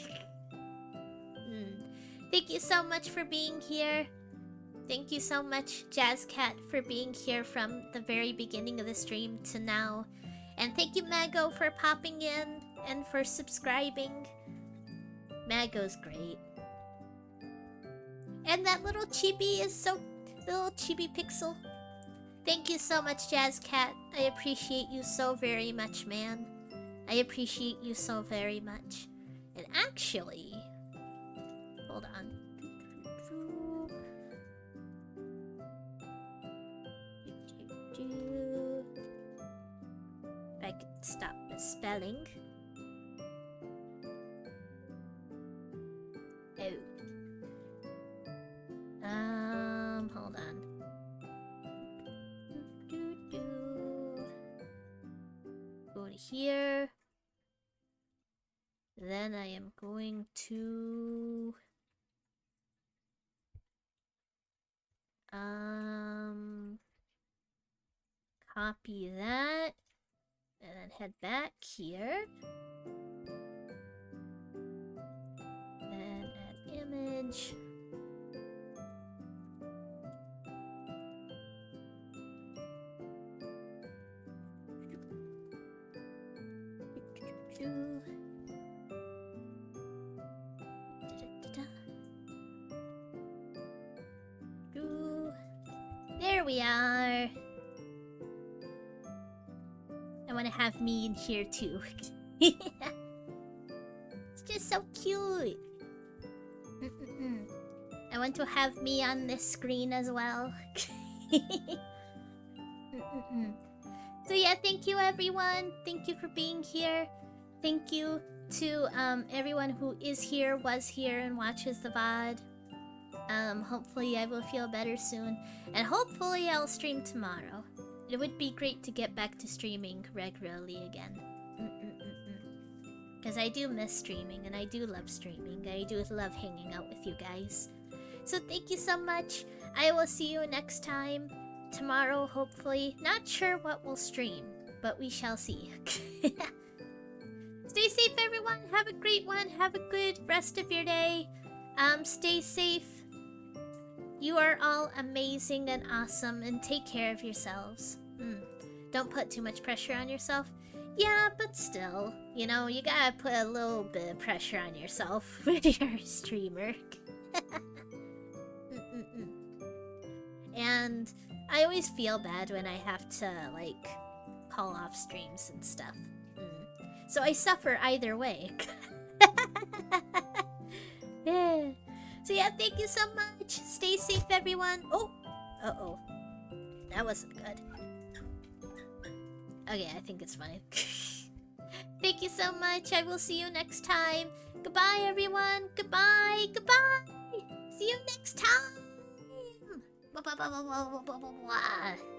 Thank you so much for being here. Thank you so much, Jazz Cat, for being here from the very beginning of the stream to now. And thank you, Mago, for popping in and for subscribing. Mago's great. And that little chibi is so... The little chibi pixel. Thank you so much, Jazz Cat. I appreciate you so very much, man. I appreciate you so very much. And actually... Hold on. If I could stop misspelling. Oh. Hold on. Go to here. Then I am going to... Copy that. And then head back here. And add image. There we are. I want to have me in here too. It's just so cute. I want to have me on this screen as well. So yeah, thank you everyone. Thank you for being here. Thank you to everyone who is here, was here, and watches the VOD. Hopefully I will feel better soon. And hopefully I'll stream tomorrow. It would be great to get back to streaming regularly again. Because I do miss streaming, and I do love streaming. I do love hanging out with you guys. So thank you so much. I will see you next time. Tomorrow, hopefully. Not sure what we'll stream, but we shall see. Stay safe, everyone. Have a great one. Have a good rest of your day. Stay safe. You are all amazing and awesome, and take care of yourselves. Don't put too much pressure on yourself. Yeah, but still, you know, you gotta put a little bit of pressure on yourself when you're a streamer. And I always feel bad when I have to, like, call off streams and stuff. So I suffer either way. Yeah. So yeah, thank you so much. Stay safe, everyone. Oh! Uh-oh. That wasn't good. Okay, I think it's fine. Thank you so much. I will see you next time. Goodbye, everyone. Goodbye. Goodbye. See you next time. Blah, blah, blah, blah, blah, blah, blah, blah.